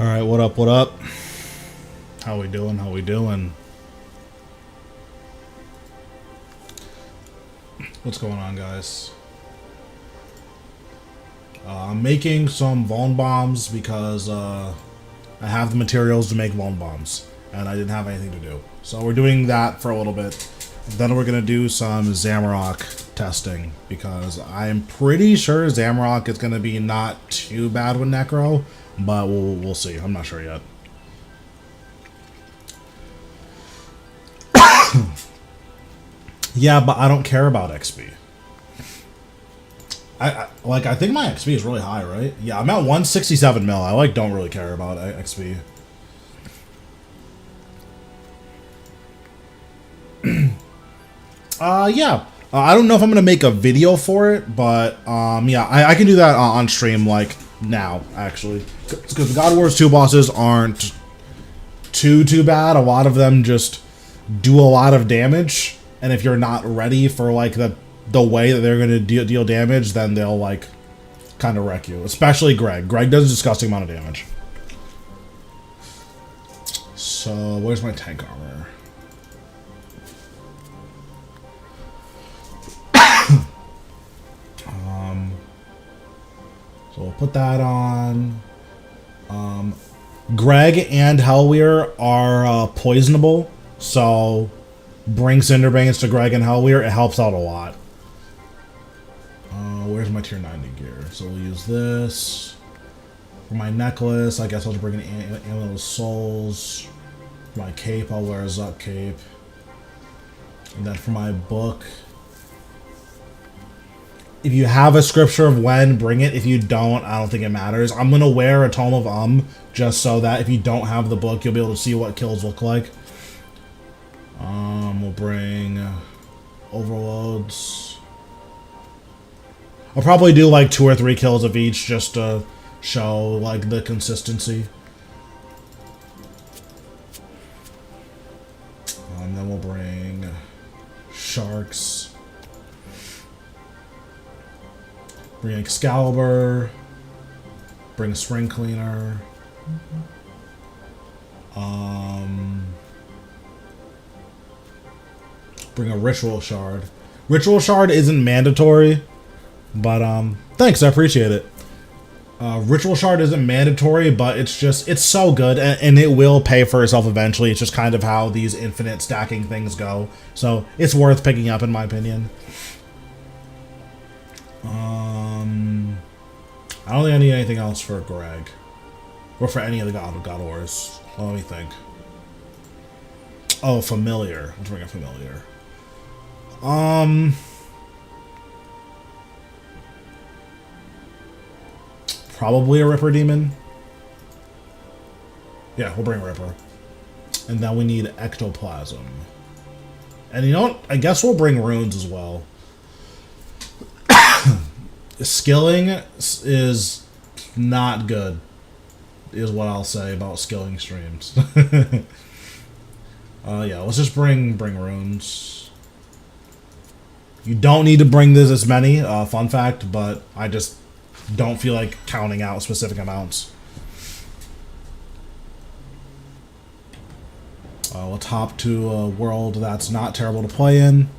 Alright, what up, what up? How we doing, how we doing? What's going on, guys? I'm making some Vuln bombs because I have the materials to make Vuln bombs, and I didn't have anything to do. So we're doing that for a little bit. Then we're going to do some Zamorak testing, because I'm pretty sure Zamorak is going to be not too bad with Necro, but we'll see. I'm not sure yet. Yeah, but I don't care about XP. I think my XP is really high, right? Yeah, I'm at 167 mil. I don't really care about XP. Yeah. I don't know if I'm gonna make a video for it, but yeah, I can do that on stream now, actually, because the God Wars 2 bosses aren't too bad. A lot of them just do a lot of damage, and if you're not ready for the way that they're gonna deal damage, then they'll kind of wreck you. Especially Greg. Greg does a disgusting amount of damage. So where's my tank armor? So we'll put that on. Greg and Hellweir are poisonable, so bring Cinderbangs to Greg and Hellweir. It helps out a lot. Where's my tier 90 gear? So we'll use this. For my necklace, I guess I'll just bring an Amulet of Souls. For my cape, I'll wear a Zuck cape. And then for my book, if you have a scripture of when, bring it. If you don't, I don't think it matters. I'm going to wear a Tome of just so that if you don't have the book, you'll be able to see what kills look like. We'll bring overloads. I'll probably do 2 or 3 kills of each just to show the consistency. And then we'll bring sharks. Bring Excalibur. Bring Spring Cleaner. Bring a Ritual Shard. Ritual Shard isn't mandatory, but thanks, I appreciate it. Ritual Shard isn't mandatory, but it's so good, and it will pay for itself eventually. It's just kind of how these infinite stacking things go. So it's worth picking up, in my opinion. I don't think I need anything else for Greg. Or for any of the God Wars. Well, let me think. Oh, Familiar. Let's bring a Familiar. Probably a Ripper Demon. Yeah, we'll bring Ripper. And then we need Ectoplasm. And you know what? I guess we'll bring Runes as well. Skilling is not good, is what I'll say about skilling streams. Yeah, let's just bring Runes. You don't need to bring this many, fun fact, but I just don't feel like counting out specific amounts. Let's hop to a world that's not terrible to play in.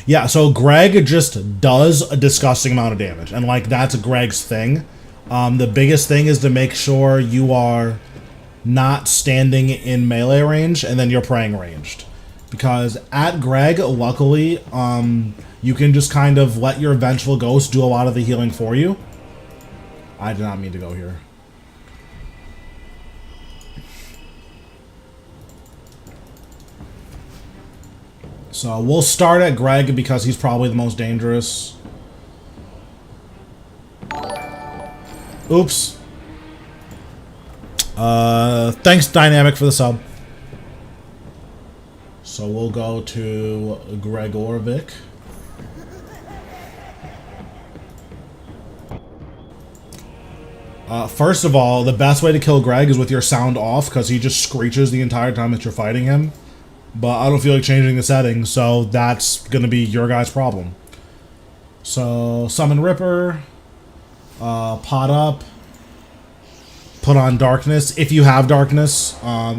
Yeah, so Greg just does a disgusting amount of damage, and that's Greg's thing. The biggest thing is to make sure you are not standing in melee range, and then you're praying ranged. Because at Greg, luckily, you can just kind of let your Vengeful Ghost do a lot of the healing for you. I did not mean to go here. So we'll start at Greg because he's probably the most dangerous. Oops. Thanks, Dynamic, for the sub. So we'll go to Gregorvik. First of all, the best way to kill Greg is with your sound off, because he just screeches the entire time that you're fighting him. But I don't feel like changing the settings, so that's going to be your guys' problem. So, Summon Ripper, Pot Up, put on darkness if you have darkness.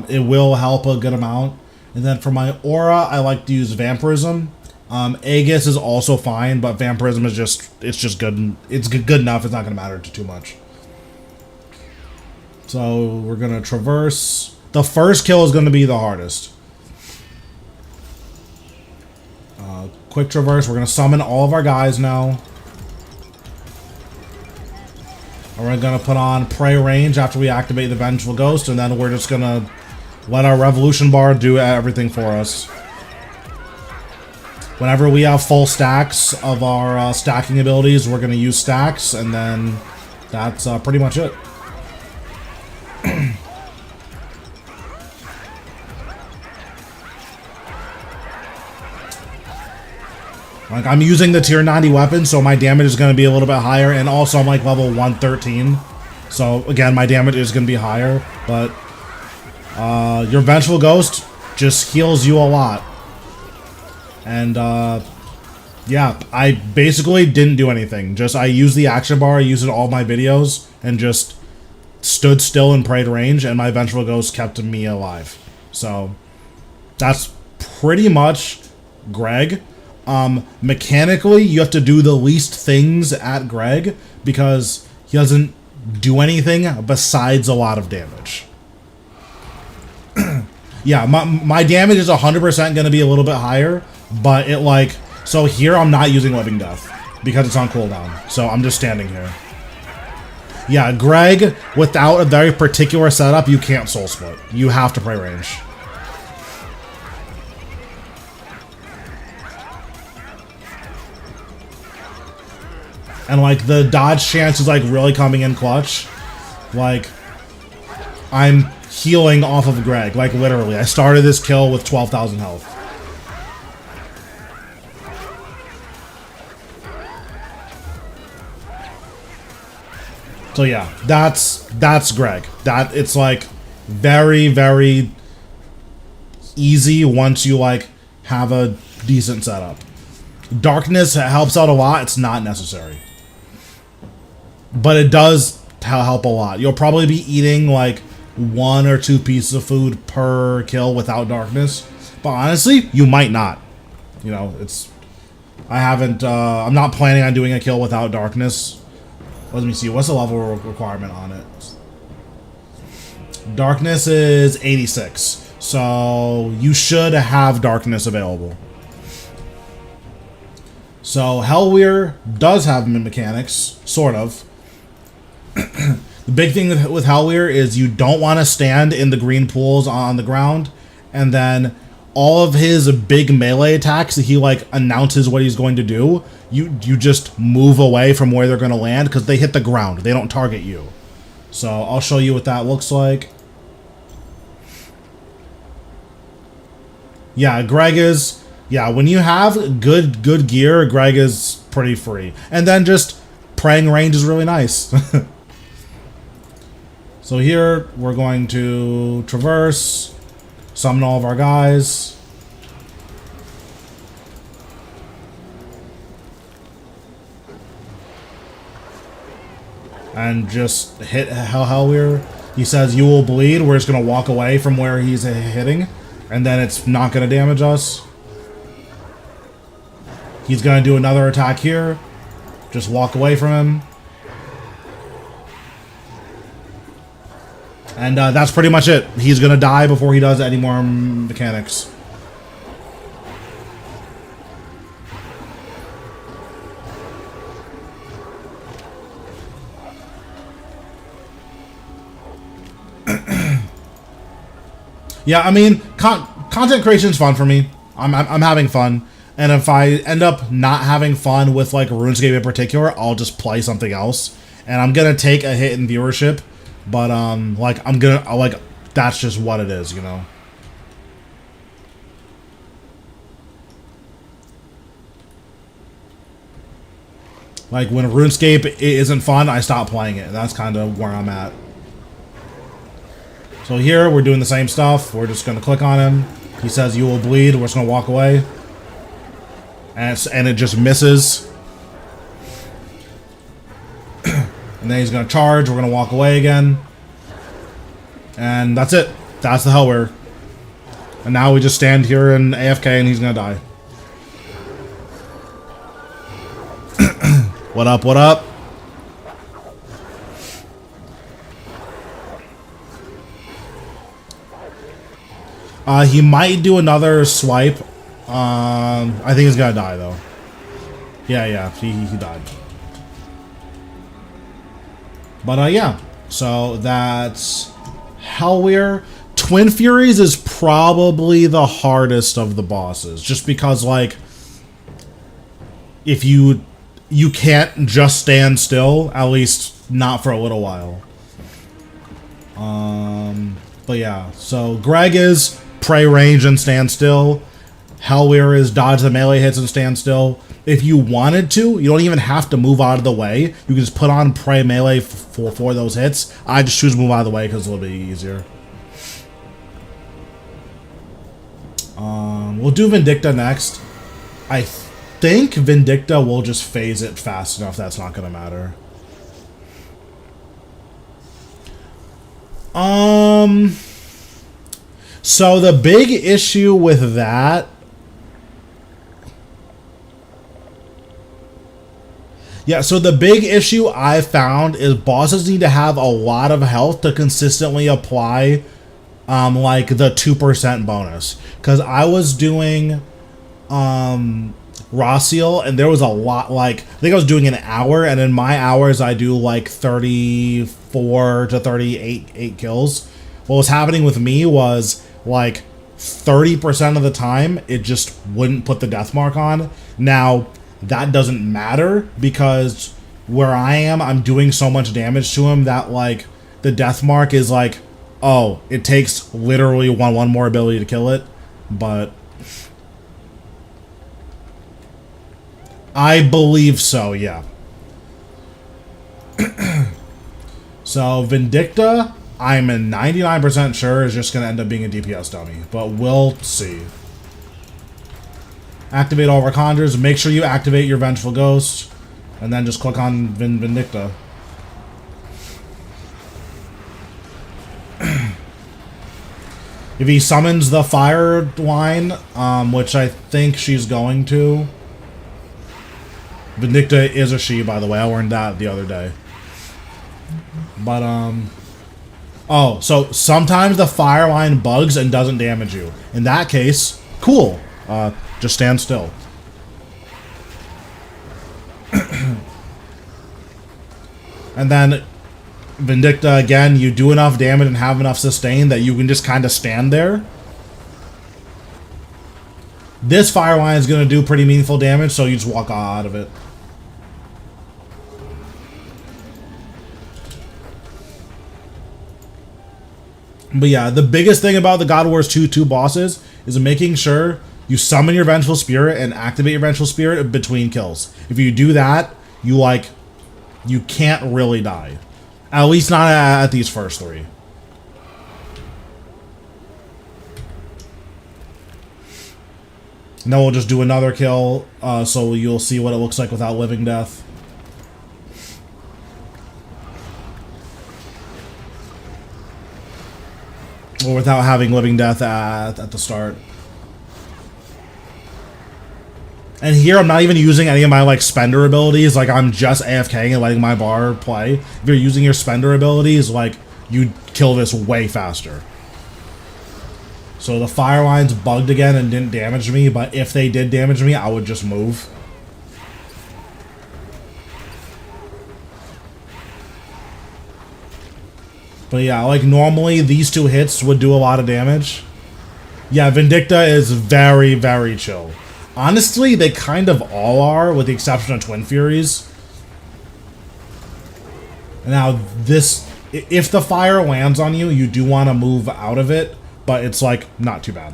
It will help a good amount. And then for my aura, I like to use vampirism. Aegis is also fine, but vampirism is just good. It's good enough. It's not going to matter too much. So we're going to traverse. The first kill is going to be the hardest. Quick traverse. We're going to summon all of our guys now. And we're going to put on Prey Range after we activate the Vengeful Ghost, and then we're just going to let our Revolution Bar do everything for us. Whenever we have full stacks of our stacking abilities, we're going to use stacks, and then that's pretty much it. Like, I'm using the tier 90 weapon, so my damage is going to be a little bit higher, and also I'm like level 113. So again, my damage is going to be higher, but your Vengeful Ghost just heals you a lot. And yeah, I basically didn't do anything. Just I used the action bar, I used it in all my videos, and just stood still and prayed range, and my Vengeful Ghost kept me alive. So that's pretty much Greg. Mechanically, you have to do the least things at Greg because he doesn't do anything besides a lot of damage. Yeah, my damage is 100% going to be a little bit higher, but it like... So here I'm not using Living Death because it's on cooldown, so I'm just standing here. Yeah, Greg, without a very particular setup, you can't soul split. You have to pray range. And like the dodge chance is like really coming in clutch. Like I'm healing off of Greg, like literally. I started this kill with 12,000 health. So yeah, that's Greg. That it's like very, very easy once you like have a decent setup. Darkness helps out a lot. It's not necessary, but it does help a lot. You'll probably be eating like 1 or 2 pieces of food per kill without darkness, but honestly, you might not. You know, it's... I haven't... I'm not planning on doing a kill without darkness. Let me see. What's the level requirement on it? Darkness is 86, so you should have darkness available. So Hellweir does have mechanics, sort of. The big thing with Hellweir is you don't want to stand in the green pools on the ground, and then all of his big melee attacks that he like announces what he's going to do, you just move away from where they're going to land because they hit the ground. They don't target you. So I'll show you what that looks like. Yeah, Greg is... Yeah, when you have good gear, Greg is pretty free. And then just praying range is really nice. So here, we're going to traverse, summon all of our guys. And just hit Hellweir. He says, you will bleed. We're just going to walk away from where he's hitting. And then it's not going to damage us. He's going to do another attack here. Just walk away from him. And that's pretty much it. He's going to die before he does any more mechanics. Yeah, I mean, content creation is fun for me. I'm having fun. And if I end up not having fun with like RuneScape in particular, I'll just play something else. And I'm going to take a hit in viewership. But, like, I'm gonna, like, that's just what it is, you know? Like, when RuneScape isn't fun, I stop playing it. And that's kind of where I'm at. So here, we're doing the same stuff. We're just gonna click on him. He says, you will bleed. We're just gonna walk away. And it just misses. And then he's gonna charge. We're gonna walk away again. And that's it. That's the Hellwear. And now we just stand here in AFK and he's gonna die. What up, what up? He might do another swipe. I think he's gonna die though. Yeah, he died. But yeah, so that's Hellwear. Twin Furies is probably the hardest of the bosses, just because like if you can't just stand still, at least not for a little while. But yeah, so Greg is pray range and stand still. Hellwear is dodge the melee hits and stand still. If you wanted to, you don't even have to move out of the way. You can just put on pray melee for those hits. I just choose to move out of the way because it's a little bit easier. We'll do Vindicta next. I think Vindicta will just phase it fast enough that's not going to matter. So the big issue with that... Yeah, so the big issue I found is bosses need to have a lot of health to consistently apply like the 2% bonus. Because I was doing Rasial and there was a lot, like, I think I was doing an hour, and in my hours I do like 34 to 38 kills. What was happening with me was like 30% of the time it just wouldn't put the death mark on. Now that doesn't matter because where I am, I'm doing so much damage to him that like the death mark is like, oh, it takes literally one more ability to kill it. But I believe so, yeah. So Vindicta, I'm 99% sure is just going to end up being a DPS dummy, but we'll see. Activate all of our conjures. Make sure you activate your Vengeful Ghost, and then just click on Vindicta. If he summons the fire line, which I think she's going to. Vindicta is a she, by the way. I learned that the other day. But, oh, so sometimes the fire line bugs and doesn't damage you. In that case, cool. Just stand still. And then Vindicta, again, you do enough damage and have enough sustain that you can just kind of stand there. This fire line is going to do pretty meaningful damage, so you just walk out of it. But yeah, the biggest thing about the God Wars 2 bosses is making sure you summon your Vengeful Spirit and activate your Vengeful Spirit between kills. If you do that, you can't really die. At least not at these first three. And then we'll just do another kill, so you'll see what it looks like without Living Death. Or without having Living Death at the start. And here I'm not even using any of my like spender abilities, like I'm just AFKing and letting my bar play. If you're using your spender abilities, like you kill this way faster. So the fire lines bugged again and didn't damage me, but if they did damage me, I would just move. But yeah, like normally these two hits would do a lot of damage. Yeah, Vindicta is very, very chill. Honestly, they kind of all are, with the exception of Twin Furies. Now, this... If the fire lands on you, you do want to move out of it, but it's, like, not too bad.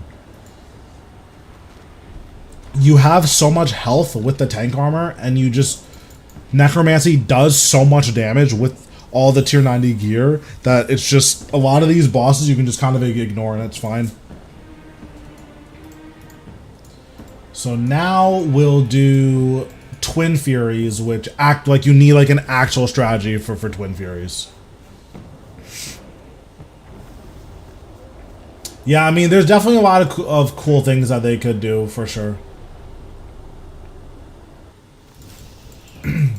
You have so much health with the tank armor, and you just... Necromancy does so much damage with all the tier 90 gear, that it's just... A lot of these bosses you can just kind of ignore, and it's fine. So now we'll do Twin Furies, which act like you need like an actual strategy for Twin Furies. Yeah, I mean, there's definitely a lot of cool things that they could do, for sure. It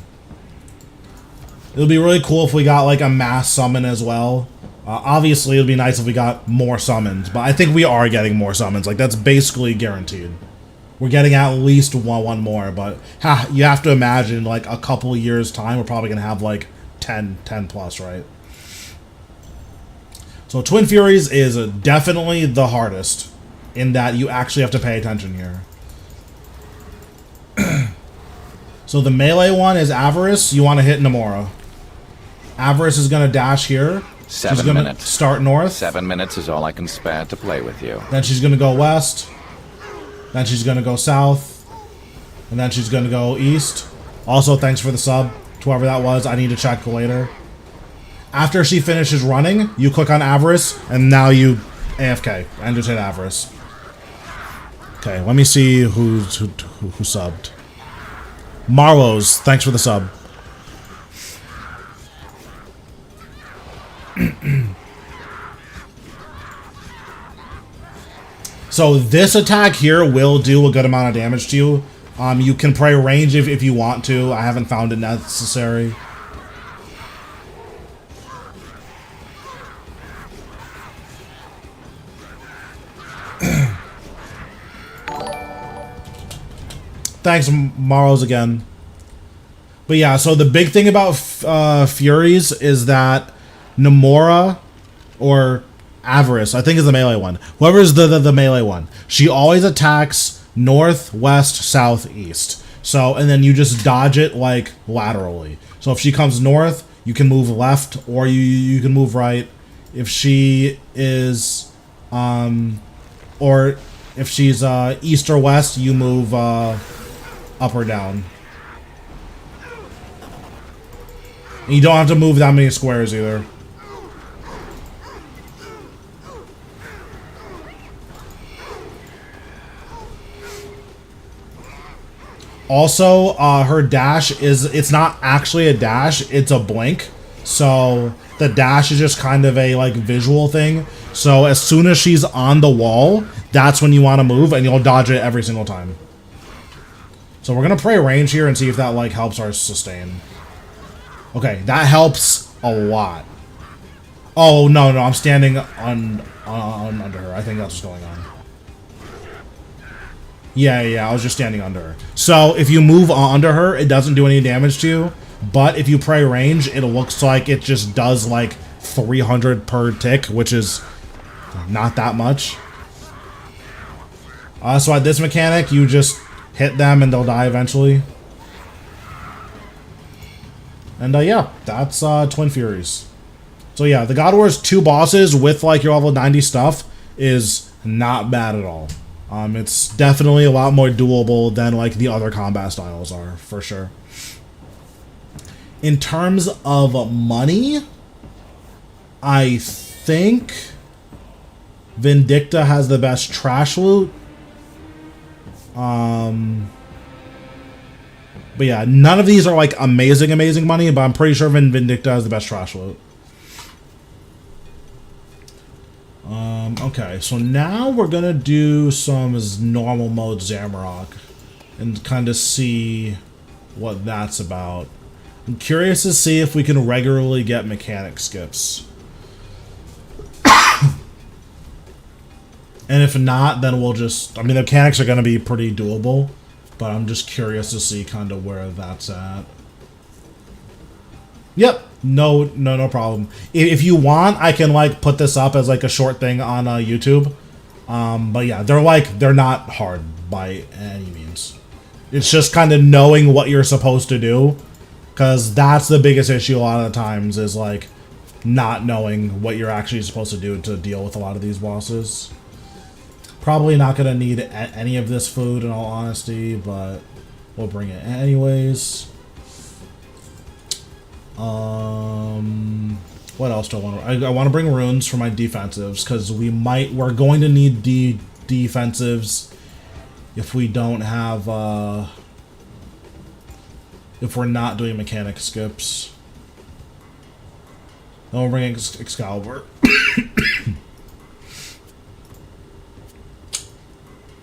would be really cool if we got, like, a mass summon as well. Obviously, it would be nice if we got more summons, but I think we are getting more summons. Like, that's basically guaranteed. We're getting at least one more, but you have to imagine, like, a couple years' time, we're probably going to have, like, 10 plus, right? So Twin Furies is definitely the hardest, in that you actually have to pay attention here. So the melee one is Avarice. You want to hit Namora. Avarice is going to dash here. She's going to start north. 7 minutes is all I can spare to play with you. Then she's going to go west. Then she's going to go south. And then she's going to go east. Also, thanks for the sub to whoever that was. I need to check later. After she finishes running, you click on Avarice, and now you AFK and just hit Avarice. Okay, let me see who subbed. Marlowe's, thanks for the sub. So this attack here will do a good amount of damage to you. You can pray range if you want to. I haven't found it necessary. Thanks, Marlowe's again. But yeah, so the big thing about Furies is that Namora or Avarice, I think is the melee one. Whoever's the melee one, she always attacks north, west, south, east. So, and then you just dodge it like laterally. So if she comes north, you can move left, or you can move right. If she is, or if she's east or west, you move up or down. And you don't have to move that many squares either. Also, her dash it's not actually a dash, it's a blink. So the dash is just kind of a like visual thing. So as soon as she's on the wall, that's when you want to move, and you'll dodge it every single time. So we're gonna pray range here and see if that like helps our sustain. Okay, that helps a lot. Oh no, I'm standing on under her. I think that's what's going on. Yeah, I was just standing under her. So if you move under her, it doesn't do any damage to you. But if you pray range, it looks like it just does like 300 per tick, which is not that much. So at this mechanic, you just hit them and they'll die eventually. And yeah, that's Twin Furies. So yeah, the God Wars 2 bosses with like your level 90 stuff is not bad at all. It's definitely a lot more doable than like the other combat styles are, for sure. In terms of money, I think Vindicta has the best trash loot. But yeah, none of these are like amazing money, but I'm pretty sure Vindicta has the best trash loot. Okay, so now we're gonna do some normal mode Zamorak and kind of see what that's about. I'm curious to see if we can regularly get mechanic skips. And if not, then we'll just... I mean, the mechanics are going to be pretty doable, but I'm just curious to see kind of where that's at. Yep. No problem. If you want, I can, like, put this up as, like, a short thing on YouTube. But yeah, they're not hard by any means. It's just kind of knowing what you're supposed to do, because that's the biggest issue a lot of the times, is, like, not knowing what you're actually supposed to do to deal with a lot of these bosses. Probably not going to need any of this food, in all honesty, but we'll bring it anyways. What else do I want to... I want to bring runes for my defensives, because we're going to need defensives if we don't have, if we're not doing mechanic skips. Then we'll bring Excalibur.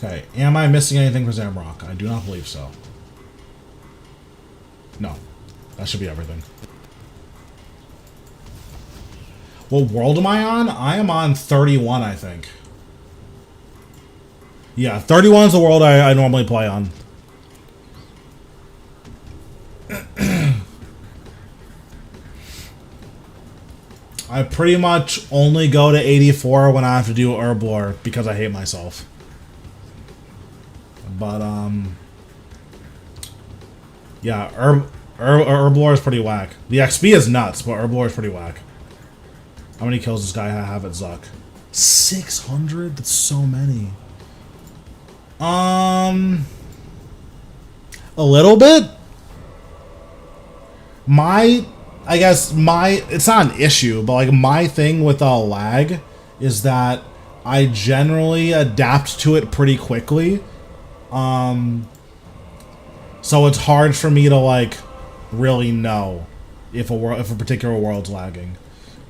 Okay, am I missing anything for Zamorak? I do not believe so. No. That should be everything. What world am I on? I am on 31, I think. Yeah, 31 is the world I normally play on. I pretty much only go to 84 when I have to do Herb Lore because I hate myself. But, yeah, Herb Lore is pretty whack. The XP is nuts, but Herb Lore is pretty whack. How many kills does this guy have at Zuk? 600? That's so many. A little bit. It's not an issue, but like my thing with lag is that I generally adapt to it pretty quickly. So it's hard for me to like really know if a particular world's lagging.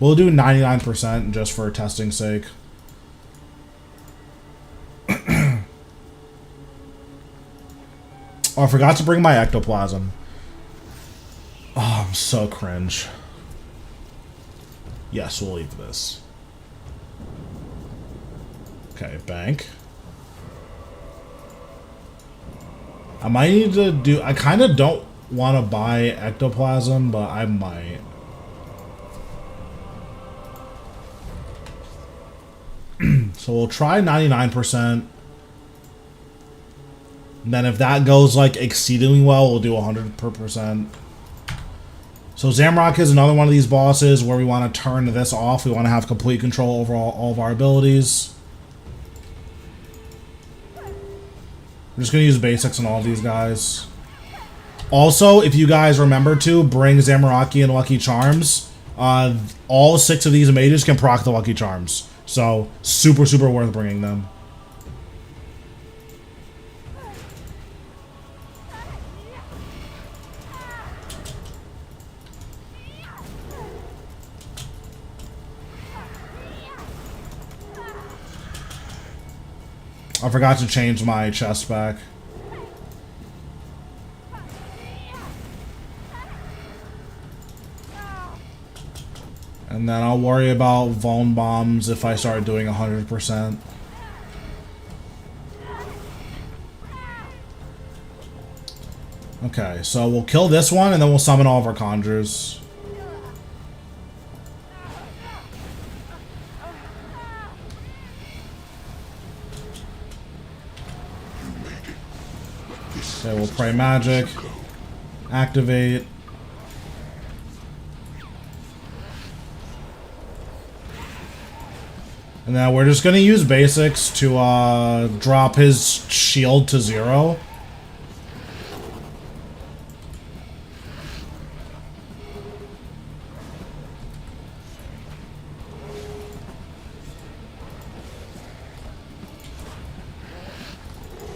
We'll do 99% just for testing's sake. Oh, I forgot to bring my ectoplasm. Oh, I'm so cringe. Yes, we'll leave this. Okay, bank. I might need to do... I kind of don't want to buy ectoplasm, but I might. So we'll try 99%. Then if that goes like exceedingly well, we'll do 100%. So Zamorak is another one of these bosses where we want to turn this off. We want to have complete control over all of our abilities. I'm just going to use basics on all of these guys. Also, if you guys remember to, bring Zamoraki and Lucky Charms. All 6 of these mages can proc the Lucky Charms. So, super, super worth bringing them. I forgot to change my chest back. And then I'll worry about Vuln Bombs if I start doing 100%. Okay, so we'll kill this one and then we'll summon all of our conjures. Okay, we'll pray magic. Activate. And then we're just going to use basics to drop his shield to 0.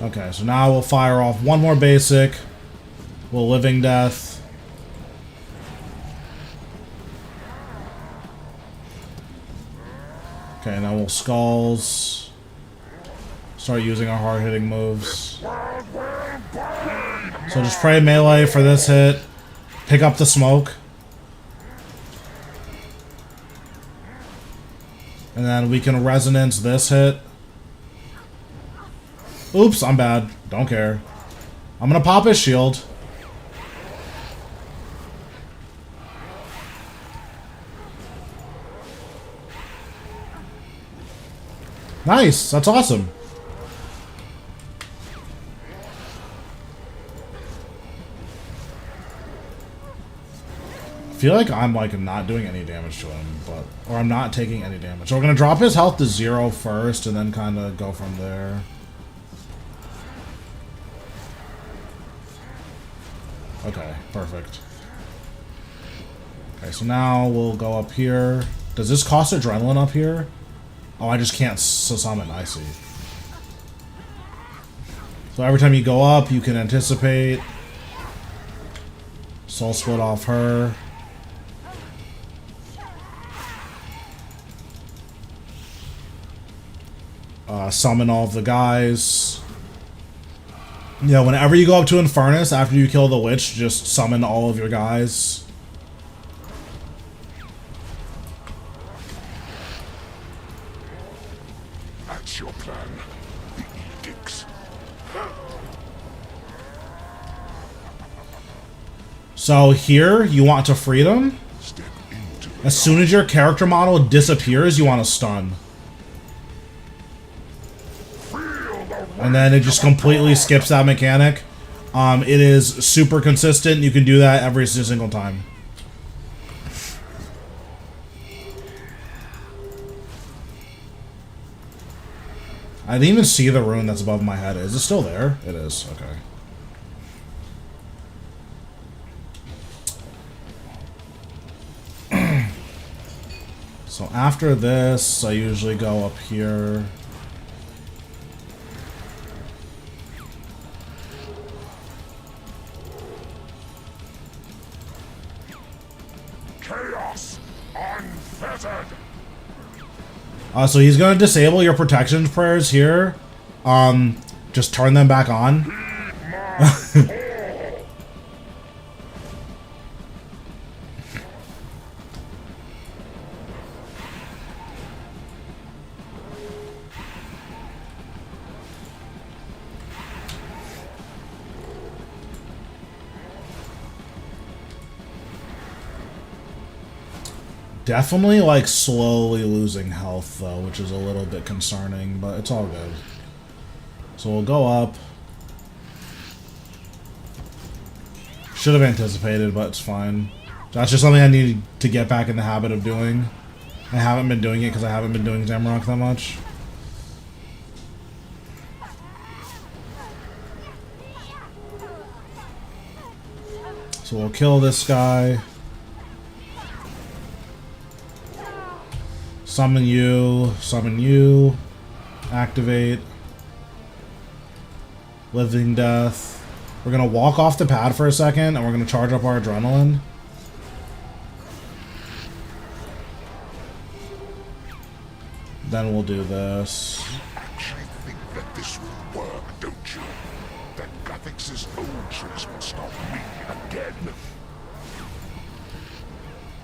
Okay, so now we'll fire off one more basic. We'll Living Death. Okay, now we'll Skulls. Start using our hard-hitting moves. So just pray melee for this hit. Pick up the smoke. And then we can resonance this hit. Oops, I'm bad. Don't care. I'm gonna pop his shield. Nice, that's awesome. I feel like I'm like not doing any damage to him, or I'm not taking any damage. So we're gonna drop his health to 0 first and then kind of go from there. Okay, perfect. Okay, so now we'll go up here. Does this cost adrenaline up here? Oh, I just can't summon. I see. So every time you go up, you can anticipate. Soul split off her. Summon all of the guys. Yeah, whenever you go up to Infernus after you kill the witch, just summon all of your guys. That's your plan. The edicts. So here, you want to free them. Step into As soon as your character model disappears, you want to stun. And then it just completely skips that mechanic. It is super consistent. You can do that every single time. I didn't even see the rune that's above my head. Is it still there? It is. Okay. So after this, I usually go up here. chaos unfettered. So he's going to disable your protection prayers here. Just turn them back on. Definitely, like, slowly losing health, though, which is a little bit concerning, but it's all good. So we'll go up. Should have anticipated, but it's fine. That's just something I need to get back in the habit of doing. I haven't been doing it because I haven't been doing Zamorak that much. So we'll kill this guy. Summon you, activate, living death. We're gonna walk off the pad for a second and we're gonna charge up our adrenaline. Then we'll do this. You actually think that this will work, don't you? That Guthix's old tricks will stop me again.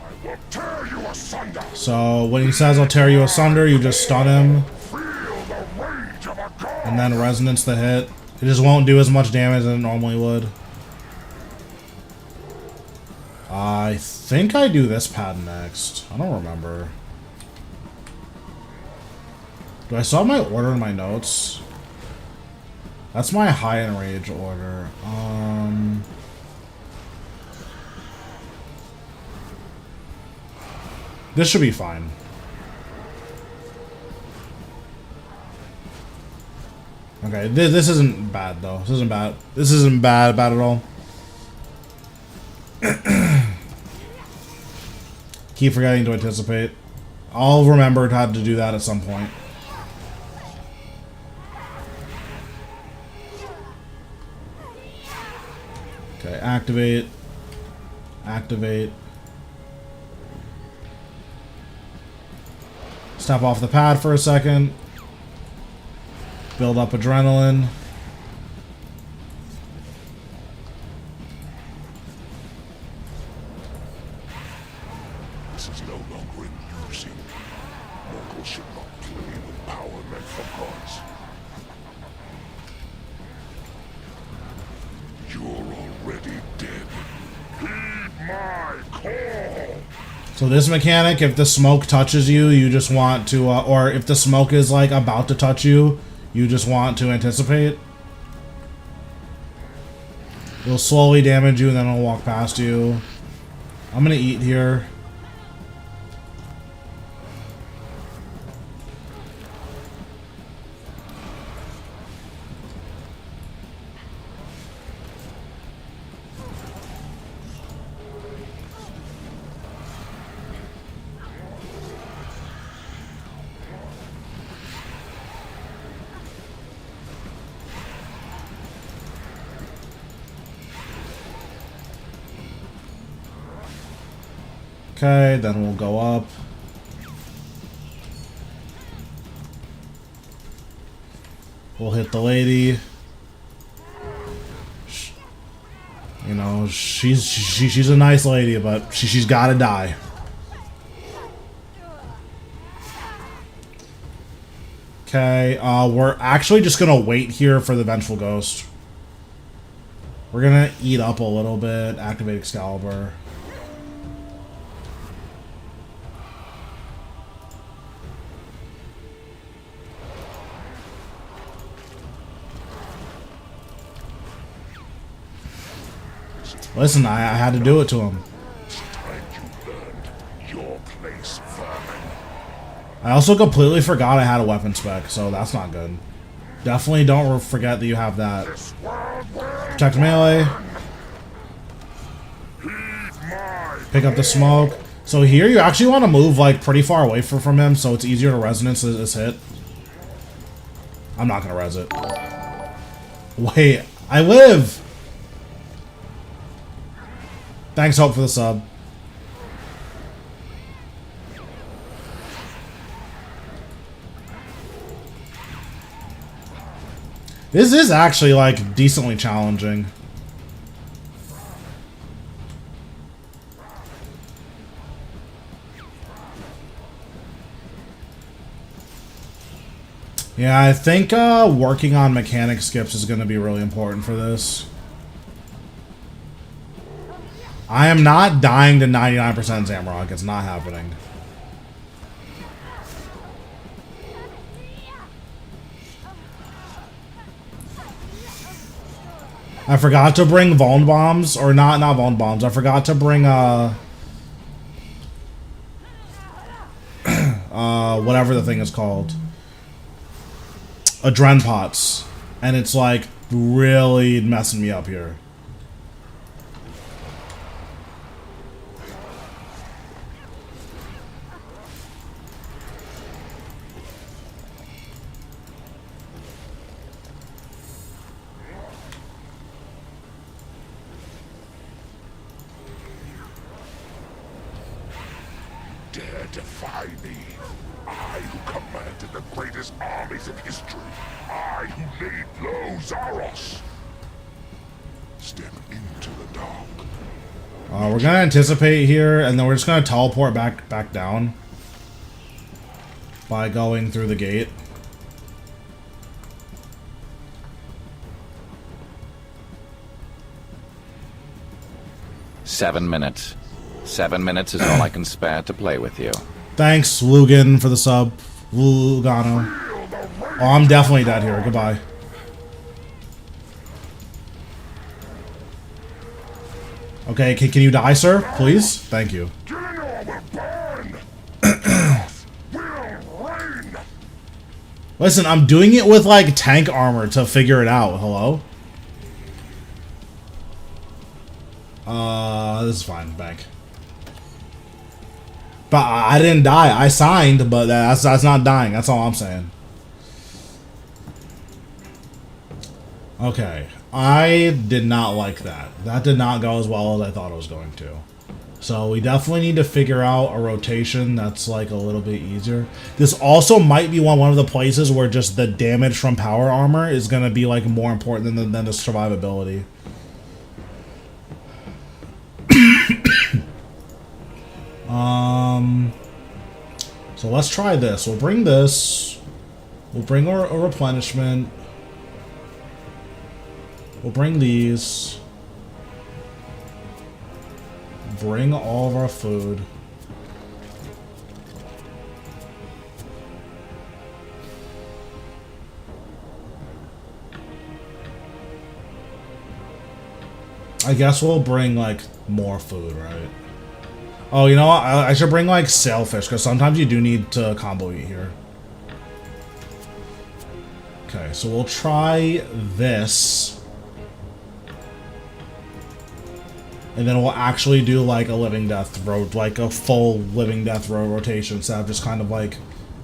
I will tear you asunder. So when he says I'll tear you asunder, you just stun him. Feel the rage of a god. And then resonance the hit. It just won't do as much damage as it normally would. I think I do this pad next. I don't remember. Do I still have my order in my notes? That's my high enrage order. This should be fine. Okay, this isn't bad though. This isn't bad. This isn't bad at all. Keep forgetting to anticipate. I'll remember how to do that at some point. Okay, activate. Activate. Step off the pad for a second. Build up adrenaline. This is no longer amusing. Mortals should not play with power meant for gods. You're already dead. Heed my call. So this mechanic, if the smoke touches you, you just want to, or if the smoke is like about to touch you, you just want to anticipate. It'll slowly damage you and then it'll walk past you. I'm gonna eat here. Okay, then we'll go up. We'll hit the lady. You know, she's a nice lady, but she's got to die. Okay, we're actually just gonna wait here for the Vengeful Ghost. We're gonna eat up a little bit, activate Excalibur. Listen, I had to do it to him. I also completely forgot I had a weapon spec, so that's not good. Definitely don't forget that you have that. Protect melee. Pick up the smoke. So here you actually want to move like pretty far away from him, so it's easier to resonance this hit. I'm not gonna res it. Wait, I live! Thanks, Hope, for the sub. This is actually, like, decently challenging. Yeah, I think working on mechanic skips is going to be really important for this. I am not dying to 99% Zamorak. It's not happening. I forgot to bring Vuln Bombs, or not Vuln Bombs. I forgot to bring whatever the thing is called. Adren Pots. And it's like really messing me up here. Dare defy me. I who commanded the greatest armies of history. I who laid low Zaros. Step into the dark. We're gonna anticipate here, and then we're just gonna teleport back down by going through the gate. Seven minutes. 7 minutes is all I can spare to play with you. Thanks, Lugan, for the sub. Lugano. Oh, I'm definitely dead here. Goodbye. Okay, can you die, sir? Please? Thank you. Listen, I'm doing it with, like, tank armor to figure it out. Hello? This is fine. Bank. But I didn't die. I signed, but that's not dying. That's all I'm saying. Okay. I did not like that. That did not go as well as I thought it was going to. So we definitely need to figure out a rotation that's like a little bit easier. This also might be one of the places where just the damage from power armor is going to be like more important than the survivability. So let's try this. We'll bring this. We'll bring a replenishment. We'll bring these. Bring all of our food. I guess we'll bring like more food, right? Oh, you know what? I should bring, like, sailfish, because sometimes you do need to combo eat here. Okay, so we'll try this. And then we'll actually do, like, a living death road, like a full living death road rotation, instead of just kind of, like,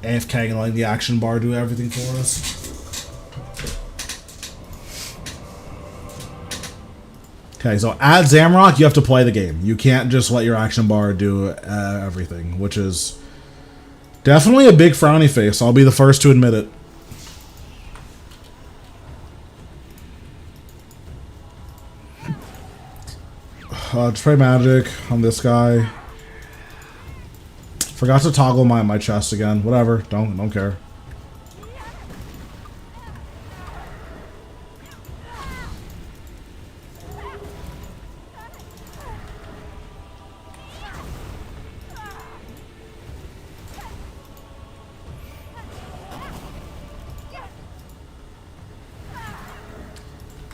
AFK and letting the action bar do everything for us. Okay, so at Zamorak, you have to play the game. You can't just let your action bar do everything, which is definitely a big frowny face. I'll be the first to admit it. Spray magic on this guy. Forgot to toggle my chest again. Whatever. Don't care.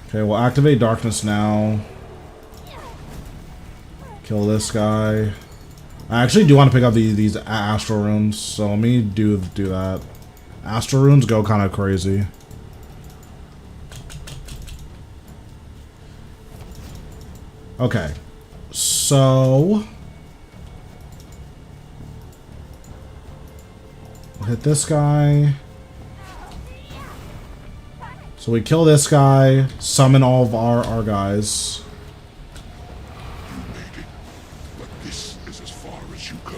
Okay, we'll activate darkness now. Kill this guy. I actually do want to pick up these astral runes, so let me do that. Astral runes go kind of crazy. Okay, so we'll hit this guy. So we kill this guy, summon all of our guys. You made it, but this is as far as you go.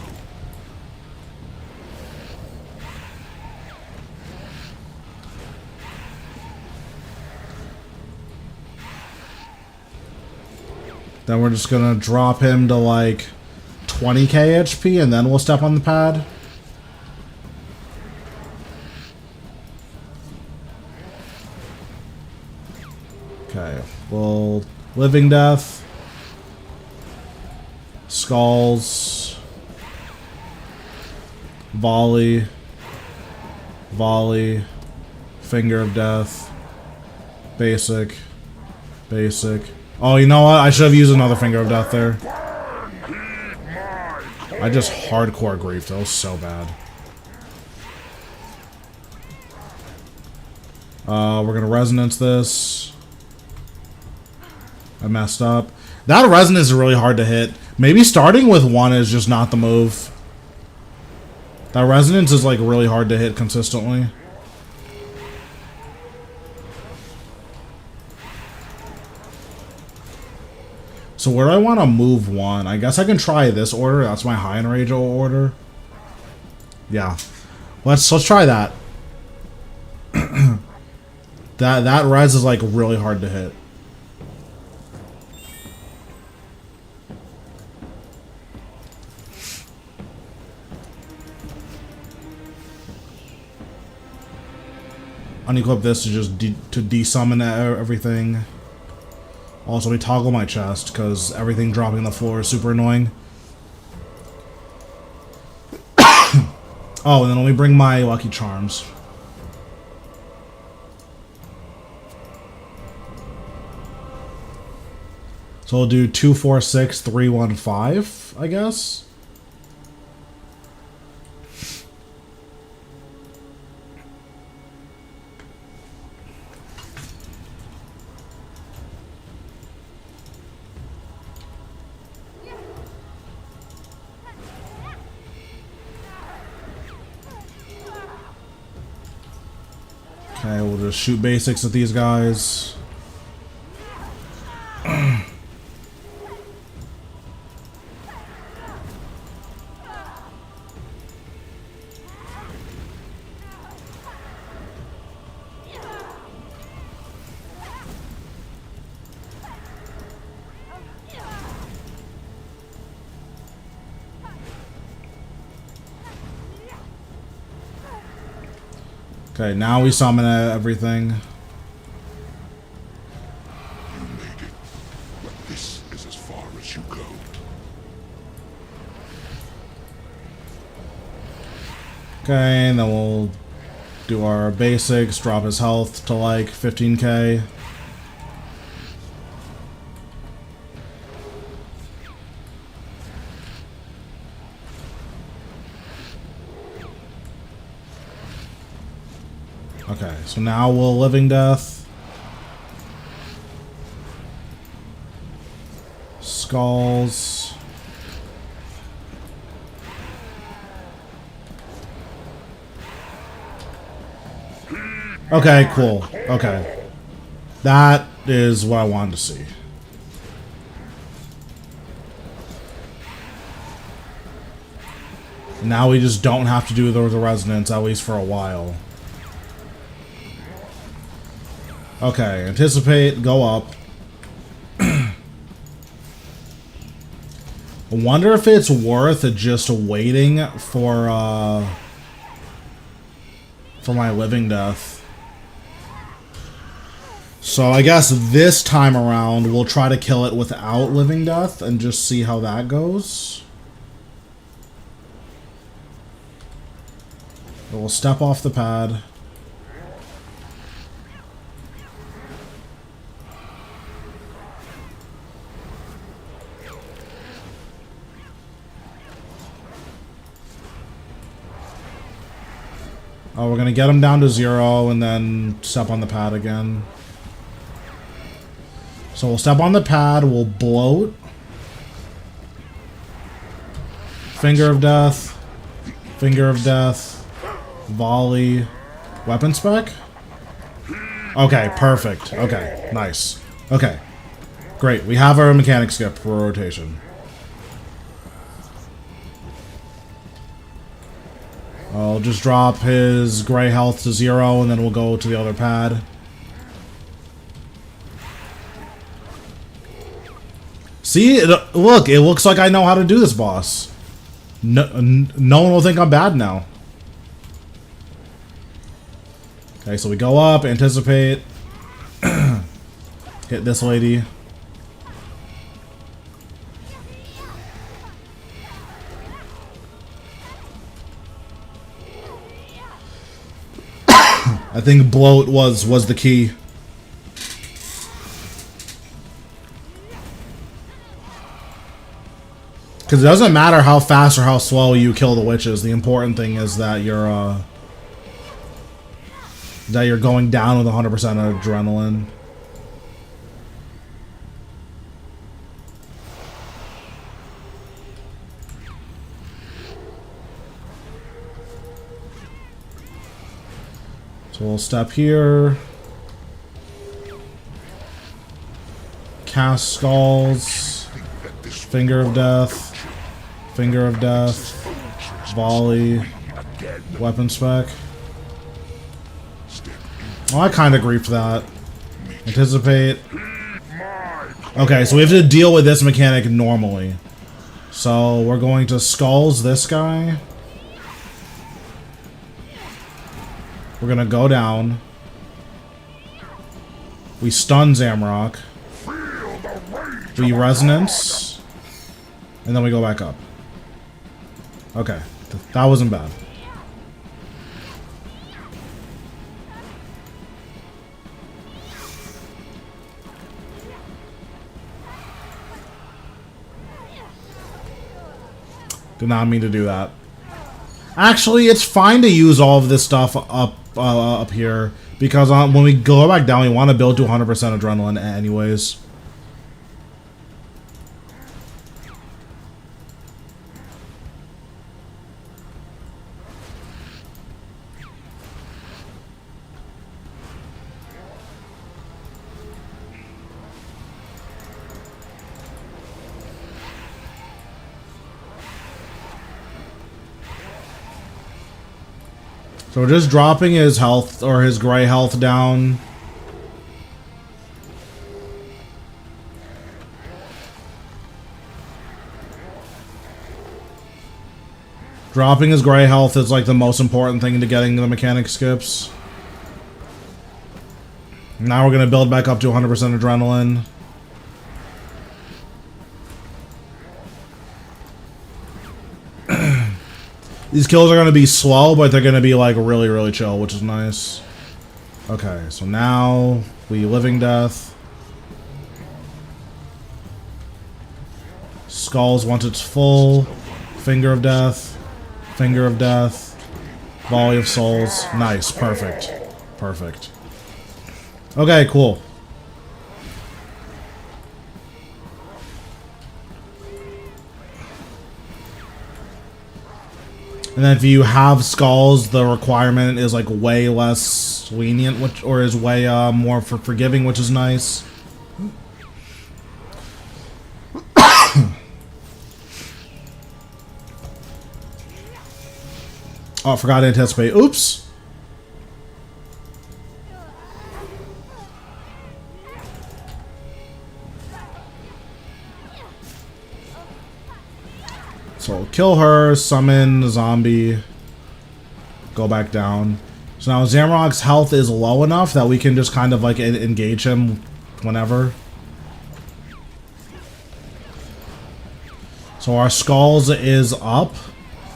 Then we're just gonna drop him to like 20k HP and then we'll step on the pad. Okay, well, living death, skulls, volley, finger of death, basic. Oh, you know what? I should have used another finger of death there. I just hardcore griefed. That was so bad. We're gonna resonance this. I messed up. That resonance is really hard to hit. Maybe starting with one is just not the move. That resonance is like really hard to hit consistently. So where do I want to move one? I guess I can try this order. That's my high enrage order. Yeah. Let's try that. that res is like really hard to hit. Unequip this to just desummon everything. Also, we toggle my chest because everything dropping on the floor is super annoying. Oh, and then let me bring my lucky charms. So we'll do 2, 4, 6, 3, 1, 5, I guess. Okay, we'll just shoot basics at these guys. Okay, now we summon everything. You made it, but this is as far as you go. Okay, and then we'll do our basics, drop his health to like 15k. Okay, so now we'll living death. Skulls. Okay, cool. Okay. That is what I wanted to see. Now we just don't have to do the resonance, at least for a while. Okay, anticipate, go up. I wonder if it's worth just waiting for my living death. So I guess this time around we'll try to kill it without living death and just see how that goes. We'll step off the pad. Oh, we're gonna get him down to 0 and then step on the pad again. So we'll step on the pad, we'll bloat. Finger of death. Finger of death. Volley. Weapon spec? Okay, perfect. Okay, nice. Okay. Great, we have our mechanic skip for rotation. I'll just drop his gray health to 0 and then we'll go to the other pad. See, look, it looks like I know how to do this boss. No one will think I'm bad now. Okay, so we go up, anticipate. Hit this lady. I think bloat was the key. Because it doesn't matter how fast or how slow you kill the witches. The important thing is that you're going down with 100% adrenaline. So we'll step here. Cast skulls. Finger of death. Finger of death. Volley. Weapon spec. Oh, I kind of griefed that. Anticipate. Okay, so we have to deal with this mechanic normally. So we're going to skulls this guy. We're gonna go down. We stun Zamorak. We resonance. And then we go back up. Okay. That wasn't bad. Did not mean to do that. Actually, it's fine to use all of this stuff up here, because when we go back down, we want to build to 100% adrenaline anyways. So we're just dropping his health, or his gray health down. Dropping his gray health is like the most important thing to getting the mechanic skips. Now we're going to build back up to 100% adrenaline. These kills are going to be slow, but they're going to be like really, really chill, which is nice. Okay, so now we living death. Skulls once it's full. Finger of death. Finger of death. Volley of souls. Nice, perfect. Perfect. Okay, cool. And then if you have skulls, the requirement is like way less lenient, which, or is way more forgiving, which is nice. Oh, I forgot to anticipate. Oops. So kill her, summon zombie, go back down. So now Zamorak's health is low enough that we can just kind of like engage him whenever. So our skulls is up.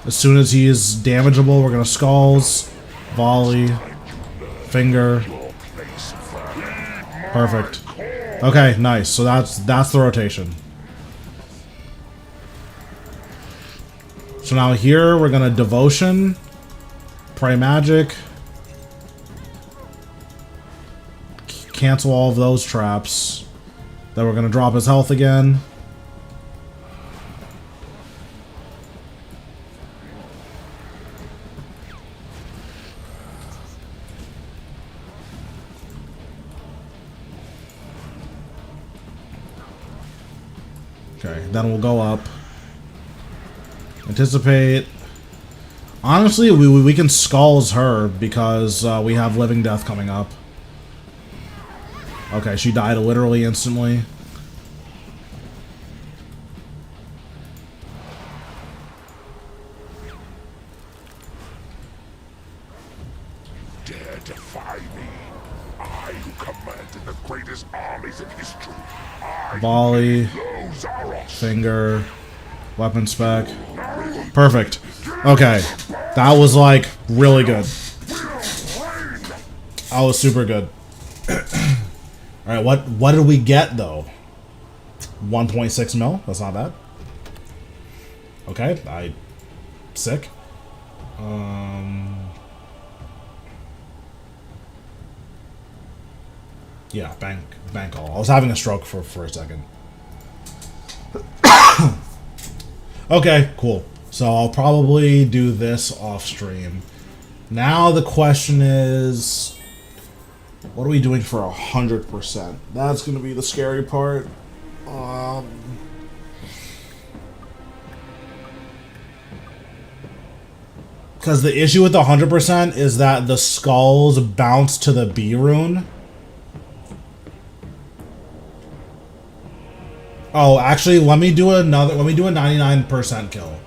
As soon as he is damageable, we're gonna skulls, volley, finger. Perfect. Okay, nice. So that's the rotation. So now here we're gonna devotion, pray magic, cancel all of those traps. Then we're gonna drop his health again. Okay, then we'll go up. Anticipate. Honestly, we can skulls her because we have living death coming up. Okay, she died literally instantly. Dare defy me. I who commanded the greatest armies in history. I Volley, low Zaros. finger, weapon spec. Perfect. Okay, that was like really good. That was super good. All right, what did we get though? 1.6 mil. That's not bad. Okay, sick. Yeah, bank all. I was having a stroke for a second. Okay, cool. So I'll probably do this off stream. Now the question is, what are we doing for 100%? That's gonna be the scary part. Because the issue with the 100% is that the skulls bounce to the B rune. Oh, actually, let me do a 99% kill.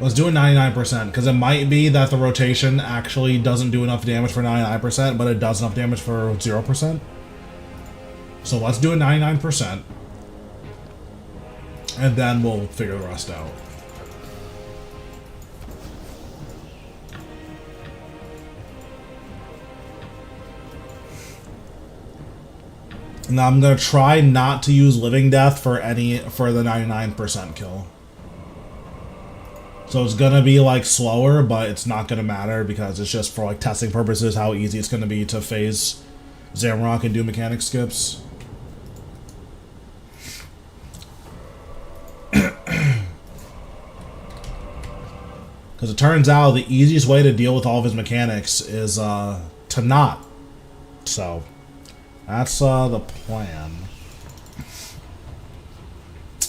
Let's do a 99%, because it might be that the rotation actually doesn't do enough damage for 99%, but it does enough damage for 0%. So let's do a 99%. And then we'll figure the rest out. Now I'm gonna try not to use living death for the 99% kill. So it's gonna be like slower, but it's not gonna matter because it's just for like testing purposes how easy it's gonna be to phase Zamorak and do mechanic skips. Because it turns out the easiest way to deal with all of his mechanics is to not. So that's the plan.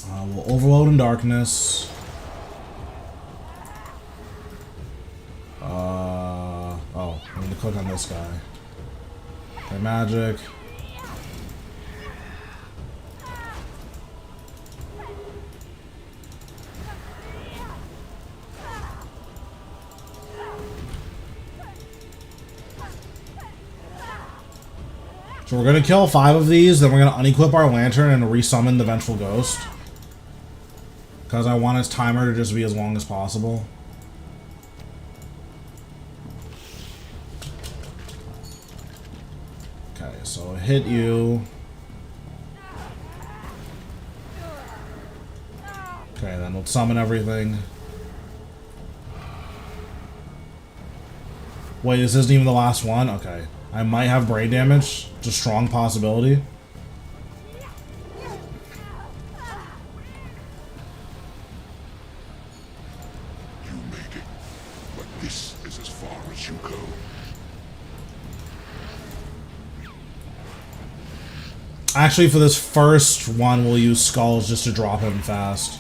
We'll overload in darkness. Oh, I'm gonna click on this guy. Okay, magic. So we're gonna kill 5 of these, then we're gonna unequip our lantern and resummon the Vengeful Ghost. Because I want his timer to just be as long as possible. Okay, so hit you. Okay, then we'll summon everything. Wait, this isn't even the last one? Okay. I might have brain damage. It's a strong possibility. You made it, but this is as far as you go. Actually, for this first one, we'll use skulls just to drop him fast.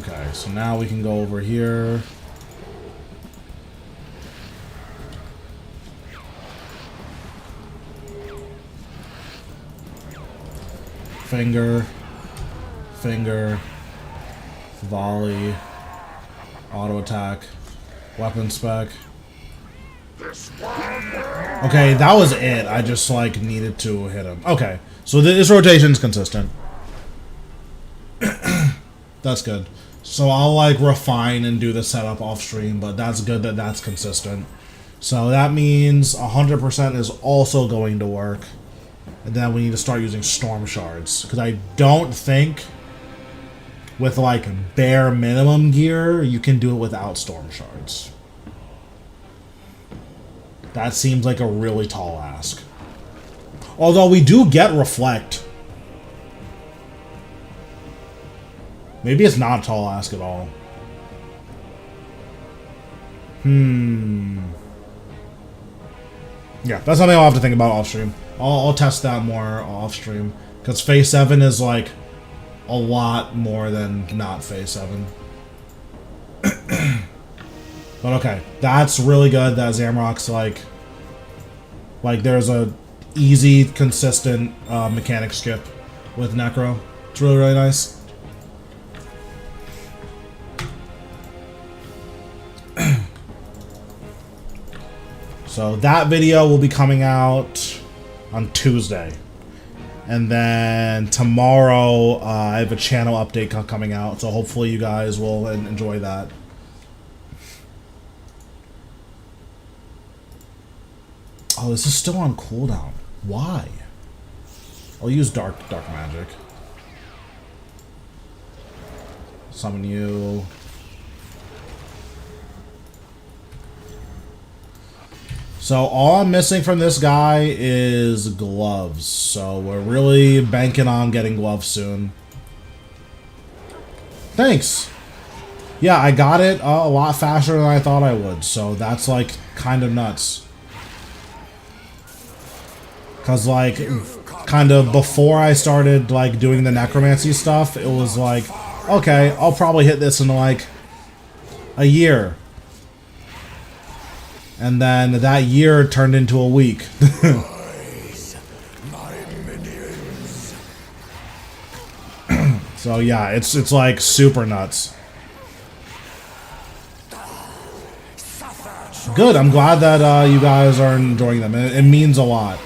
Okay, so now we can go over here. Finger, finger, volley, auto attack, weapon spec. Okay, that was it. I just like needed to hit him. Okay, so this rotation's consistent. That's good. So I'll like refine and do the setup off stream, but that's good that that's consistent. So that means 100% is also going to work. And then we need to start using storm shards. Because I don't think with like bare minimum gear, you can do it without storm shards. That seems like a really tall ask. Although we do get reflect. Maybe it's not a tall ask at all. Yeah, that's something I'll have to think about off stream. I'll test that more off stream. Because phase 7 is like a lot more than not phase 7. But okay, that's really good that Zamorak's like there's a easy, consistent mechanic skip with Necro. It's really, really nice. So that video will be coming out on Tuesday. And then tomorrow I have a channel update coming out, so hopefully you guys will enjoy that. Oh, this is still on cooldown. Why? I'll use dark magic. Summon you. So all I'm missing from this guy is gloves. So we're really banking on getting gloves soon. Thanks. Yeah, I got it a lot faster than I thought I would. So that's like kind of nuts. Because like kind of before I started like doing the necromancy stuff, it was like, okay, I'll probably hit this in like a year. And then that year turned into a week. So yeah, it's like super nuts. Good, I'm glad that you guys are enjoying them. It means a lot.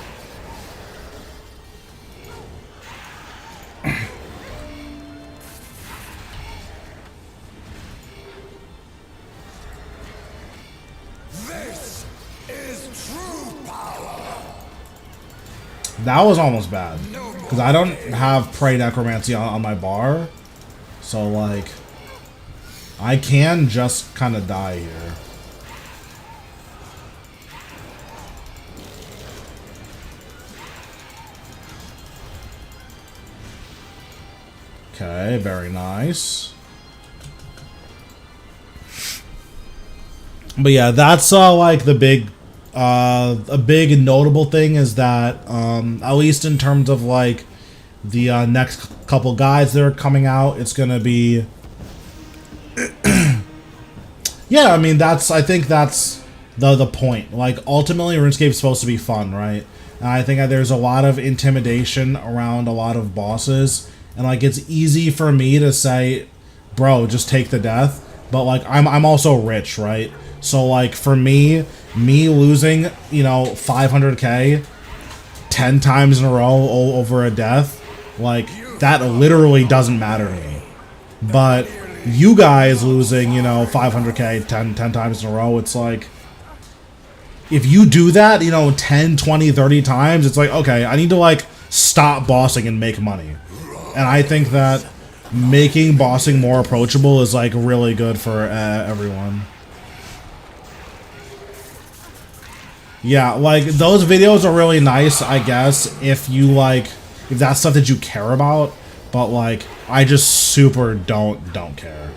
That was almost bad. Because I don't have Prey Necromancy on my bar. So, like, I can just kind of die here. Okay, very nice. But yeah, that's like the big a big notable thing is that at least in terms of like the next couple guides that are coming out, it's gonna be yeah, I mean I think that's the point. Like ultimately RuneScape's supposed to be fun, right? And I think that there's a lot of intimidation around a lot of bosses, and like it's easy for me to say, bro, just take the death, but like I'm also rich, right? So like for me losing, you know, 500k 10 times in a row over a death, like that literally doesn't matter to me. But you guys losing, you know, 500k 10 times in a row, it's like if you do that, you know, 10, 20, 30 times, it's like, okay, I need to like stop bossing and make money. And I think that making bossing more approachable is like really good for everyone. Yeah, like those videos are really nice, I guess, if you like, if that's stuff that you care about. But like, I just super don't care.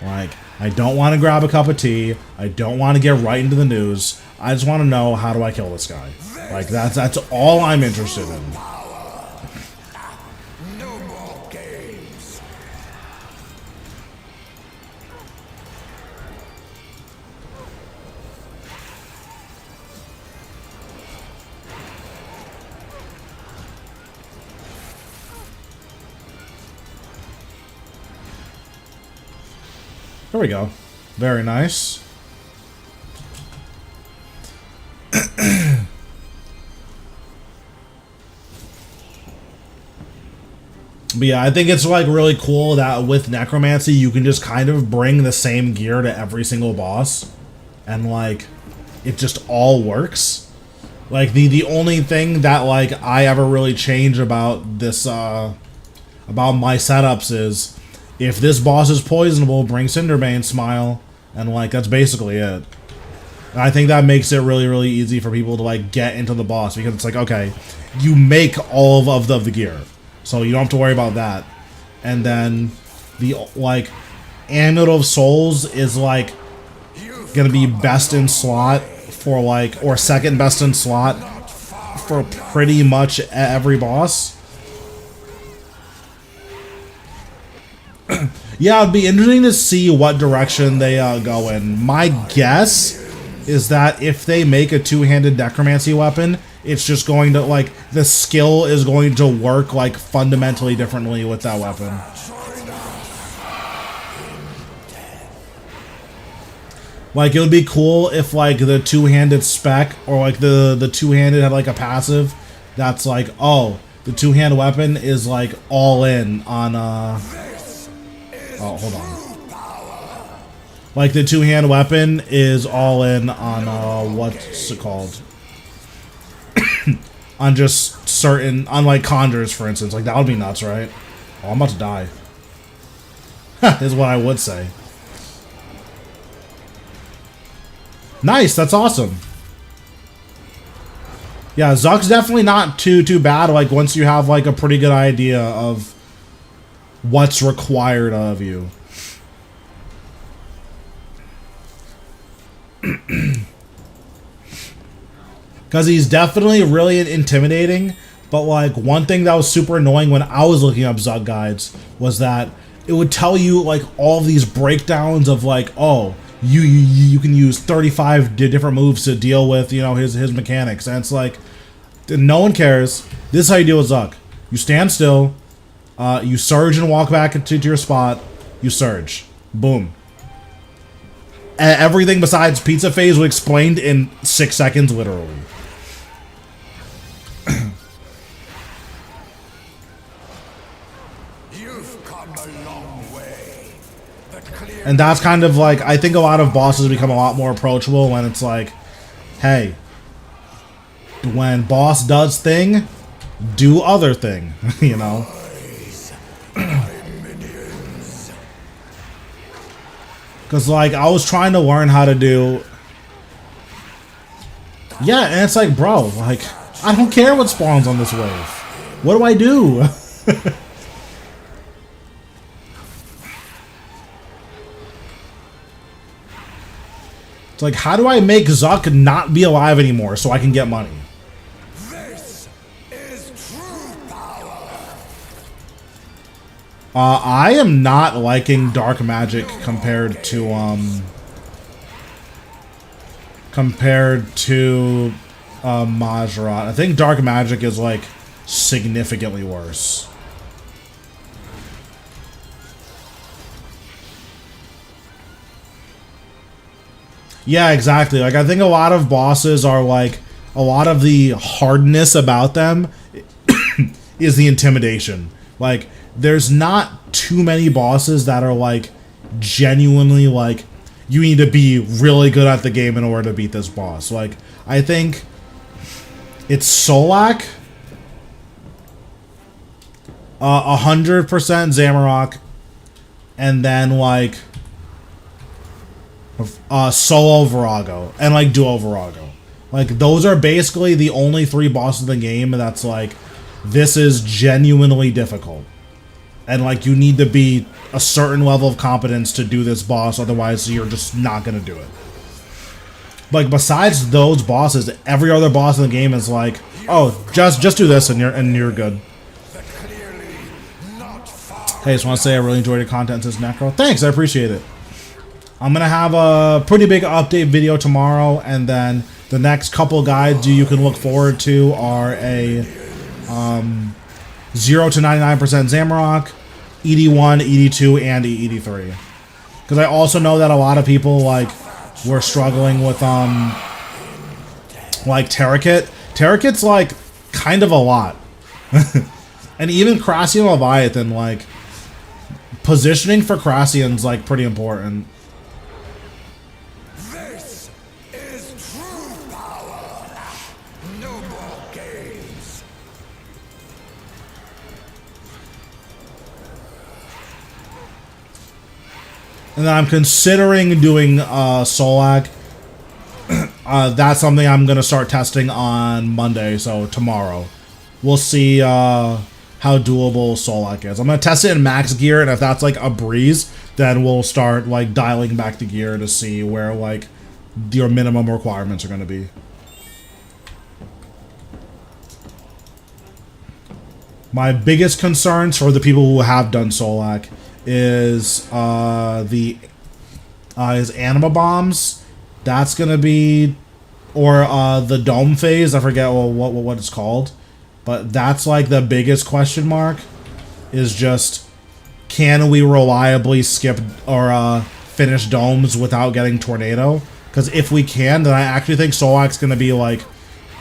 Like, I don't want to grab a cup of tea. I don't want to get right into the news. I just want to know, how do I kill this guy? Like that's all I'm interested in. There we go. Very nice. But yeah, I think it's like really cool that with Necromancy you can just kind of bring the same gear to every single boss, and like it just all works. Like the only thing that like I ever really change about this about my setups is if this boss is poisonable, bring Cinderbane Smile, and like that's basically it. And I think that makes it really, really easy for people to like get into the boss, because it's like, okay, you make all of the gear, so you don't have to worry about that. And then the like Amulet of Souls is like gonna be best in slot for like, or second best in slot for pretty much every boss. Yeah, it'd be interesting to see what direction they go in. My guess is that if they make a two-handed necromancy weapon, it's just going to, like, the skill is going to work, like, fundamentally differently with that weapon. Like, it would be cool if, like, the two-handed spec, or, like, the two-handed had, like, a passive that's like, oh, the two-handed weapon is, like, all in on, oh, hold on. Like, the two-hand weapon is all in on, what's it called? On just certain, on, like, conjures, for instance. Like, that would be nuts, right? Oh, I'm about to die. Is what I would say. Nice, that's awesome. Yeah, Zuk's definitely not too bad, like, once you have, like, a pretty good idea of what's required of you. Because he's definitely really intimidating, but like one thing that was super annoying when I was looking up Zuk guides was that it would tell you like all of these breakdowns of like, oh, you can use 35 different moves to deal with, you know, his mechanics, and it's like no one cares. This is how you deal with Zuk. You stand still, you surge and walk back into your spot, you surge, boom. Everything besides pizza phase was explained in 6 seconds, literally. You've come a long way. And that's kind of like, I think a lot of bosses become a lot more approachable when it's like, hey, when boss does thing, do other thing, you know? Because, like, I was trying to learn how to do... Yeah, and it's like, bro, like, I don't care what spawns on this wave. What do I do? It's like, how do I make Zuk not be alive anymore so I can get money? This is true power. I am not liking dark magic compared to Majrat. I think dark magic is like significantly worse. Yeah, exactly. Like, I think a lot of bosses are like, a lot of the hardness about them is the intimidation. Like, there's not too many bosses that are like genuinely like, you need to be really good at the game in order to beat this boss. Like, I think it's Solak, 100% Zamorak, and then like Solo Virago and like Duo Virago. Like, those are basically the only 3 bosses in the game that's like, this is genuinely difficult. And like, you need to be a certain level of competence to do this boss, otherwise you're just not gonna do it. Like, besides those bosses, every other boss in the game is like, oh, just do this and you're good. Hey, just want to say I really enjoyed your content since Necro. Thanks, I appreciate it. I'm gonna have a pretty big update video tomorrow, and then the next couple guides you can look forward to are a 0 to 99% Zamorak, ED1, ED2, and ED3. Because I also know that a lot of people, like, were struggling with, like, Terrakit. Terrakit's, like, kind of a lot. And even Rasial Leviathan, like, positioning for Rasian's, like, pretty important. This is true power. No more games. And then I'm considering doing Solak. That's something I'm going to start testing on Monday, so tomorrow. We'll see how doable Solak is. I'm going to test it in max gear, and if that's like a breeze, then we'll start like dialing back the gear to see where like your minimum requirements are going to be. My biggest concerns for the people who have done Solak is is anima bombs. That's gonna be, or the dome phase. I forget what it's called, but that's like the biggest question mark. Is just, can we reliably skip or finish domes without getting tornado? Because if we can, then I actually think Solak's gonna be like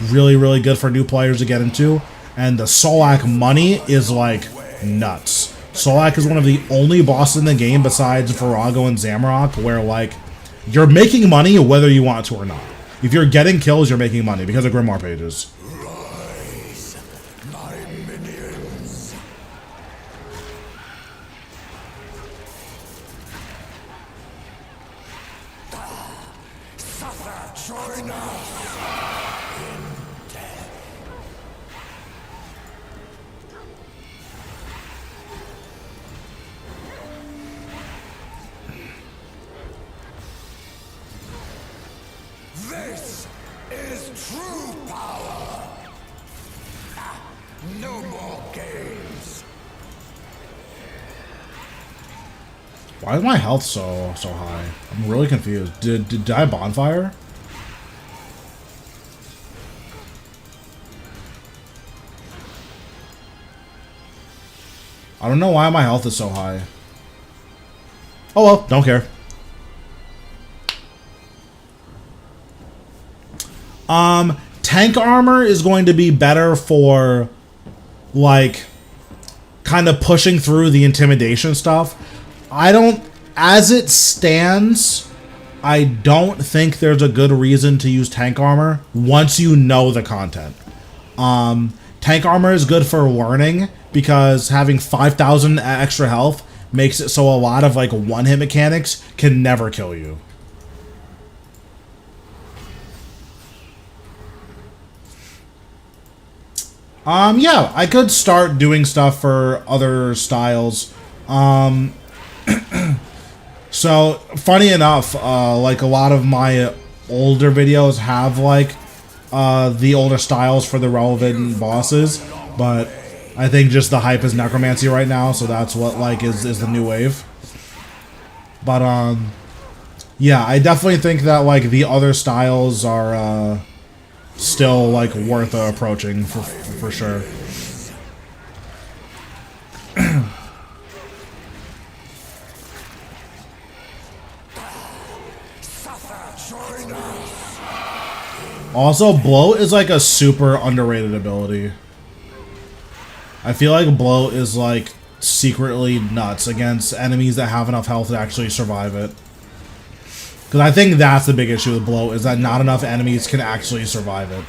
really good for new players to get into. And the Solak money is like nuts. Solak is one of the only bosses in the game besides Virago and Zamorak where like you're making money whether you want to or not. If you're getting kills, you're making money because of Grimoire pages. Rise, my minions. Suffer, join us. This is true power. No more games. Why is my health so high? I'm really confused. Did I bonfire? I don't know why my health is so high. Oh well, don't care. Tank armor is going to be better for, like, kind of pushing through the intimidation stuff. As it stands, I don't think there's a good reason to use tank armor once you know the content. Tank armor is good for learning because having 5,000 extra health makes it so a lot of, like, one-hit mechanics can never kill you. Yeah, I could start doing stuff for other styles. So, funny enough, like, a lot of my older videos have, like, the older styles for the relevant bosses, but I think just the hype is necromancy right now, so that's what, like, is the new wave. But, yeah, I definitely think that, like, the other styles are, still like worth approaching for sure. Also, blow is like a super underrated ability. I feel like blow is like secretly nuts against enemies that have enough health to actually survive it. Because I think that's the big issue with blow, is that not enough enemies can actually survive it.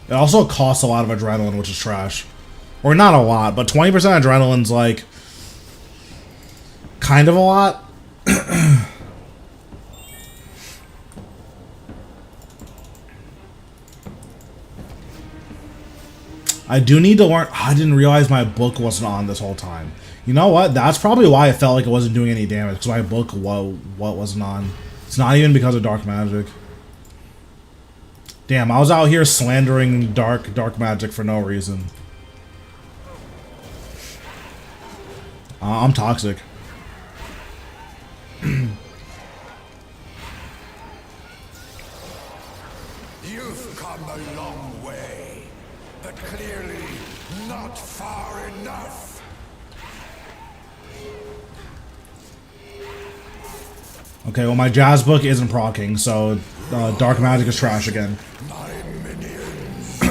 It also costs a lot of adrenaline, which is trash. Or not a lot, but 20% adrenaline's like kind of a lot. I do need to learn. I didn't realize my book wasn't on this whole time. You know what? That's probably why I felt like it wasn't doing any damage, because my book what wasn't on. It's not even because of dark magic. Damn, I was out here slandering dark magic for no reason. I'm toxic. not far enough. Okay, well my jazz book isn't proccing, so dark magic is trash again. My minions.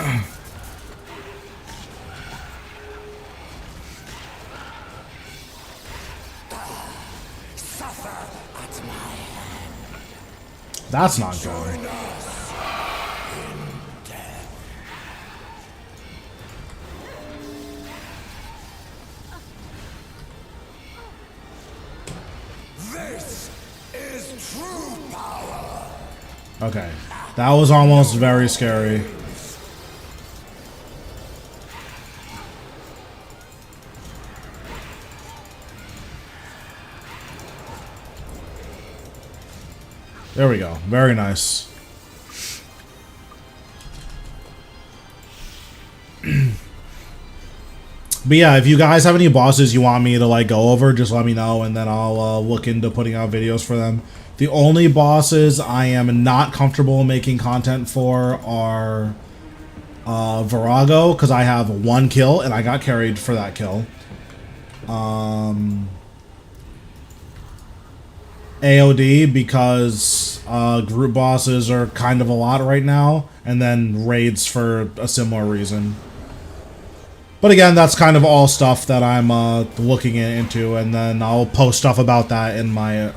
Suffer at my hand. That's not good. Join us in death. This is true power. Okay, that was almost very scary. There we go. Very nice. But yeah, if you guys have any bosses you want me to like go over, just let me know, and then I'll look into putting out videos for them. The only bosses I am not comfortable making content for are Virago, because I have 1 kill and I got carried for that kill. AOD, because group bosses are kind of a lot right now, and then raids for a similar reason. But again, that's kind of all stuff that I'm looking into, and then I'll post stuff about that in my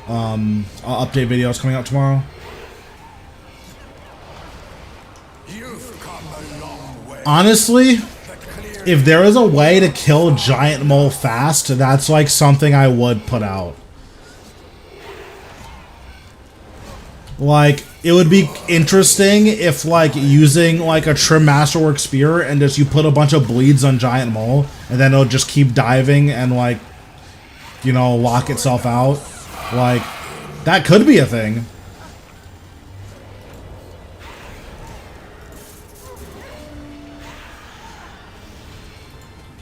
update videos coming out tomorrow. You've come a long way. Honestly, if there is a way to kill Giant Mole fast, that's like something I would put out. Like, it would be interesting if, like, using, like, a Trim Masterwork Spear and just you put a bunch of bleeds on Giant Mole, and then it'll just keep diving and, like, you know, lock itself out. Like, that could be a thing.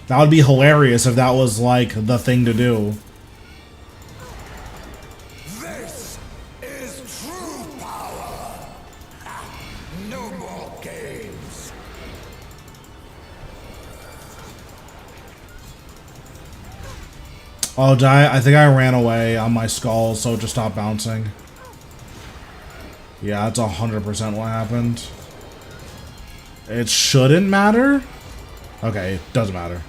That would be hilarious if that was, like, the thing to do. This is true power. No more games. Oh, I think I ran away on my skull, so it just stopped bouncing. Yeah, that's 100% what happened. It shouldn't matter? Okay, it doesn't matter.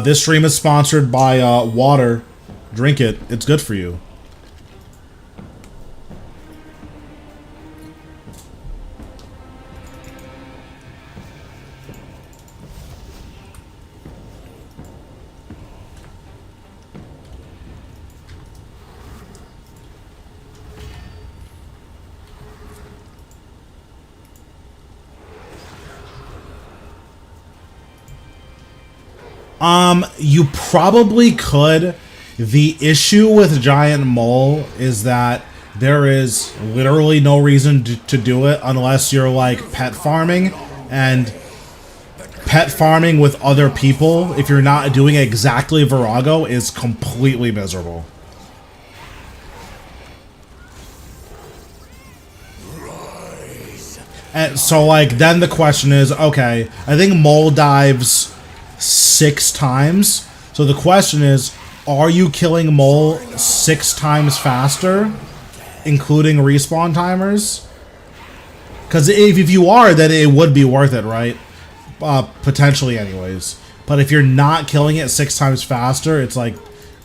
This stream is sponsored by water. Drink it. It's good for you. You probably could. The issue with Giant Mole is that there is literally no reason to do it unless you're like pet farming, and pet farming with other people, if you're not doing exactly Virago, is completely miserable. And so like then the question is, okay, I think Mole dives 6 times. So the question is, are you killing Mole 6 times faster, including respawn timers? Because if you are, then it would be worth it, right? Potentially anyways. But if you're not killing it 6 times faster, it's like,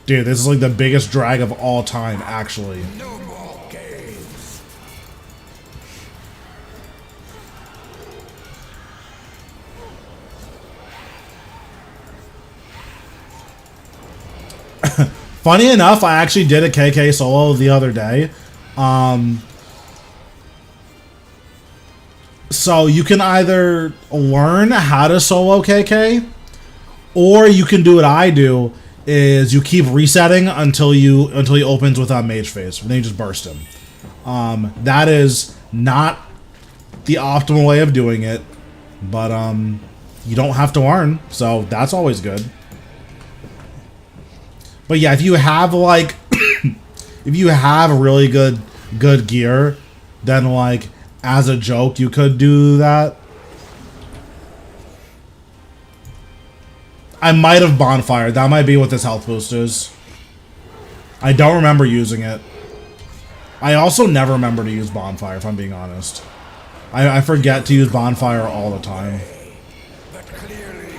dude, this is like the biggest drag of all time, actually. No more games. Funny enough, I actually did a KK solo the other day. So you can either learn how to solo KK, or you can do what I do, is you keep resetting until he opens with a mage phase, and then you just burst him. That is not the optimal way of doing it, but you don't have to learn, so that's always good. But yeah, if you have like, if you have really good gear, then like as a joke you could do that. I might have bonfire. That might be what this health boost is. I don't remember using it. I also never remember to use bonfire, if I'm being honest. I forget to use bonfire all the time. But clearly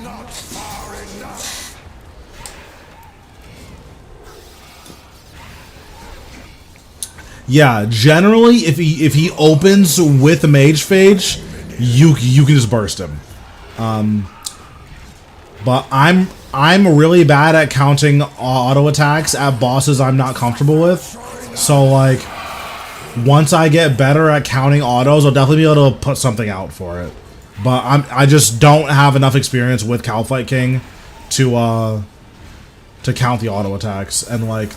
not far enough. Yeah, generally, if he opens with Mage Phage, you can just burst him. But I'm really bad at counting auto attacks at bosses I'm not comfortable with. So like, once I get better at counting autos, I'll definitely be able to put something out for it. But I just don't have enough experience with Calfight King to count the auto attacks and like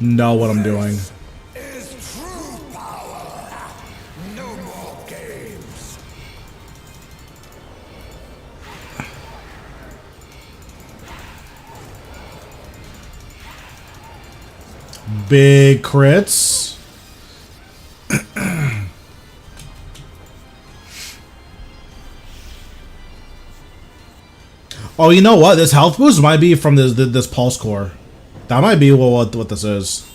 know what I'm doing. Is true power. No more games. Big crits. Oh, you know what? This health boost might be from this pulse core. That might be what this is.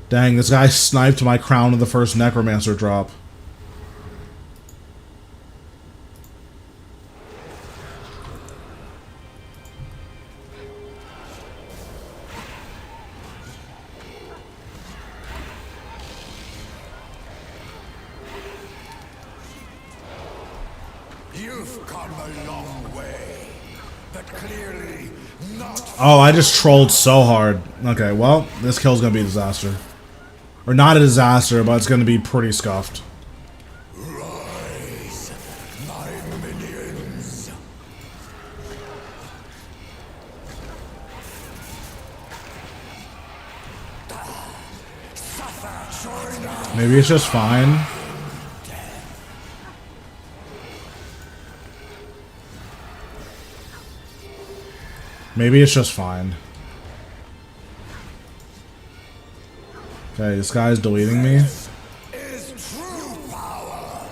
Dang, this guy sniped my crown of the first necromancer drop. You've come a long way, but clearly not. Oh, I just trolled so hard. Okay, well, this kill's gonna be a disaster. Or not a disaster, but it's gonna be pretty scuffed. Rise, my minions. Maybe it's just fine. Maybe it's just fine. Okay, this guy's deleting me. Is true power.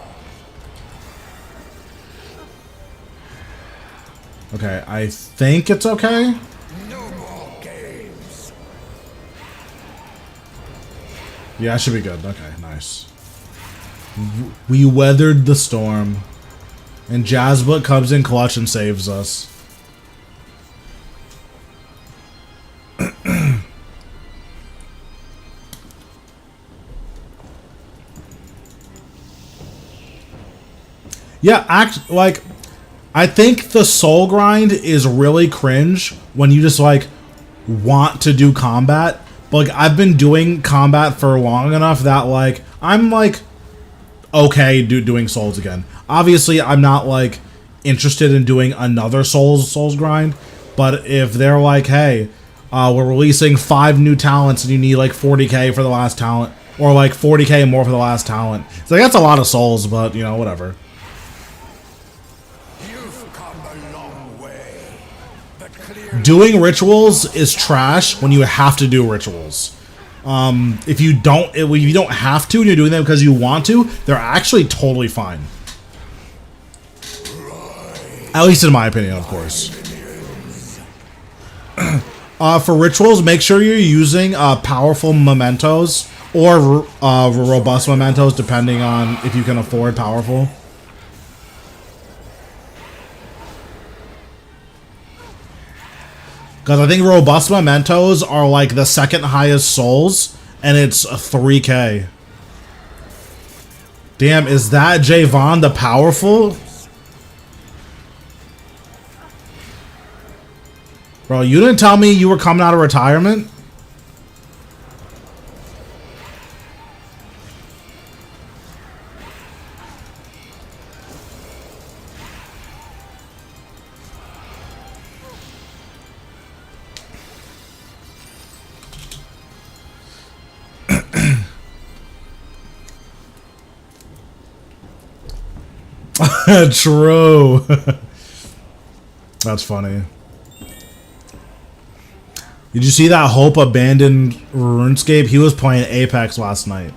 Okay, I think it's okay. No more games. Yeah, it should be good. Okay, nice. We weathered the storm. And Jazzbook comes in clutch and saves us. Yeah, I think the soul grind is really cringe when you just like want to do combat. But like, I've been doing combat for long enough that like I'm like okay doing souls again. Obviously, I'm not like interested in doing another souls grind. But if they're like, hey, we're releasing 5 new talents and you need like 40k for the last talent, or like 40k more for the last talent, it's like that's a lot of souls. But you know, whatever. Doing rituals is trash when you have to do rituals. If you don't have to and you're doing them because you want to, they're actually totally fine. At least in my opinion, of course. For rituals, make sure you're using powerful mementos or robust mementos, depending on if you can afford powerful. Because I think robust mementos are like the second highest souls, and it's 3k. Damn, is that Javon the powerful? Bro, you didn't tell me you were coming out of retirement? True. That's funny. Did you see that Hope abandoned RuneScape? He was playing Apex last night.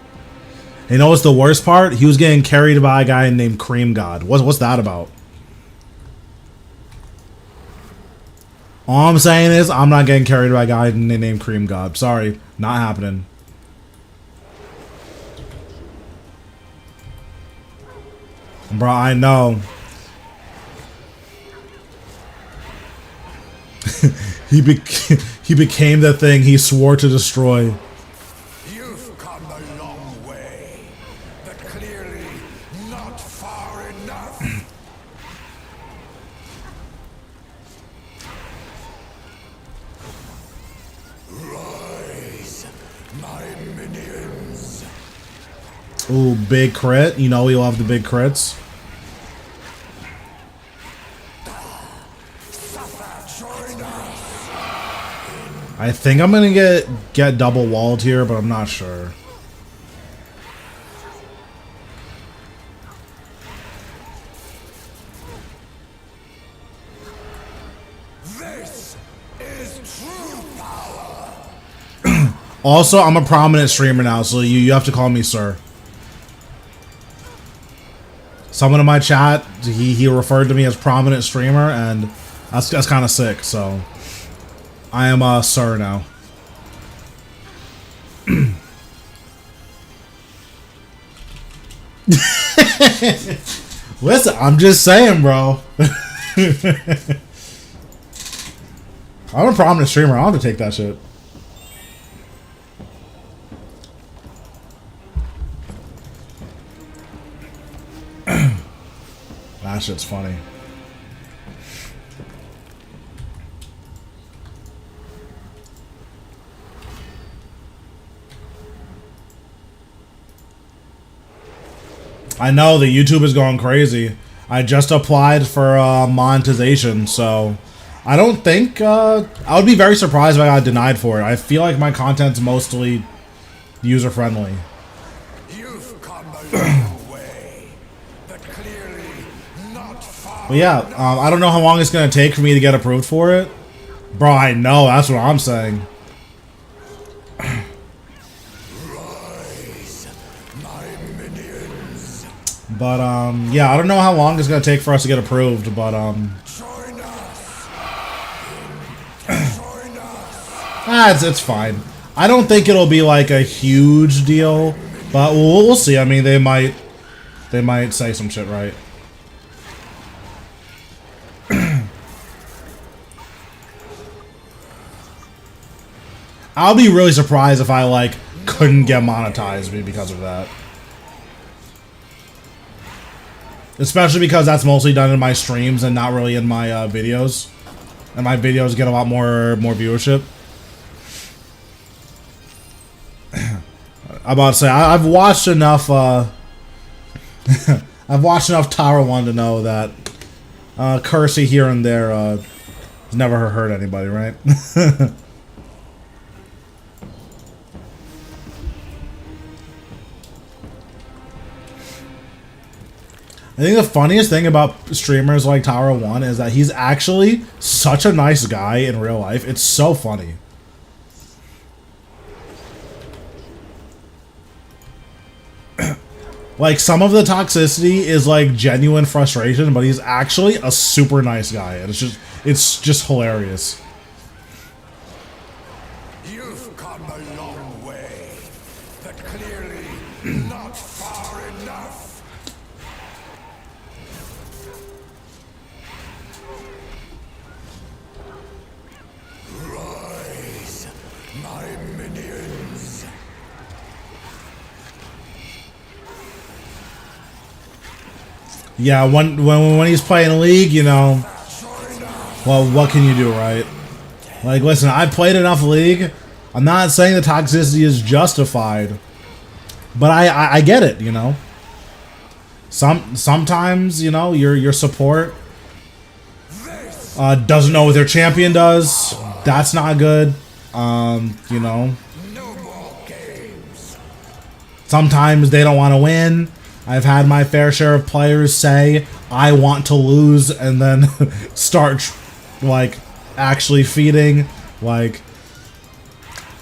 And you know what's the worst part? He was getting carried by a guy named Cream God. What's that about? All I'm saying is I'm not getting carried by a guy named Cream God. Sorry, not happening. Bro, I know. he became the thing he swore to destroy. You've come a long way, but clearly not far enough. Rise, my minions. Ooh, big crit. You know we love the big crits. I think I'm gonna get double walled here, but I'm not sure. This is true power. Also, I'm a prominent streamer now, so you have to call me sir. Someone in my chat, he referred to me as prominent streamer, and that's kind of sick. So I am a sir now. Listen, I'm just saying, bro. I'm a prominent streamer. I'll have to take that shit. That shit's funny. I know the YouTube is going crazy. I just applied for monetization, so I don't think I would be very surprised if I got denied for it. I feel like my content's mostly user friendly. You've come a long way, but clearly not far. But yeah, I don't know how long it's gonna take for me to get approved for it. Bro, I know, that's what I'm saying. Rise, my minions. But yeah, I don't know how long it's gonna take for us to get approved, but Join us. Join us. it's fine. I don't think it'll be like a huge deal, but we'll see. I mean, they might say some shit, right? I'll be really surprised if I like couldn't get monetized because of that. Especially because that's mostly done in my streams and not really in my videos. And my videos get a lot more viewership. I'm about to say, I've watched enough, I've watched enough Tower 1 to know that cursing here and there has never hurt anybody, right? I think the funniest thing about streamers like Tower 1 is that he's actually such a nice guy in real life. It's so funny. Like, some of the toxicity is like genuine frustration, but he's actually a super nice guy, and it's just hilarious. You've come a long way, but clearly not far enough. Rise, my minions. Yeah, when he's playing League, you know, well, what can you do, right? Like, listen, I've played enough League. I'm not saying the toxicity is justified, but I get it, you know. Sometimes, you know, your support doesn't know what their champion does. That's not good. You know. No more games. Sometimes they don't want to win. I've had my fair share of players say, I want to lose, and then start, like, actually feeding. Like,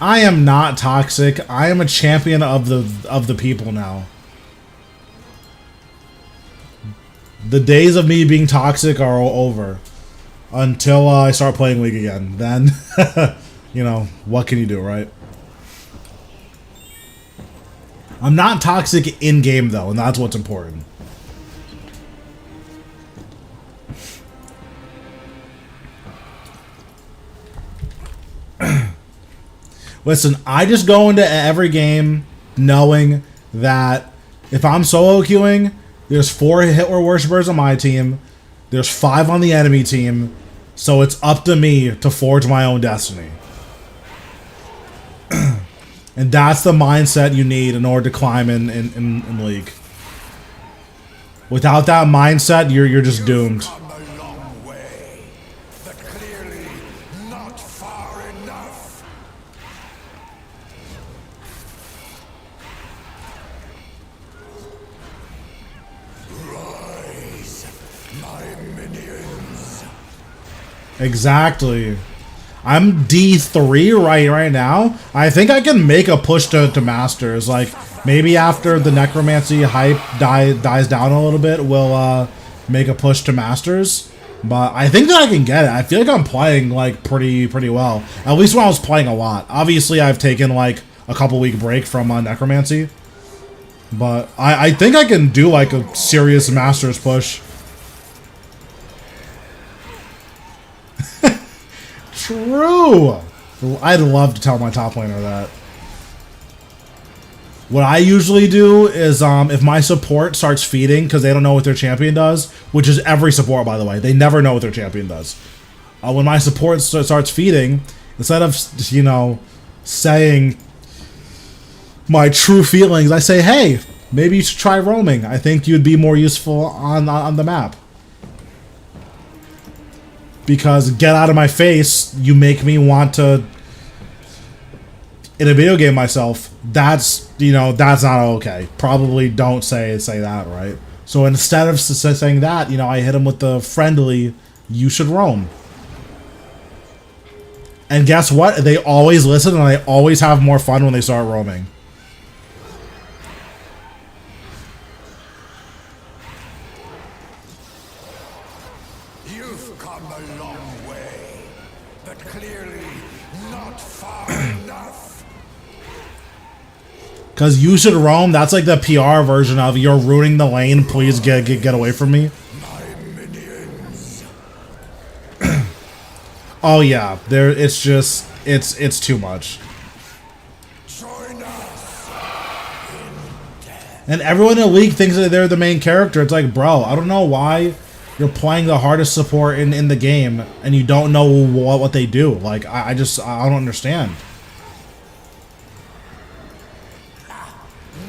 I am not toxic. I am a champion of the people now. The days of me being toxic are over. Until I start playing League again. Then, you know, what can you do, right? I'm not toxic in-game, though, and that's what's important. Listen, I just go into every game knowing that if I'm solo queuing, there's 4 Hitler worshippers on my team, there's 5 on the enemy team, so it's up to me to forge my own destiny. And that's the mindset you need in order to climb in League. Without that mindset, you're just doomed. Come a long way, but clearly not far enough. Rise, my minions. Exactly. I'm D3 right now. I think I can make a push to Masters. Like, maybe after the Necromancy hype dies down a little bit, we'll make a push to Masters. But I think that I can get it. I feel like I'm playing, like, pretty well. At least when I was playing a lot. Obviously, I've taken, like, a couple-week break from Necromancy. But I think I can do, like, a serious Masters push. True! I'd love to tell my top laner that. What I usually do is, if my support starts feeding because they don't know what their champion does, which is every support, by the way, they never know what their champion does. When my support starts feeding, instead of, you know, saying my true feelings, I say, hey, maybe you should try roaming. I think you'd be more useful on the map. Because get out of my face, you make me want to, in a video game myself. That's, you know, that's not okay. Probably don't say that, right? So instead of saying that, you know, I hit him with the friendly, you should roam. And guess what? They always listen and they always have more fun when they start roaming. You've come a long way, but clearly not far enough. Because you should roam, that's like the PR version of you're ruining the lane, please get away from me. My minions. Oh yeah, it's just, it's too much. Join us. And everyone in the league thinks that they're the main character. It's like, bro, I don't know why you're playing the hardest support in the game and you don't know what they do. Like, I don't understand.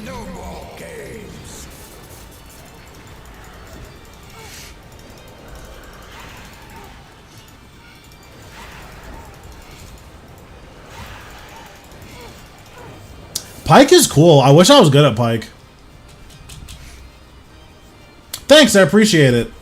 No more games. Pike is cool. I wish I was good at Pike. Thanks, I appreciate it.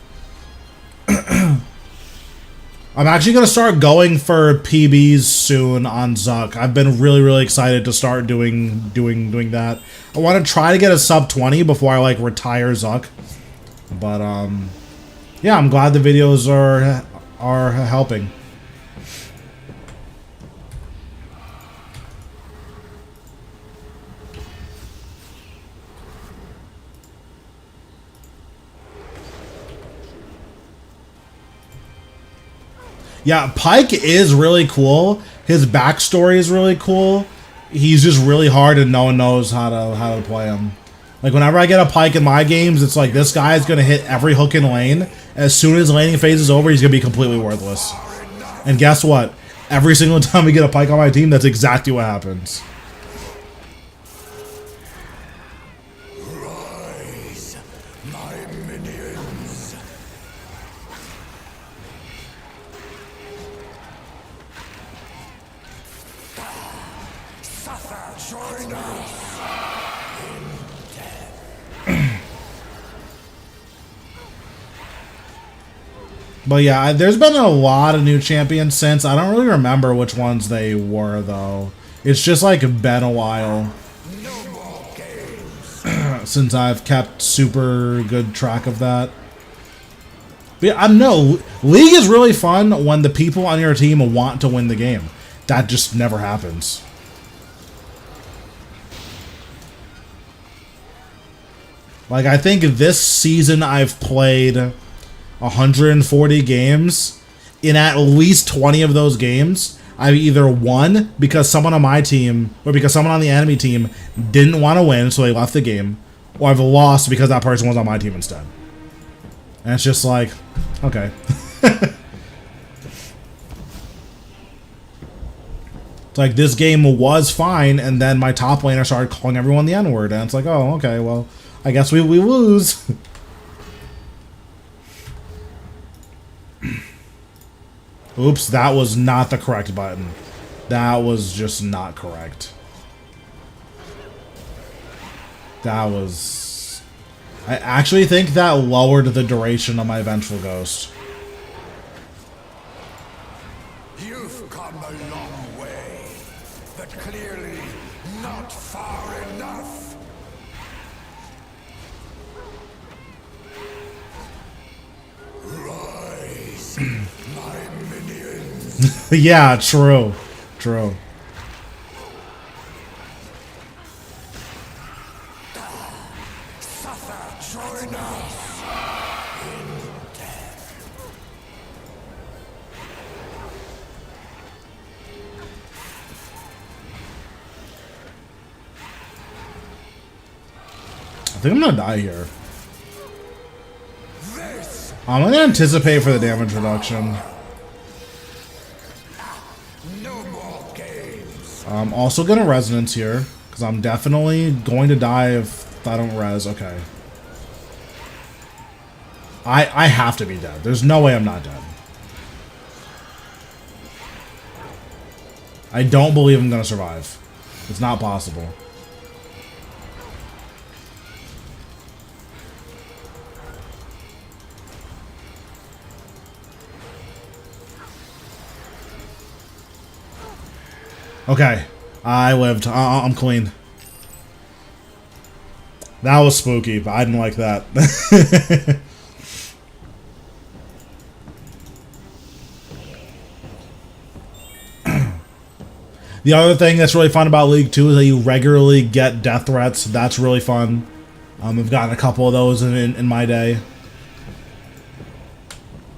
I'm actually going to start going for PBs soon on Zuk. I've been really excited to start doing that. I want to try to get a sub 20 before I, like, retire Zuk. But, yeah, I'm glad the videos are helping. Yeah, Pike is really cool. His backstory is really cool. He's just really hard and no one knows how to play him. Like, whenever I get a Pike in my games, it's like, this guy is going to hit every hook in lane. As soon as laning phase is over, he's going to be completely worthless. And guess what? Every single time we get a Pike on my team, that's exactly what happens. Rise, my minions. Suffer, join us. But yeah, there's been a lot of new champions since. I don't really remember which ones they were, though. It's just like been a while since I've kept super good track of that. But yeah, I know League is really fun when the people on your team want to win the game. That just never happens. Like, I think this season I've played 140 games. In at least 20 of those games, I've either won because someone on my team or because someone on the enemy team didn't want to win, so they left the game, or I've lost because that person was on my team instead. And it's just like, okay. It's like, this game was fine, and then my top laner started calling everyone the N-word, and it's like, oh, okay, well, I guess we lose. Oops, that was not the correct button. That was just not correct. That was... I actually think that lowered the duration of my Vengeful Ghost. You've come a long way, but clearly not far enough. Rise, my minions. Yeah, true. True. Suffer, join us in death. I think I'm gonna die here. This I'm gonna anticipate for the damage reduction. no more games. I'm also gonna resonance here, because I'm definitely going to die if I don't res. Okay. I have to be dead. There's no way I'm not dead. I don't believe I'm gonna survive. It's not possible. Okay, I lived. I'm clean. That was spooky, but I didn't like that. The other thing that's really fun about League 2 is that you regularly get death threats. That's really fun. I've gotten a couple of those in my day.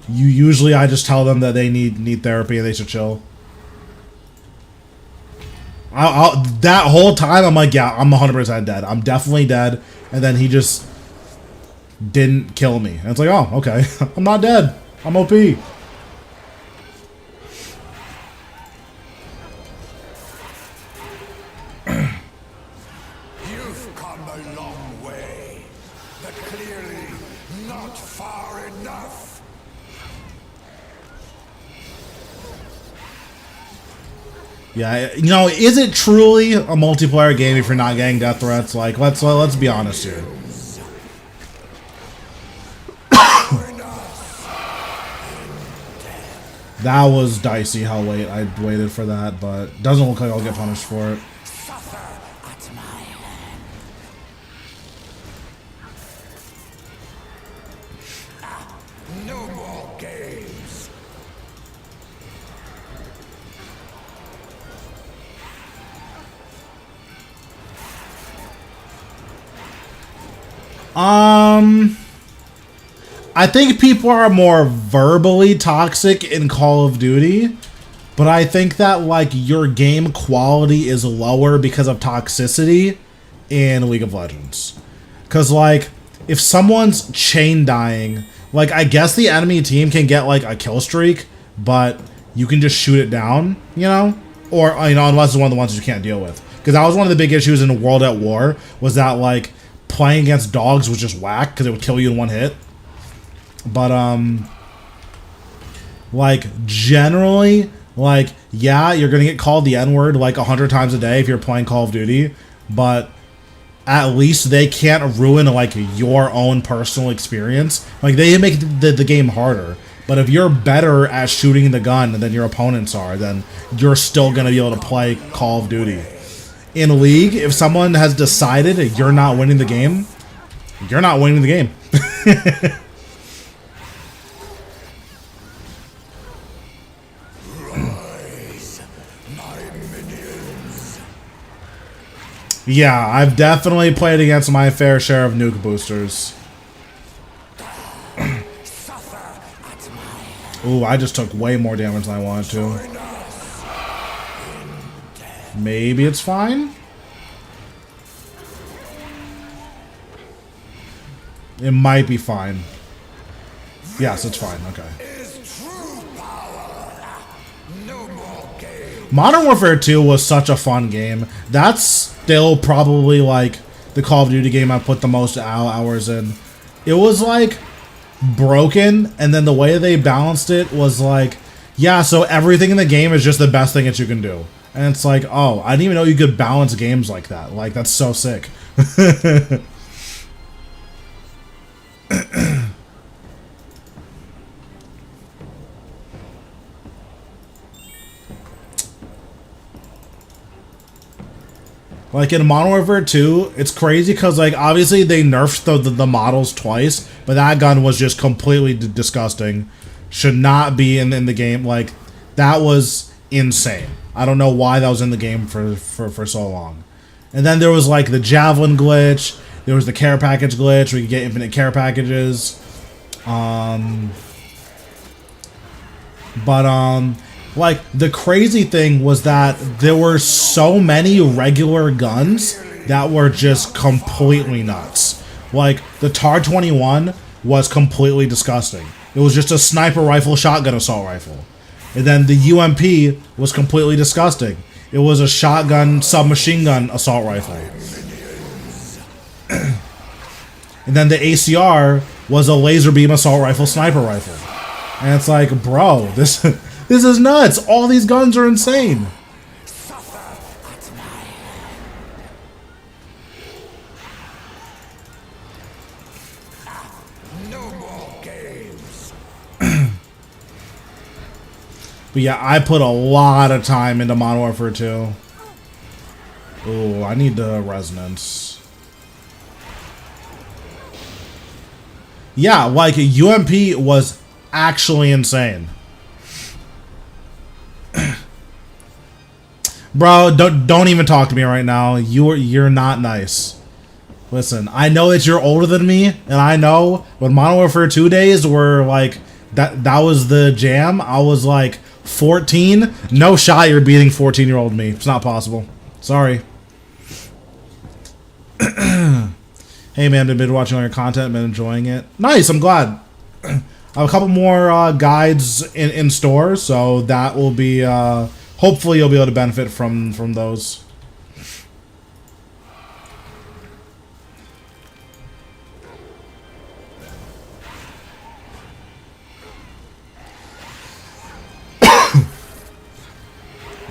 Usually I just tell them that they need therapy and they should chill. That whole time, I'm like, yeah, I'm 100% dead. I'm definitely dead. And then he just didn't kill me. And it's like, oh, okay. I'm not dead. I'm OP. You've come a long way, but clearly not far enough. Yeah, you know, is it truly a multiplayer game if you're not getting death threats? Like, let's be honest here. That was dicey how late I waited for that, but doesn't look like I'll get punished for it. Suffer at my hand. No more games. I think people are more verbally toxic in Call of Duty, but I think that, like, your game quality is lower because of toxicity in League of Legends. Because, like, if someone's chain dying, like, I guess the enemy team can get, like, a kill streak, but you can just shoot it down, you know? Or, you know, unless it's one of the ones you can't deal with. Because that was one of the big issues in World at War, was that, like, playing against dogs was just whack, because it would kill you in one hit. But, like, generally, like, yeah, you're gonna get called the N-word, like, 100 times a day if you're playing Call of Duty, but at least they can't ruin, like, your own personal experience. Like, they make the game harder, But if you're better at shooting the gun than your opponents are, then you're still going to be able to play Call of Duty. In League, if someone has decided that you're not winning the game, you're not winning the game. Yeah, I've definitely played against my fair share of nuke boosters. Ooh, I just took way more damage than I wanted to. Maybe it's fine? It might be fine. Yes, it's fine. Okay. Modern Warfare 2 was such a fun game. That's still probably like the Call of Duty game I put the most hours in. It was like broken, and then the way they balanced it was like, yeah, so everything in the game is just the best thing that you can do. And it's like, oh, I didn't even know you could balance games like that. Like, that's so sick. Like in Modern Warfare 2, it's crazy because like obviously they nerfed the models twice, but that gun was just completely disgusting. Should not be in the game. Like that was insane. I don't know why that was in the game for so long. And then there was like the Javelin glitch. There was the care package glitch where you get infinite care packages. Like, the crazy thing was that there were so many regular guns that were just completely nuts. Like, the TAR-21 was completely disgusting. It was just a sniper rifle, shotgun assault rifle. And then the UMP was completely disgusting. It was a shotgun, submachine gun assault rifle. And then the ACR was a laser beam assault rifle, sniper rifle. And it's like, bro, this is nuts. All these guns are insane. No more games. But yeah, I put a lot of time into Modern Warfare 2. Ooh, I need the resonance. Yeah, like UMP was actually insane. Bro, don't even talk to me right now. You're not nice. Listen, I know that you're older than me, and I know when Modern Warfare 2 days were like that was the jam. I was like 14. No shot you're beating 14-year-old me. It's not possible. Sorry. Hey man, been watching all your content, been enjoying it. Nice, I'm glad. I have a couple more guides in store, so that will be hopefully you'll be able to benefit from those.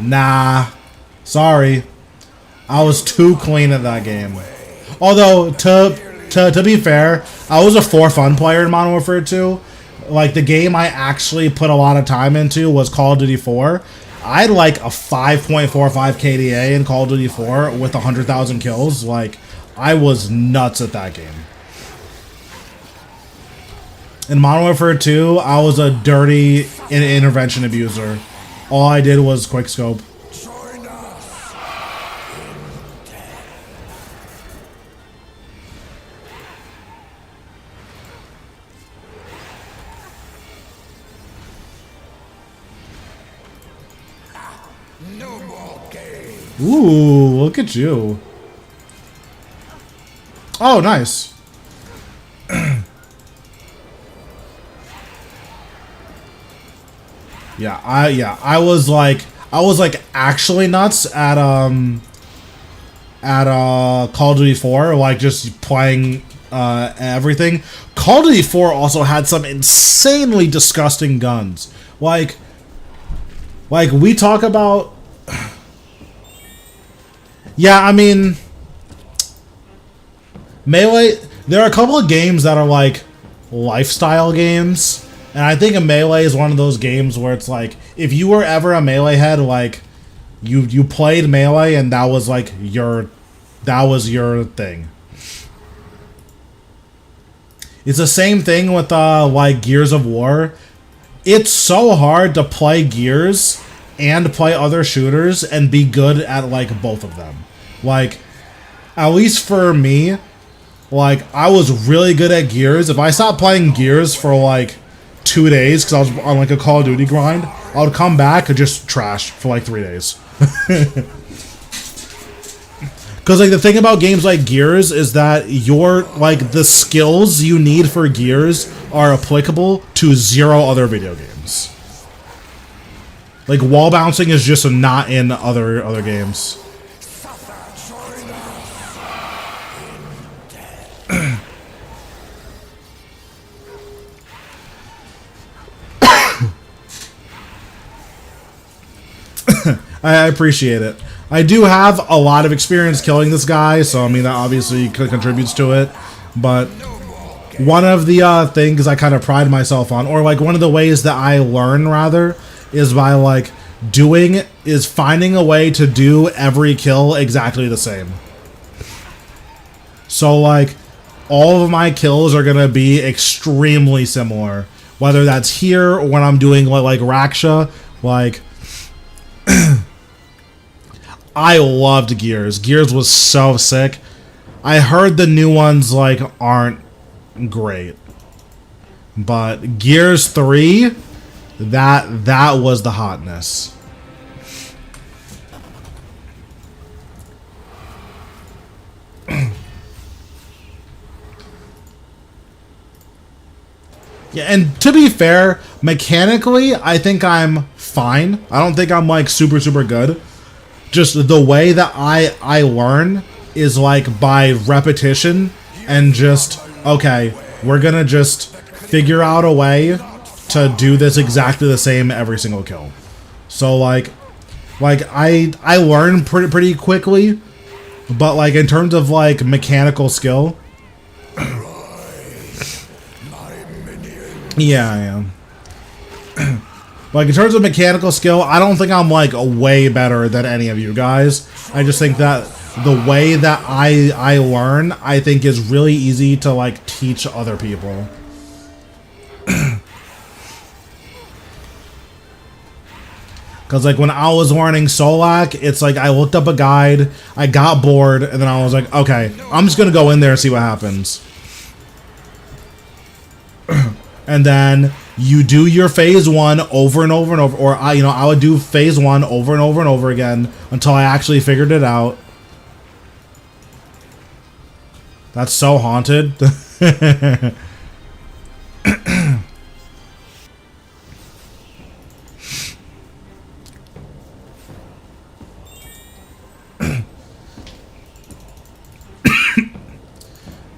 Nah, sorry, I was too clean at that game. Although to be fair, I was a for fun player in Modern Warfare 2. Like the game I actually put a lot of time into was Call of Duty 4. I had like a 5.45 KDA in Call of Duty 4 with 100,000 kills. Like I was nuts at that game. In Modern Warfare 2, I was a dirty intervention abuser. All I did was quickscope. No more games. Ooh, look at you. Oh, nice. I was like actually nuts at Call of Duty 4, like just playing everything. Call of Duty 4 also had some insanely disgusting guns. Like we talk about. Yeah, I mean, Melee. There are a couple of games that are like lifestyle games, And I think a Melee is one of those games where it's like, if you were ever a Melee head, like, you played Melee and that was like your thing. It's the same thing with like Gears of War. It's so hard to play Gears and play other shooters and be good at like both of them. Like, at least for me, like, I was really good at Gears. If I stopped playing Gears for like 2 days because I was on like a Call of Duty grind, I would come back and just trash for like 3 days. Because like the thing about games like Gears is that your like the skills you need for Gears are applicable to 0 other video games. Like wall bouncing is just not in other games. I appreciate it. I do have a lot of experience killing this guy, so I mean that obviously contributes to it. But one of the things I kind of pride myself on, or like one of the ways that I learn rather, is by like finding a way to do every kill exactly the same. So like all of my kills are gonna be extremely similar, whether that's here or when I'm doing like Raksha, like. I loved Gears. Gears was so sick. I heard the new ones like aren't great, but Gears 3, that was the hotness. Yeah, and to be fair, mechanically, I think I'm fine. I don't think I'm like super good. Just the way that I learn is like by repetition and just, okay, we're gonna just figure out a way to do this exactly the same every single kill. So like I learn pretty quickly, but like in terms of like mechanical skill, yeah, I am. Like, in terms of mechanical skill, I don't think I'm, like, way better than any of you guys. I just think that the way that I learn, I think is really easy to, like, teach other people. Because, like, when I was learning Solak, it's like I looked up a guide, I got bored, and then I was like, okay, I'm just going to go in there and see what happens. And then you do your phase 1 over and over and over, or I would do phase 1 over and over and over again until I actually figured it out. That's so haunted.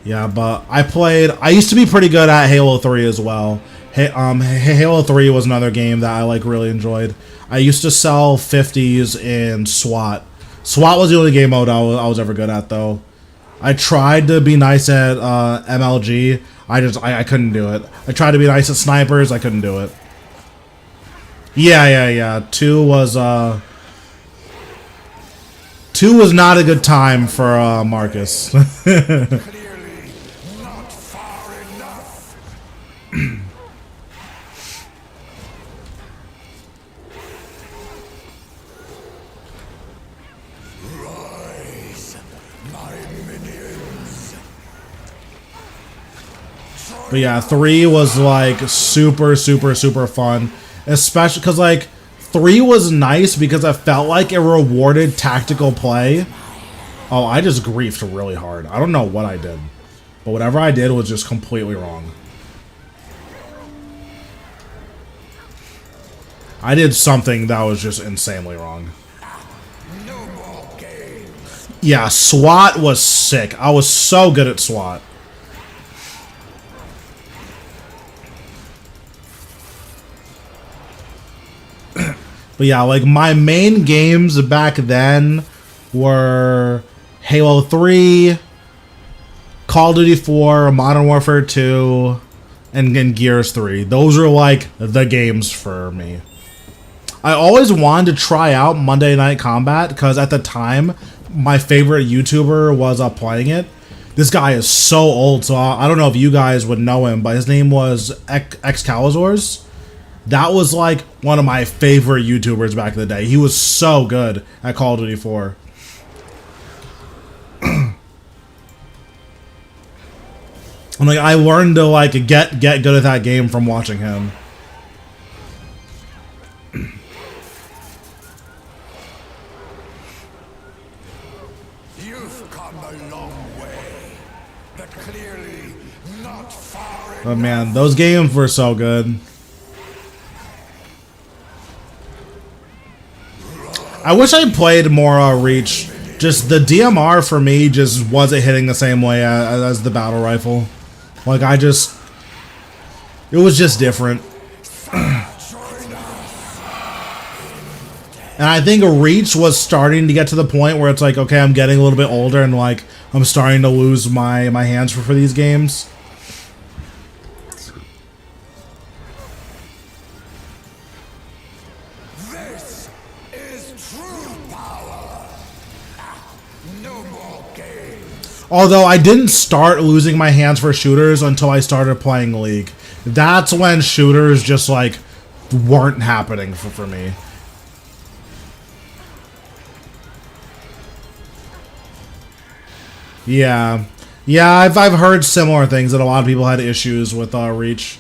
Yeah, but I used to be pretty good at Halo 3 as well. Halo 3 was another game that I like really enjoyed. I used to sell 50s in SWAT. SWAT was the only game mode I was ever good at though. I tried to be nice at MLG. I couldn't do it. I tried to be nice at snipers. I couldn't do it. Yeah. 2 was not a good time for Marcus. But yeah, 3 was like super fun. Especially because like 3 was nice because I felt like it rewarded tactical play. Oh, I just griefed really hard. I don't know what I did. But whatever I did was just completely wrong. I did something that was just insanely wrong. Yeah, SWAT was sick. I was so good at SWAT. But yeah, like my main games back then were Halo 3, Call of Duty 4, Modern Warfare 2, and Gears 3. Those are like the games for me. I always wanted to try out Monday Night Combat because at the time, my favorite YouTuber was playing it. This guy is so old, so I don't know if you guys would know him, but his name was tzkal-zuk. That was like one of my favorite YouTubers back in the day. He was so good at Call of Duty 4. And like I learned to like get good at that game from watching him. You've come a long way, but clearly not far enough. But man, those games were so good. I wish I played more Reach. Just the DMR for me just wasn't hitting the same way as the battle rifle. Like it was just different. And I think Reach was starting to get to the point where it's like, okay, I'm getting a little bit older and like I'm starting to lose my hands for these games. This is true power. No more games. Although I didn't start losing my hands for shooters until I started playing League. That's when shooters just like weren't happening for me. Yeah. Yeah, I've heard similar things that a lot of people had issues with Reach.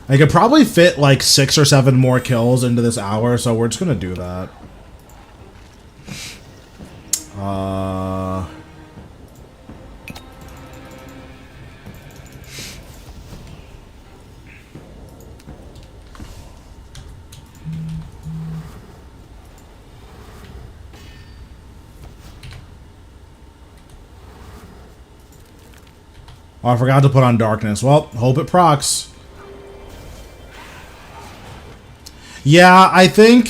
I could probably fit like 6 or 7 more kills into this hour, so we're just gonna do that. Oh, I forgot to put on darkness. Well, hope it procs. Yeah, I think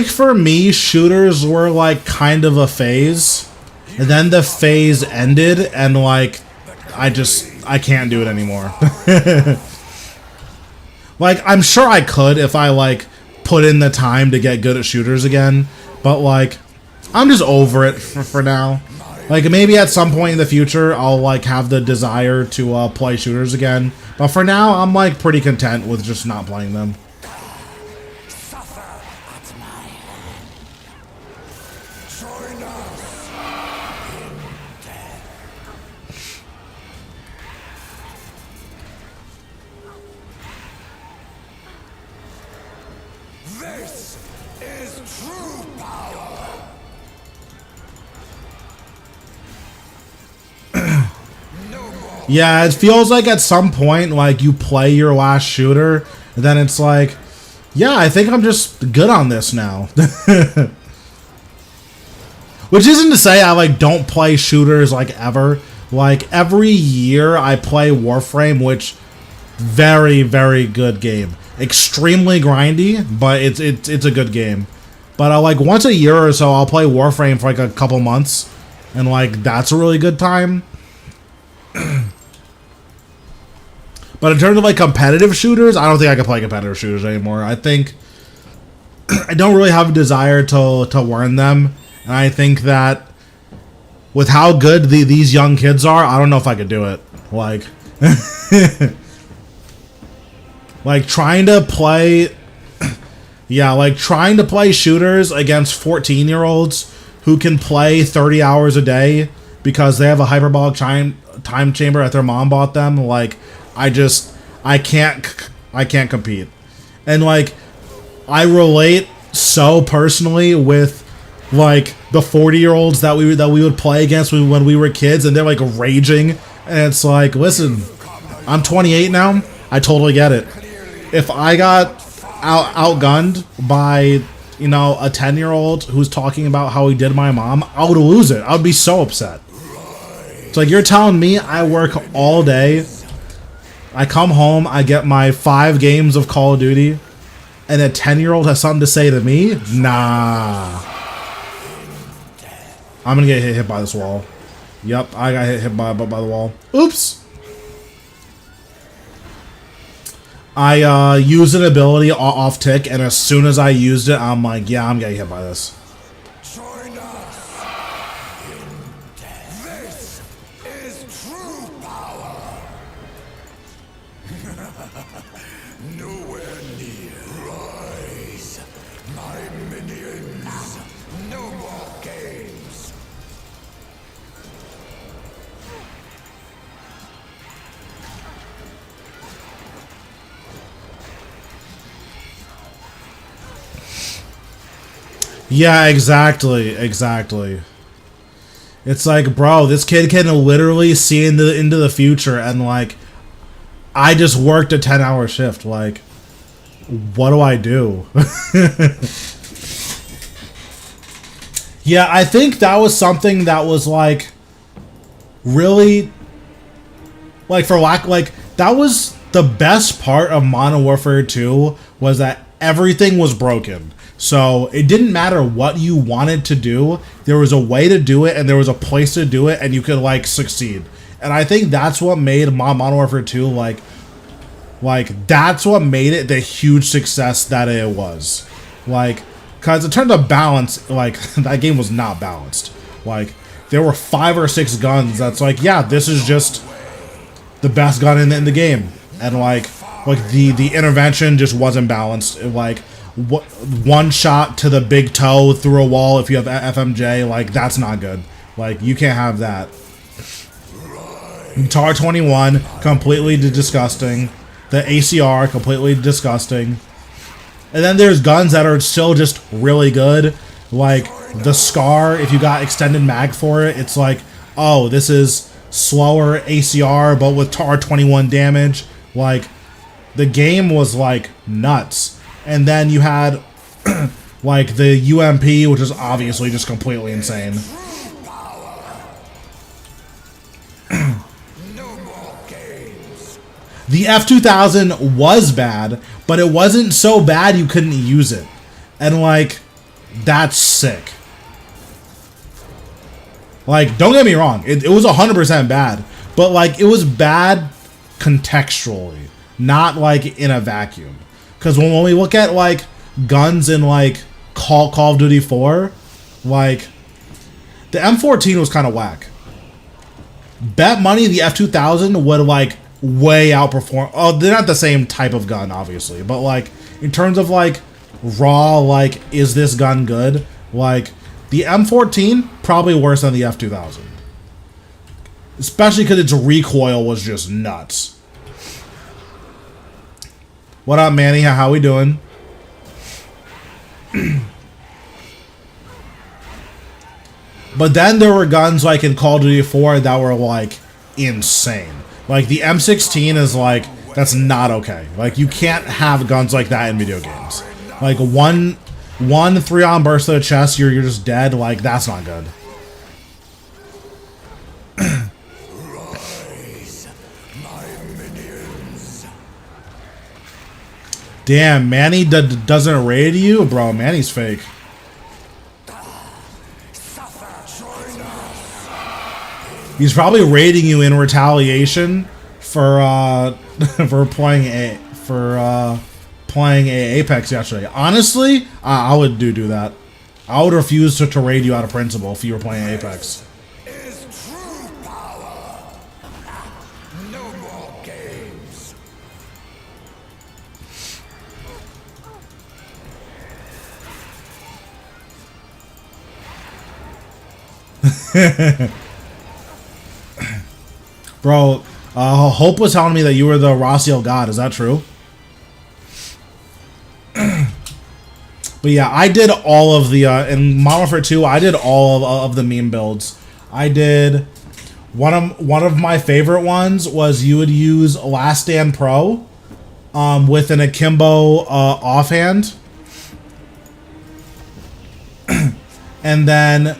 for me, shooters were like kind of a phase. And then the phase ended and like I can't do it anymore. Like I'm sure I could if I like put in the time to get good at shooters again, but like I'm just over it for now. Like maybe at some point in the future I'll like have the desire to play shooters again, but for now I'm like pretty content with just not playing them. Suffer at my hand. Join us in death. This is true power. Yeah, it feels like at some point, like, you play your last shooter, and then it's like, yeah, I think I'm just good on this now. Which isn't to say I, like, don't play shooters, like, ever. Like, every year I play Warframe, which, very, very good game. Extremely grindy, but it's a good game. But, like, once a year or so, I'll play Warframe for, like, a couple months, and, like, that's a really good time. But in terms of like competitive shooters, I don't think I can play competitive shooters anymore. I think I don't really have a desire to learn them, and I think that with how good these young kids are, I don't know if I could do it. Like, like trying to play, yeah, like trying to play shooters against 14-year-olds who can play 30 hours a day because they have a hyperbolic time chamber that their mom bought them. Like, I can't compete. And like I relate so personally with like the 40-year-olds that we would play against when we were kids, and they're like raging, and it's like, listen, I'm 28 now. I totally get it. If I got outgunned by, you know, a 10-year-old who's talking about how he did my mom, I would lose it. I would be so upset. It's like, you're telling me I work all day, I come home, I get my 5 games of Call of Duty, and a 10-year-old has something to say to me? Nah. I'm gonna get hit by this wall. Yep, I got hit by the wall. Oops. I used an ability off tick, and as soon as I used it, I'm like, yeah, I'm getting hit by this. Join us in death. This is true power. Nowhere near. Rise, my minions. No more games. Yeah, exactly. It's like, bro, this kid can literally see into the future, and like, I just worked a 10-hour shift. Like, what do I do? Yeah, I think that was something that was like, really, like, for lack, like, that was the best part of Modern Warfare 2, was that everything was broken. So it didn't matter what you wanted to do, there was a way to do it, and there was a place to do it, and you could like succeed. And I think that's what made Modern Warfare 2 like that's what made it the huge success that it was. Like, because in terms of balance, like, that game was not balanced. Like, there were 5 or 6 guns that's like, yeah, this is just the best gun in the game. And like the intervention just wasn't balanced. Like, one shot to the big toe through a wall if you have FMJ, like, that's not good. Like, you can't have that. TAR 21, completely disgusting. The ACR, completely disgusting. And then there's guns that are still just really good. Like, the SCAR, if you got extended mag for it, it's like, oh, this is slower ACR, but with TAR 21 damage. Like, the game was, like, nuts. And then you had, like, the UMP, which is obviously just completely insane. The F2000 was bad, but it wasn't so bad you couldn't use it. And, like, that's sick. Like, don't get me wrong, it was 100% bad. But, like, it was bad contextually, not, like, in a vacuum. Because when we look at, like, guns in, like, Call of Duty 4, like, the M14 was kind of whack. Bet money the F2000 would, like, way outperform. Oh, they're not the same type of gun, obviously. But, like, in terms of, like, raw, like, is this gun good? Like, the M14, probably worse than the F2000. Especially because its recoil was just nuts. What up, Manny? How we doing? But then there were guns like in Call of Duty 4 that were like insane. Like the M16 is like, that's not okay. Like you can't have guns like that in video games. Like one 3-on burst to the chest, you're just dead. Like that's not good. Damn, Manny doesn't raid you? Bro, Manny's fake. He's probably raiding you in retaliation for playing Apex yesterday. Honestly, I would do that. I would refuse to raid you out of principle if you were playing Apex. Bro, Hope was telling me that you were the Rasial god. Is that true? But yeah, I did all of the in Modern Warfare 2. I did all of the meme builds. I did one of my favorite ones was you would use Last Stand Pro with an akimbo offhand, and then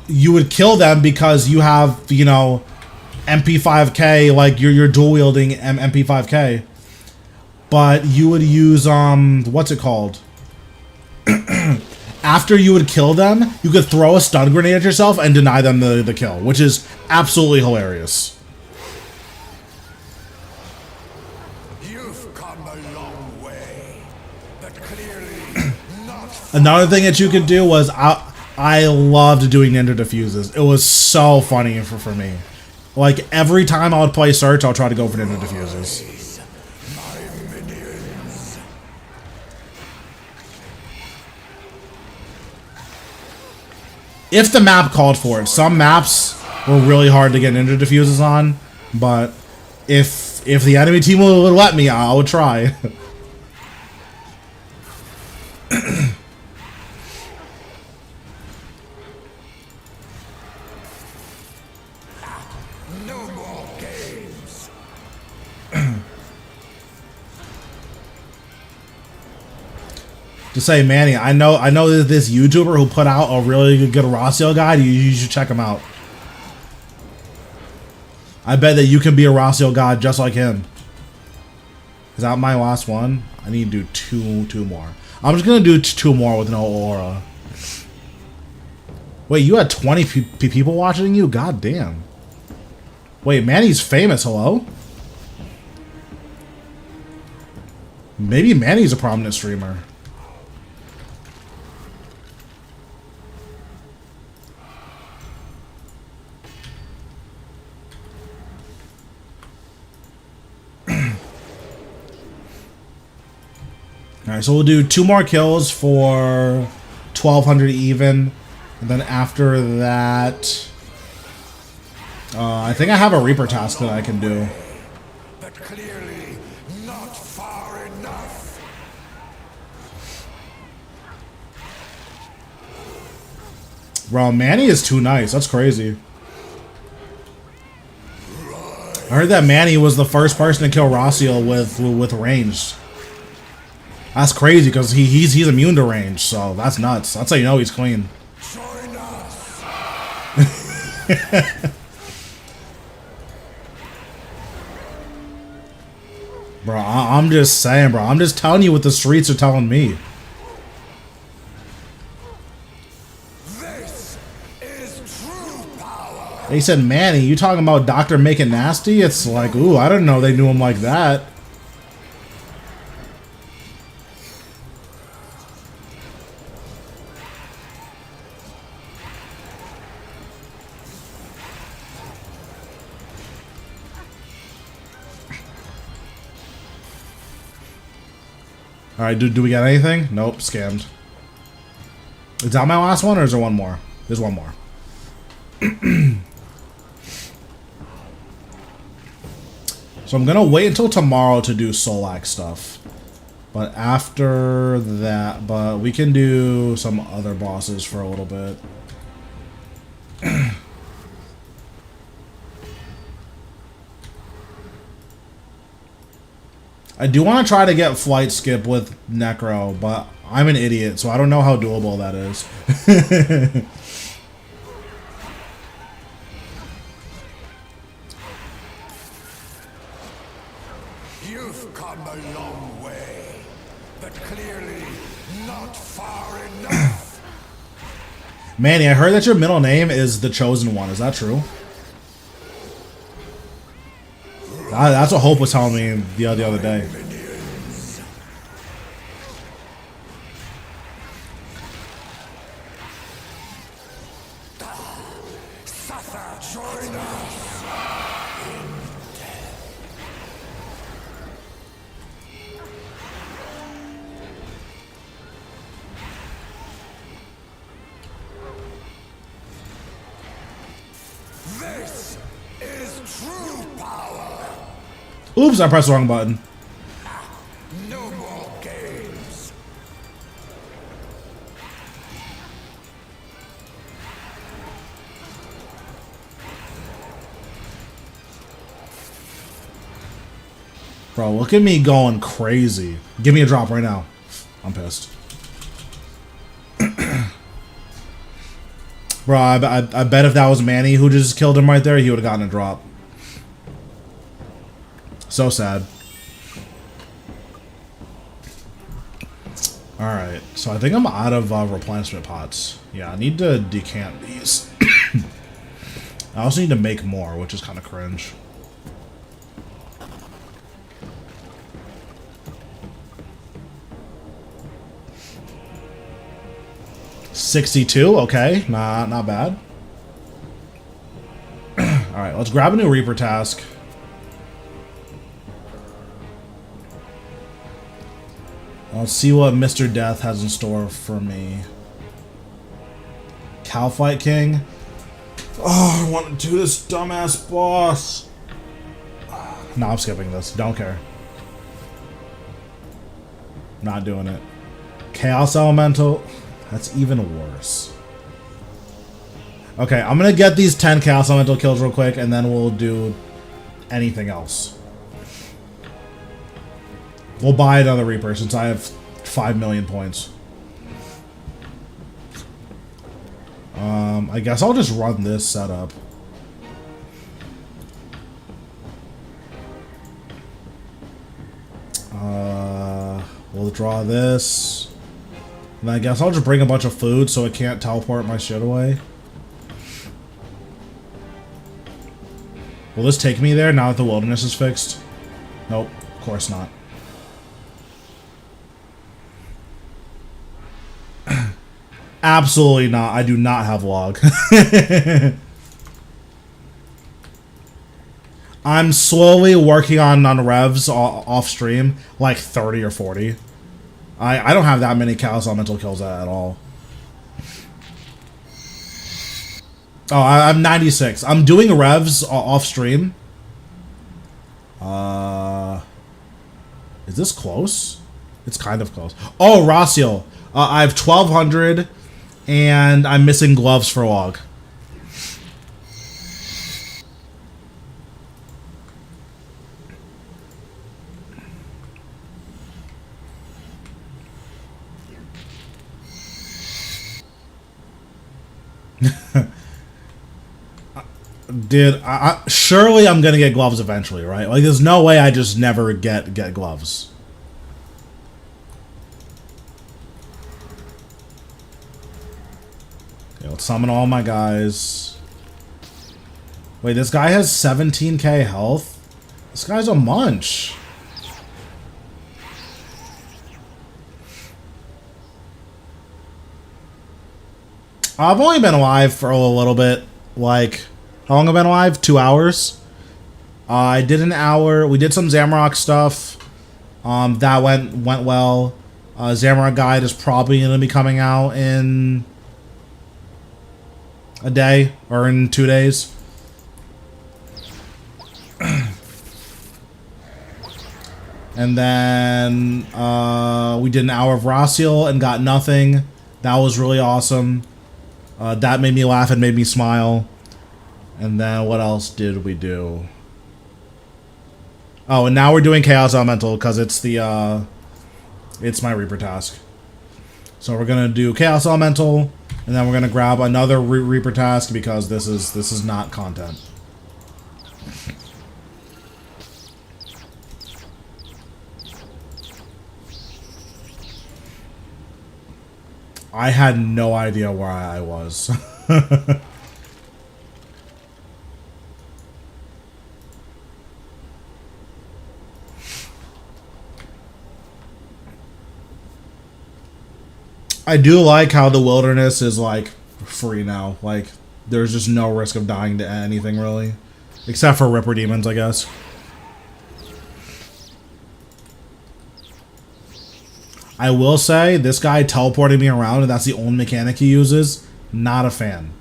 you would kill them because you have, you know, MP5K, like you're dual wielding MP5K. But you would use what's it called? after you would kill them, you could throw a stun grenade at yourself and deny them the kill, which is absolutely hilarious. You've come a long way, but clearly not. Another thing that you could do was I loved doing ninja diffuses. It was so funny for me. Like every time I would play search, I'll try to go for ninja diffuses. If the map called for it. Some maps were really hard to get ninja diffuses on, but if the enemy team would let me, I would try. No more games. To say, Manny, I know this YouTuber who put out a really good Rasial guide. You should check him out. I bet that you can be a Rasial god just like him. Is that my last one? I need to do two more. I'm just gonna do two more with no aura. Wait, you had 20 people watching you? God damn. Wait, Manny's famous. Hello? Maybe Manny's a prominent streamer. Alright, so we'll do 2 more kills for 1200 even. And then after that, I think I have a Reaper task that I can do. But clearly not far enough. Bro, Manny is too nice. That's crazy. I heard that Manny was the first person to kill Rasial with range. That's crazy because he's immune to range, so that's nuts. That's how you know he's clean. Join us. Bro, I'm just saying, bro. I'm just telling you what the streets are telling me. This is true power. They said, Manny, you talking about Dr. Make It Nasty? It's like, ooh, I didn't know they knew him like that. Alright, do we get anything? Nope, scammed. Is that my last one or is there one more? There's one more. So I'm gonna wait until tomorrow to do Solak stuff. But after that, we can do some other bosses for a little bit. I do want to try to get flight skip with Necro, but I'm an idiot, so I don't know how doable that is. You've come a long way, but clearly not far enough. Manny, I heard that your middle name is the Chosen One. Is that true? That's what Hope was telling me the other day. Suffer, join us. This is true power. Oops, I pressed the wrong button. No more games. Bro, look at me going crazy. Give me a drop right now. I'm pissed. Bro, I bet if that was Manny who just killed him right there, he would have gotten a drop. So sad. Alright, so I think I'm out of replenishment pots. Yeah, I need to decant these. I also need to make more, which is kind of cringe. $62, okay, not bad. Alright, let's grab a new Reaper task. Let's see what Mr. Death has in store for me. Cowfight King. Oh, I want to do this dumbass boss. No, I'm skipping this. Don't care. Not doing it. Chaos Elemental. That's even worse. Okay, I'm gonna get these 10 Chaos Elemental kills real quick, and then we'll do anything else. We'll buy another Reaper since I have 5 million points. I guess I'll just run this setup. We'll draw this. And I guess I'll just bring a bunch of food so it can't teleport my shit away. Will this take me there now that the wilderness is fixed? Nope, of course not. Absolutely not. I do not have log. I'm slowly working on revs off stream, like 30 or 40. I don't have that many Chaos Elemental kills at all. Oh, I'm 96. I'm doing revs off stream. Is this close? It's kind of close. Oh, Rasial. I have 1200 and I'm missing gloves for log. Dude, surely I'm gonna get gloves eventually, right? Like, there's no way I just never get gloves. Okay, let's summon all my guys. Wait, this guy has 17k health? This guy's a munch. I've only been alive for a little bit, like... How long have I been alive? 2 hours. I did an hour. We did some Zamorak stuff. That went well. Zamorak Guide is probably going to be coming out in a day or in 2 days. And then we did an hour of Rasial and got nothing. That was really awesome. That made me laugh and made me smile. And then what else did we do? Oh, and now we're doing Chaos Elemental because it's the it's my Reaper task. So we're gonna do Chaos Elemental, and then we're gonna grab another Reaper task because this is not content. I had no idea where I was. I do like how the wilderness is, like, free now. Like, there's just no risk of dying to anything, really. Except for Ripper Demons, I guess. I will say, this guy teleporting me around, and that's the only mechanic he uses, not a fan.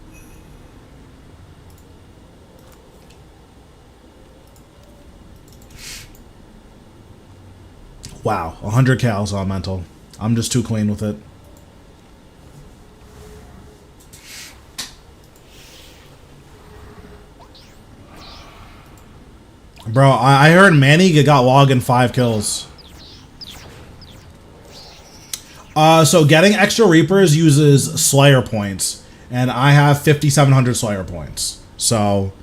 Wow, 100 Chaos Elemental. I'm just too clean with it. Bro, I heard Manny got log in 5 kills. So getting extra Reapers uses Slayer points. And I have 5,700 Slayer points. So,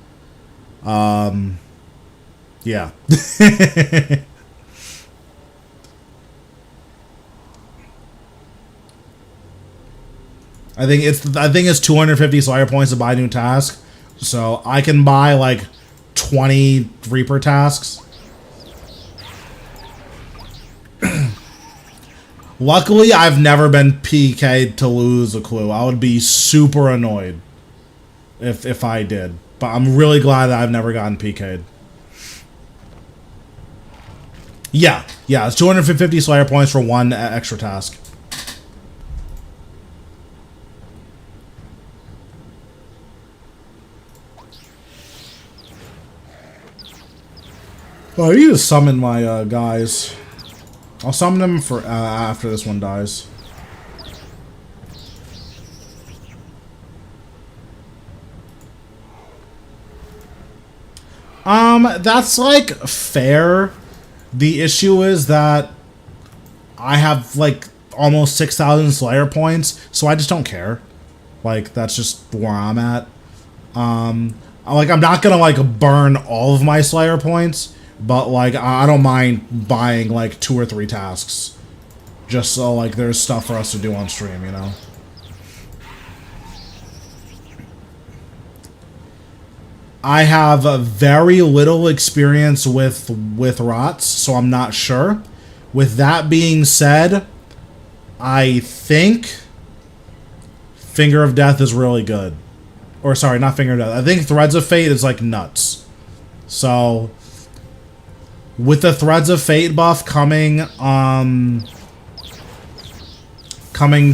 yeah. I think it's 250 Slayer points to buy a new task. So I can buy like 20 Reaper tasks. Luckily, I've never been PK'd to lose a clue. I would be super annoyed if I did. But I'm really glad that I've never gotten PK'd. Yeah, it's 250 Slayer points for one extra task. Oh, I need to summon my guys. I'll summon them for after this one dies. That's like fair. The issue is that I have like almost 6,000 Slayer points, so I just don't care. Like that's just where I'm at. Like I'm not gonna like burn all of my Slayer points, but like I don't mind buying like 2 or 3 tasks, just so like there's stuff for us to do on stream, you know. I have very little experience with rots, so I'm not sure. With that being said, I think Finger of Death is really good. Or sorry, not Finger of Death. I think Threads of Fate is like nuts. So with the Threads of Fate buff coming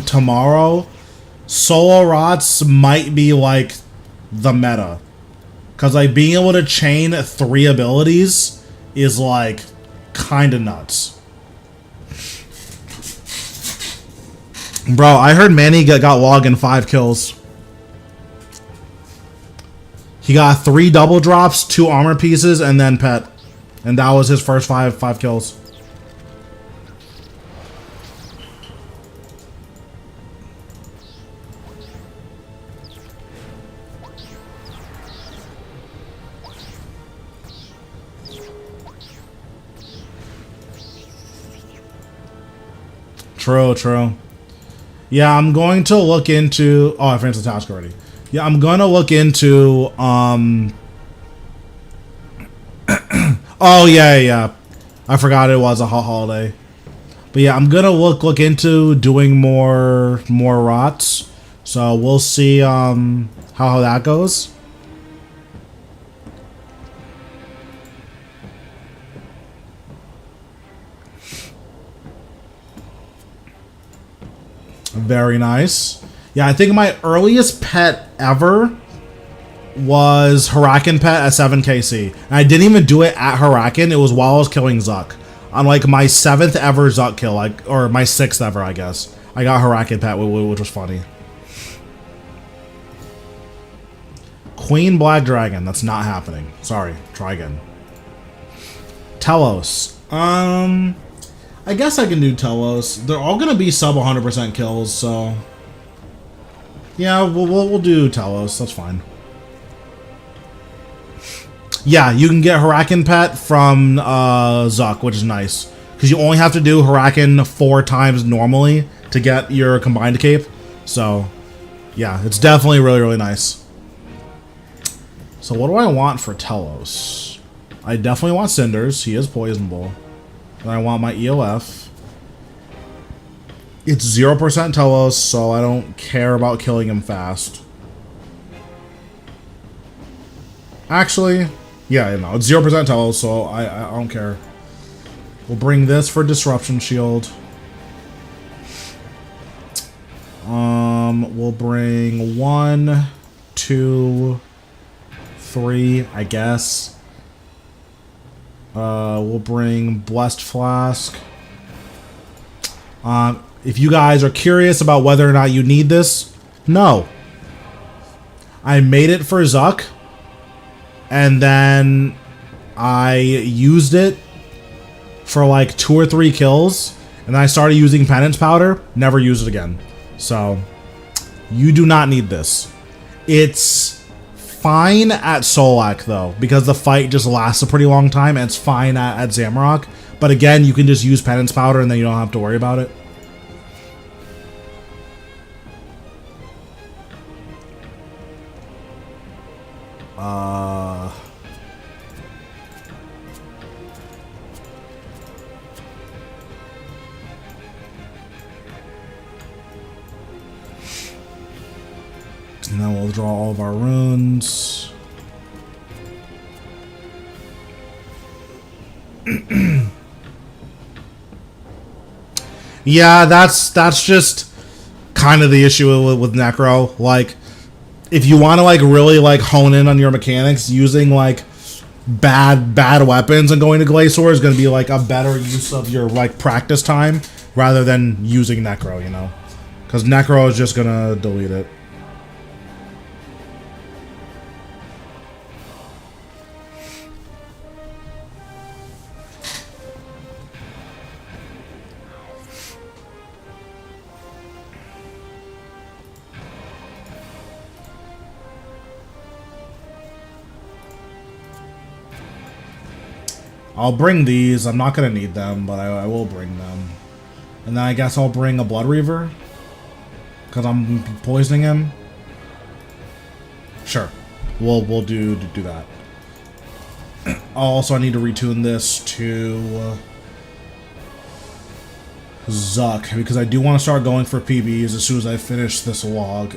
tomorrow, solo rots might be like the meta. Cause like being able to chain 3 abilities is like kinda nuts. Bro, I heard Manny got log in 5 kills. He got 3 double drops, 2 armor pieces, and then pet. And that was his first 5 kills. True. Yeah, I'm going to look into... Oh, I finished the task already. Yeah, I'm going to look into... Oh, yeah. I forgot it was a holiday. But yeah, I'm going to look into doing more rots. So we'll see how that goes. Very nice. Yeah, I think my earliest pet ever was Huracan pet at 7 KC. And I didn't even do it at Huracan. It was while I was killing Zuk. On like my 7th ever Zuk kill, like, or my 6th ever, I guess. I got Huracan pet, which was funny. Queen Black Dragon. That's not happening. Sorry. Try again. Telos. I guess I can do Telos. They're all gonna be sub 100% kills, so yeah, we'll do Telos. That's fine. Yeah, you can get Huracan pet from Zuk, which is nice because you only have to do Huracan 4 times normally to get your combined cape. So yeah, it's definitely really nice. So what do I want for Telos? I definitely want Cinders. He is poisonable. And I want my ELF. It's 0% Telos, so I don't care about killing him fast. Actually, yeah, no, it's 0% Telos, so I don't care. We'll bring this for Disruption Shield. We'll bring 1, 2, 3, I guess. We'll bring Blessed Flask. If you guys are curious about whether or not you need this, no. I made it for Zuk, and then I used it for like 2 or 3 kills, and then I started using Penance Powder, never used it again. So, you do not need this. It's fine at Solak though, because the fight just lasts a pretty long time, and it's fine at Zamorak. But again, you can just use Penance Powder and then you don't have to worry about it. And then we'll draw all of our runes. Yeah, that's just kind of the issue with Necro. Like, if you want to like really like hone in on your mechanics, using like bad weapons and going to Glacier is going to be like a better use of your like practice time rather than using Necro, you know, because Necro is just gonna delete it. I'll bring these. I'm not going to need them, but I will bring them. And then I guess I'll bring a Blood Reaver. Because I'm poisoning him. Sure. We'll do that. Also, I need to retune this to Zuk. Because I do want to start going for PBs as soon as I finish this log.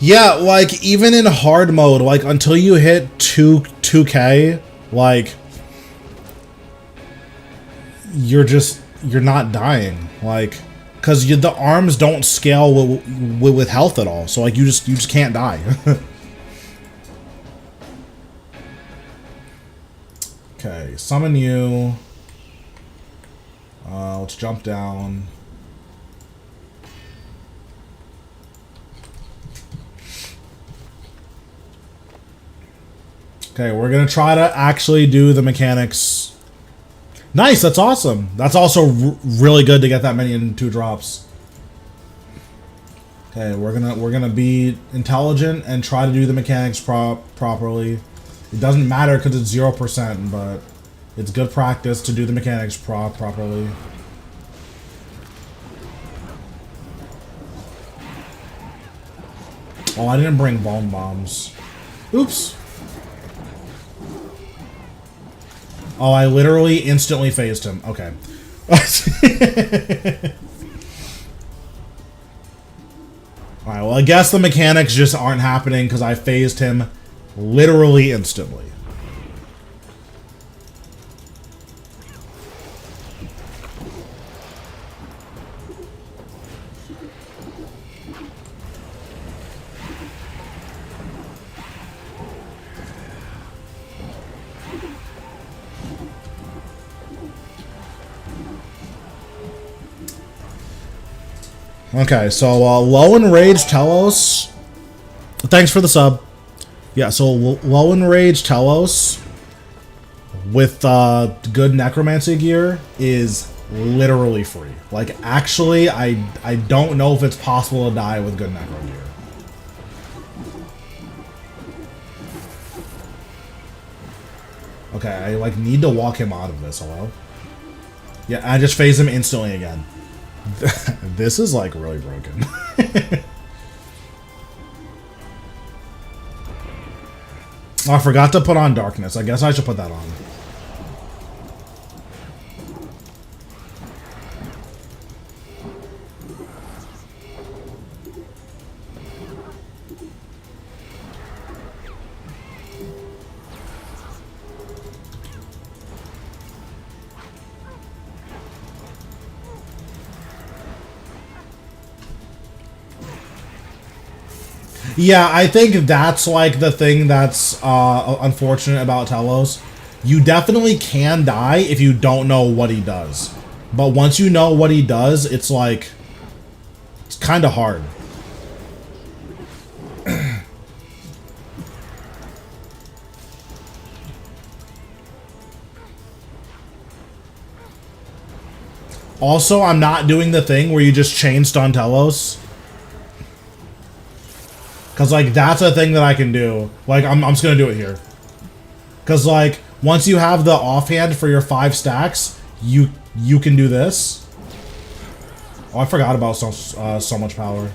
Yeah, like, even in hard mode, like, until you hit 2K, like, you're not dying, like, because the arms don't scale with health at all, so, like, you just can't die. Okay, summon you. Let's jump down. Okay, we're gonna try to actually do the mechanics. Nice, that's awesome. That's also really good to get that many in 2 drops. Okay, we're gonna be intelligent and try to do the mechanics properly. It doesn't matter because it's 0%, but it's good practice to do the mechanics properly. Oh, I didn't bring bomb bombs. Oops. Oh, I literally instantly phased him. Okay. Alright, well, I guess the mechanics just aren't happening because I phased him literally instantly. Okay, so low in rage Telos. Thanks for the sub. Yeah, so low in rage Telos with good necromancy gear is literally free. Like, actually, I don't know if it's possible to die with good necro gear. Okay, I like need to walk him out of this. Hello? Yeah, I just phase him instantly again. This is like really broken. Oh, I forgot to put on darkness. I guess I should put that on. Yeah, I think that's like the thing that's unfortunate about Telos. You definitely can die if you don't know what he does. But once you know what he does, it's like, it's kind of hard. Also, I'm not doing the thing where you just chain stun Telos. Because, like, that's a thing that I can do. Like, I'm just going to do it here. Because, like, once you have the offhand for your 5 stacks, you can do this. Oh, I forgot about so much power.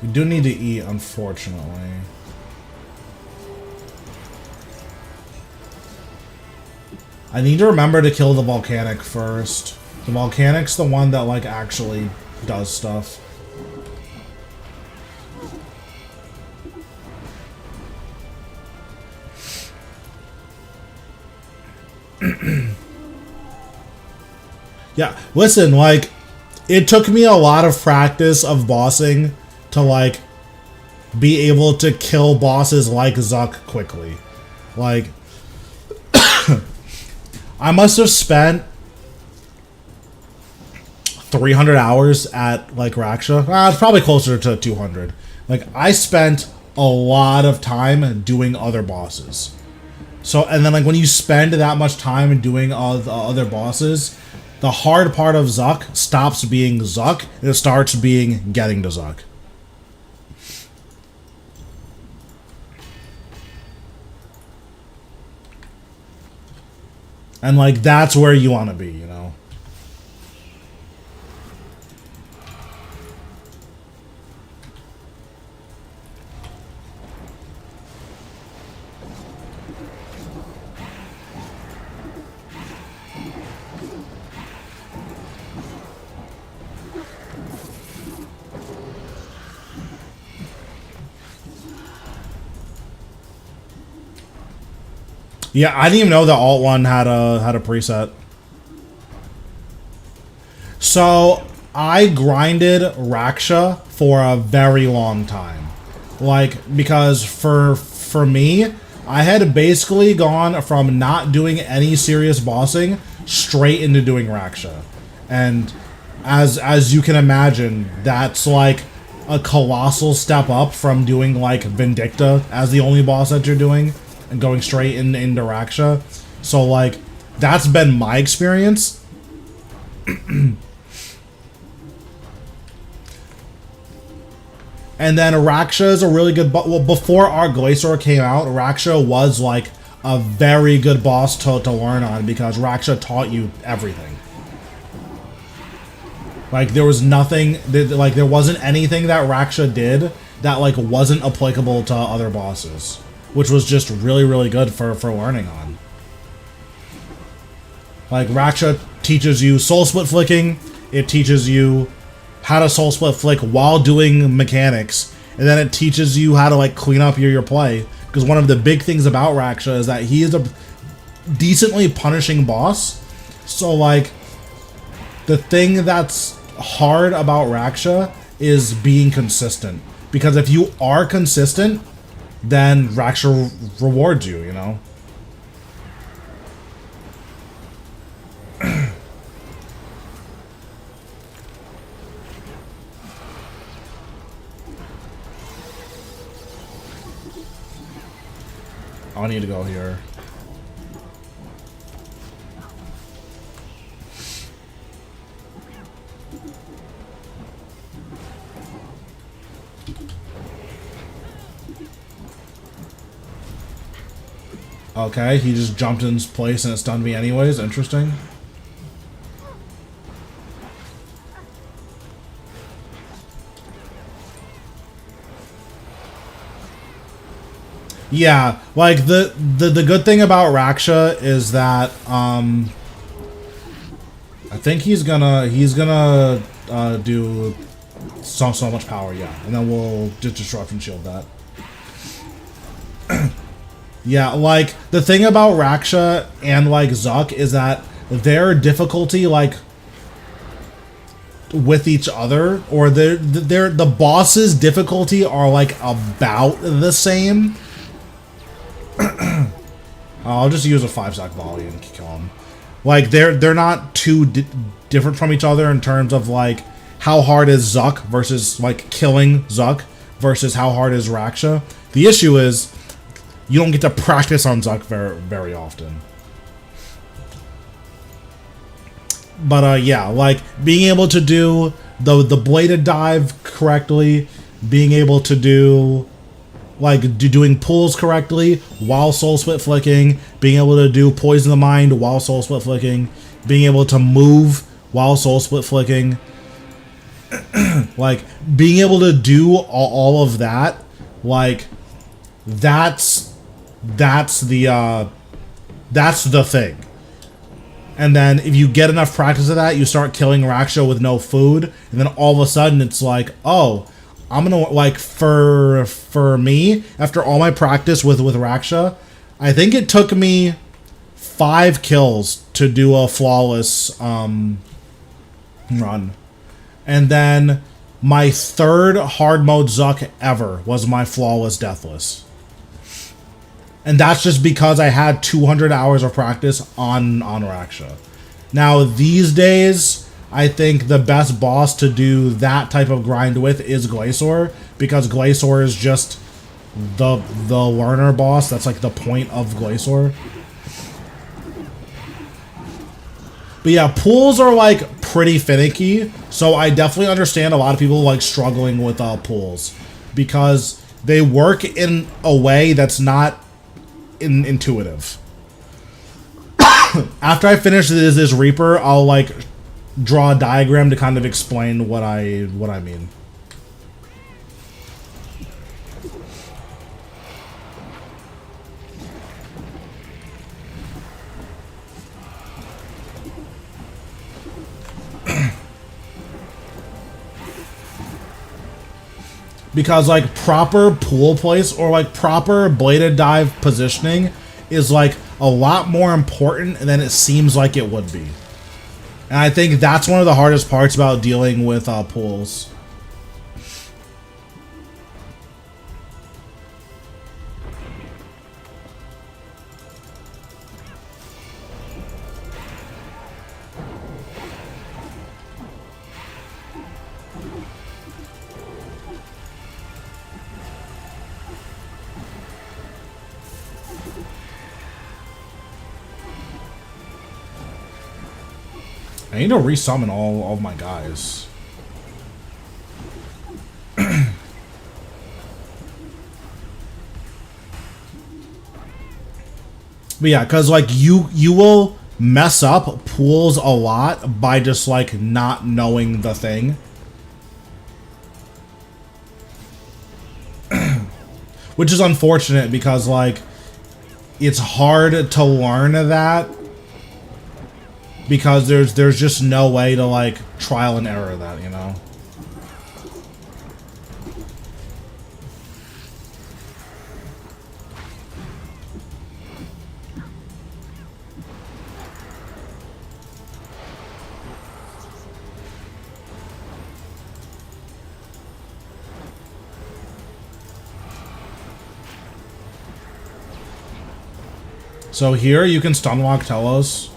You do need to eat, unfortunately. I need to remember to kill the volcanic first. The volcanic's the one that, like, actually does stuff. Yeah, listen, like, it took me a lot of practice of bossing to, like, be able to kill bosses like Zuck quickly. Like, I must have spent 300 hours at, like, Raksha. It's probably closer to 200. Like, I spent a lot of time doing other bosses. So, and then, like, when you spend that much time doing other bosses, the hard part of Zuck stops being Zuck, and it starts being getting to Zuck. And, like, that's where you want to be, you know? Yeah, I didn't even know that Alt 1 had a preset. So, I grinded Raksha for a very long time. Like, because for me, I had basically gone from not doing any serious bossing straight into doing Raksha. And as you can imagine, that's like a colossal step up from doing like Vindicta as the only boss that you're doing and going straight into Raksha. So, like, that's been my experience. And then Raksha is a really good boss. Well, before our Glacier came out, Raksha was, like, a very good boss to learn on because Raksha taught you everything. Like, there was nothing, like, there wasn't anything that Raksha did that, like, wasn't applicable to other bosses. Which was just really, really good for learning on. Like, Raksha teaches you soul split flicking, it teaches you how to soul split flick while doing mechanics, and then it teaches you how to, like, clean up your play. Because one of the big things about Raksha is that he is a decently punishing boss. So, like, the thing that's hard about Raksha is being consistent. Because if you are consistent, then Raksha rewards you, you know? I need to go here. Okay, he just jumped in his place and it stunned me anyways. Interesting. Yeah, like the good thing about Raksha is that I think he's gonna do so much power, yeah, and then we'll just disruption shield that. Yeah, like, the thing about Raksha and, like, Zuck is that their difficulty, like, with each other, or the boss's difficulty are, like, about the same. I'll just use a 5-stack volley and kill him. Like, they're not too different from each other in terms of, like, how hard is Zuck versus, like, killing Zuck versus how hard is Raksha. The issue is you don't get to practice on Zuck very often. But yeah, like being able to do the bladed dive correctly, being able to do like doing pulls correctly while soul split flicking, being able to do poison the mind while soul split flicking, being able to move while soul split flicking, like being able to do all of that, like that's the thing. And then if you get enough practice of that, you start killing Raksha with no food, and then all of a sudden it's like, oh, I'm gonna, like, for me, after all my practice with Raksha, I think it took me 5 kills to do a flawless run. And then my 3rd hard mode Zuk ever was my flawless deathless. And that's just because I had 200 hours of practice on Raksha. Now, these days, I think the best boss to do that type of grind with is Glacior, because Glacior is just the learner boss. That's like the point of Glacior. But yeah, pools are like pretty finicky, so I definitely understand a lot of people like struggling with pools, because they work in a way that's not intuitive. After I finish this Reaper, I'll like draw a diagram to kind of explain what I mean. Because like proper pool place or like proper bladed dive positioning is like a lot more important than it seems like it would be. And I think that's one of the hardest parts about dealing with pools. I need to resummon all of my guys. But yeah, because like you will mess up pools a lot by just like not knowing the thing. Which is unfortunate because like it's hard to learn that, because there's just no way to like trial and error that, you know. So here you can stunlock Telos.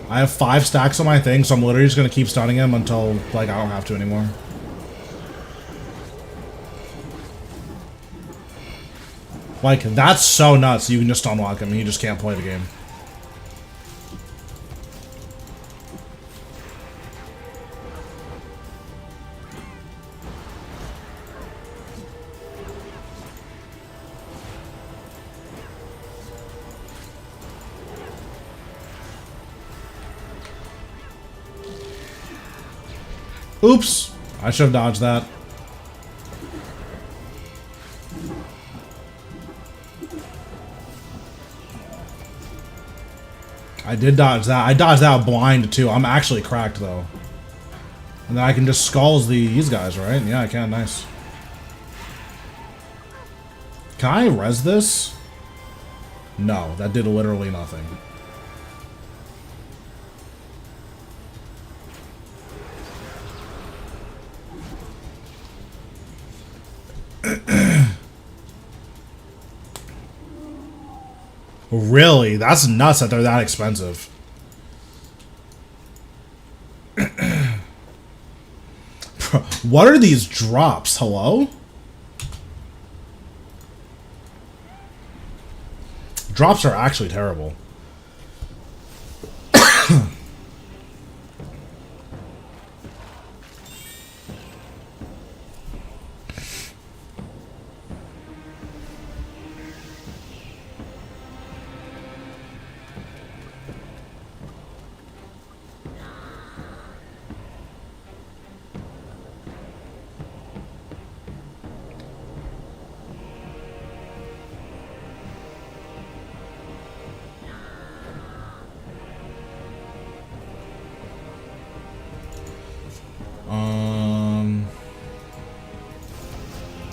I have 5 stacks on my thing, so I'm literally just gonna keep stunning him until like I don't have to anymore. Like that's so nuts. You can just unlock him and he just can't play the game. Oops! I should have dodged that. I did dodge that. I dodged that blind too. I'm actually cracked though. And then I can just skulls these guys, right? Yeah, I can. Nice. Can I res this? No, that did literally nothing. Really? That's nuts that they're that expensive. What are these drops? Hello? Drops are actually terrible.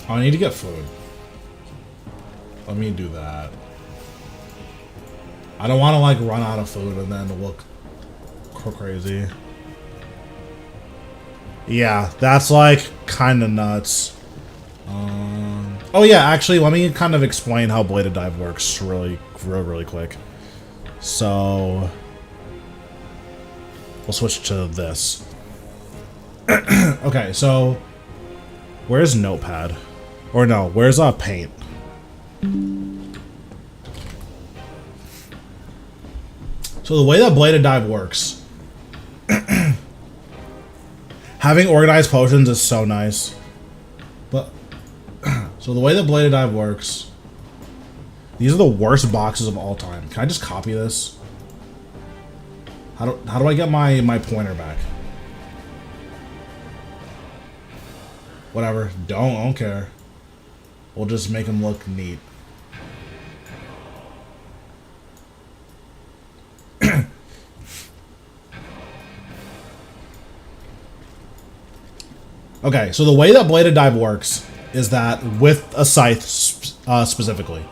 I need to get food. Let me do that. I don't want to like run out of food and then look crazy. Yeah, that's like kind of nuts. Oh yeah, actually, let me kind of explain how bladed dive works really quick. So we'll switch to this. Okay, so where's Notepad? Or no, where's Paint? So the way that bladed dive works, having organized potions is so nice. But so the way that bladed dive works, these are the worst boxes of all time. Can I just copy this? How do I get my pointer back? Whatever. I don't care. We'll just make them look neat. Okay, so the way that bladed dive works is that with a scythe specifically,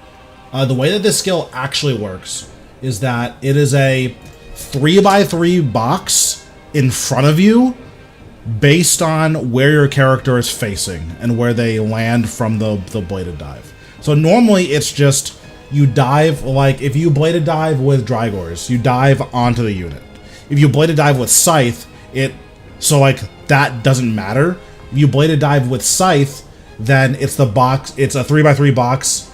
the way that this skill actually works is that it is a 3x3 box in front of you based on where your character is facing and where they land from the bladed dive. So normally it's just you dive, like if you bladed dive with Drygors, you dive onto the unit. If you bladed dive with Scythe, so like that doesn't matter. If you bladed dive with Scythe, then it's the box, it's a 3x3 box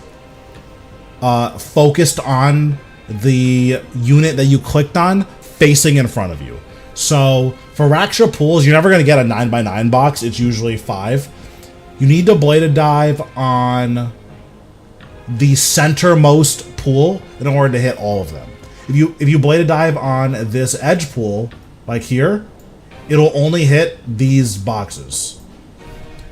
focused on the unit that you clicked on facing in front of you. So for Raksha pools, you're never going to get a 9x9 box. It's usually 5. You need to bladed dive on the centermost pool in order to hit all of them. If you bladed dive on this edge pool, like here, it'll only hit these boxes.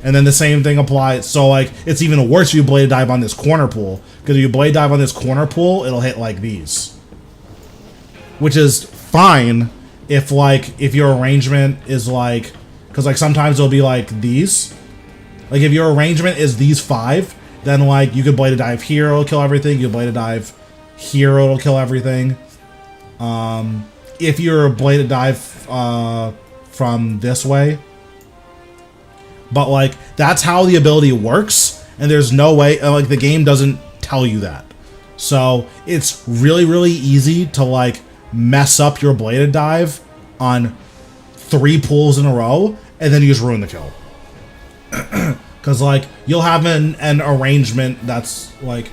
And then the same thing applies. So like it's even worse if you bladed dive on this corner pool, because if you blade dive on this corner pool, it'll hit like these, which is fine if your arrangement is like, because like sometimes it'll be like these. Like if your arrangement is these 5, then like you could bladed dive here, it'll kill everything. You bladed dive here, it'll kill everything. If you're bladed dive from this way. But like that's how the ability works, and there's no way, like the game doesn't tell you that. So it's really easy to like mess up your bladed dive on 3 pools in a row, and then you just ruin the kill. Because like you'll have an arrangement that's like,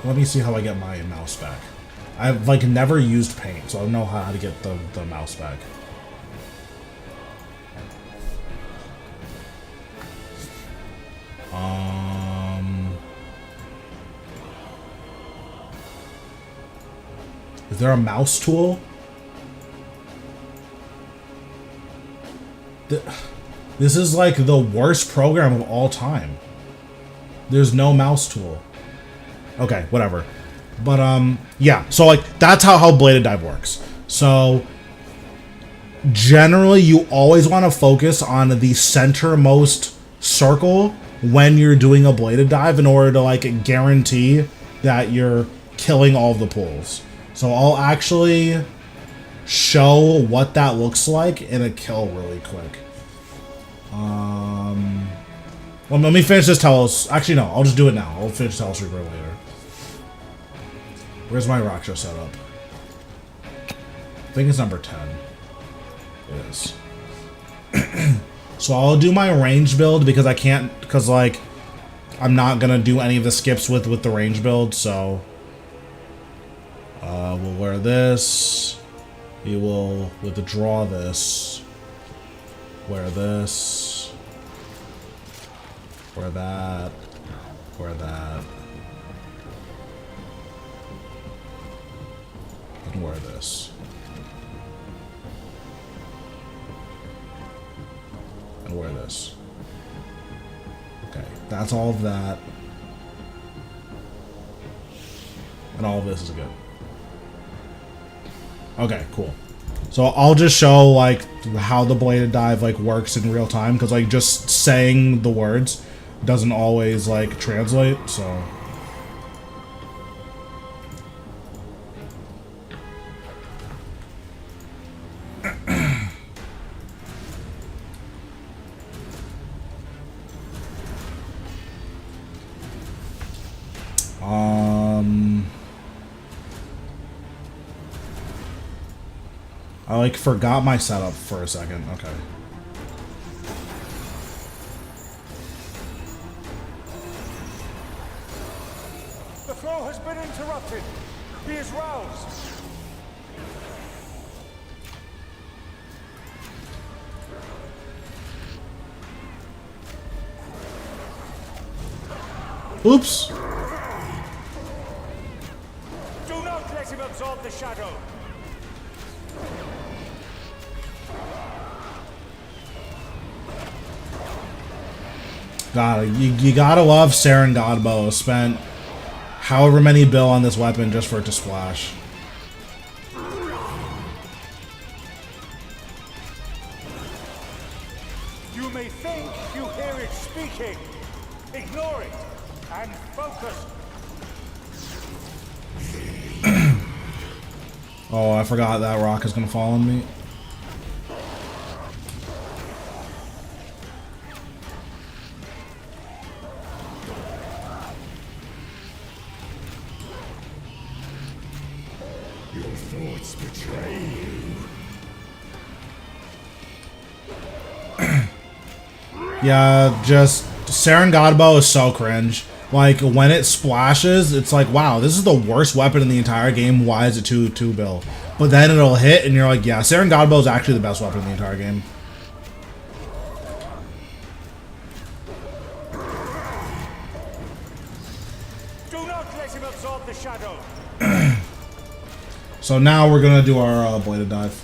let me see how I get my mouse back. I've like never used Paint, so I don't know how to get the mouse back. Is there a mouse tool? This is like the worst program of all time. There's no mouse tool. Okay, whatever. But yeah, so like that's how bladed dive works. So generally you always want to focus on the centermost circle when you're doing a bladed dive in order to like guarantee that you're killing all of the pools. So I'll actually show what that looks like in a kill really quick. Well, let me finish this Telos. Actually, no, I'll just do it now. I'll finish Telos Reaper later. Where's my Raksha setup? I think it's number 10. It is. So I'll do my range build because I can't, because like I'm not gonna do any of the skips with the range build. So we'll wear this. We will withdraw this. Wear this. Wear that. Wear that. And wear this. And wear this. Okay, that's all of that. And all of this is good. Okay, cool. So I'll just show like how the bladed dive like works in real time, because like just saying the words doesn't always like translate. So I like forgot my setup for a second. Okay. The flow has been interrupted. He is roused. Oops. Do not let him absorb the shadow. God, you gotta love Saren Godbow spent however many bill on this weapon just for it to splash. You may think you hear it speaking. Ignore it and focus. Oh, I forgot that rock is gonna fall on me. Your thoughts betray you. Yeah, just Saren Godbow is so cringe. Like when it splashes, it's like, wow, this is the worst weapon in the entire game. Why is it 2 bill? But then it'll hit, and you're like, yeah, Saren Godbow is actually the best weapon in the entire game. Do not let him absorb the shadow. So now we're gonna do our bladed dive.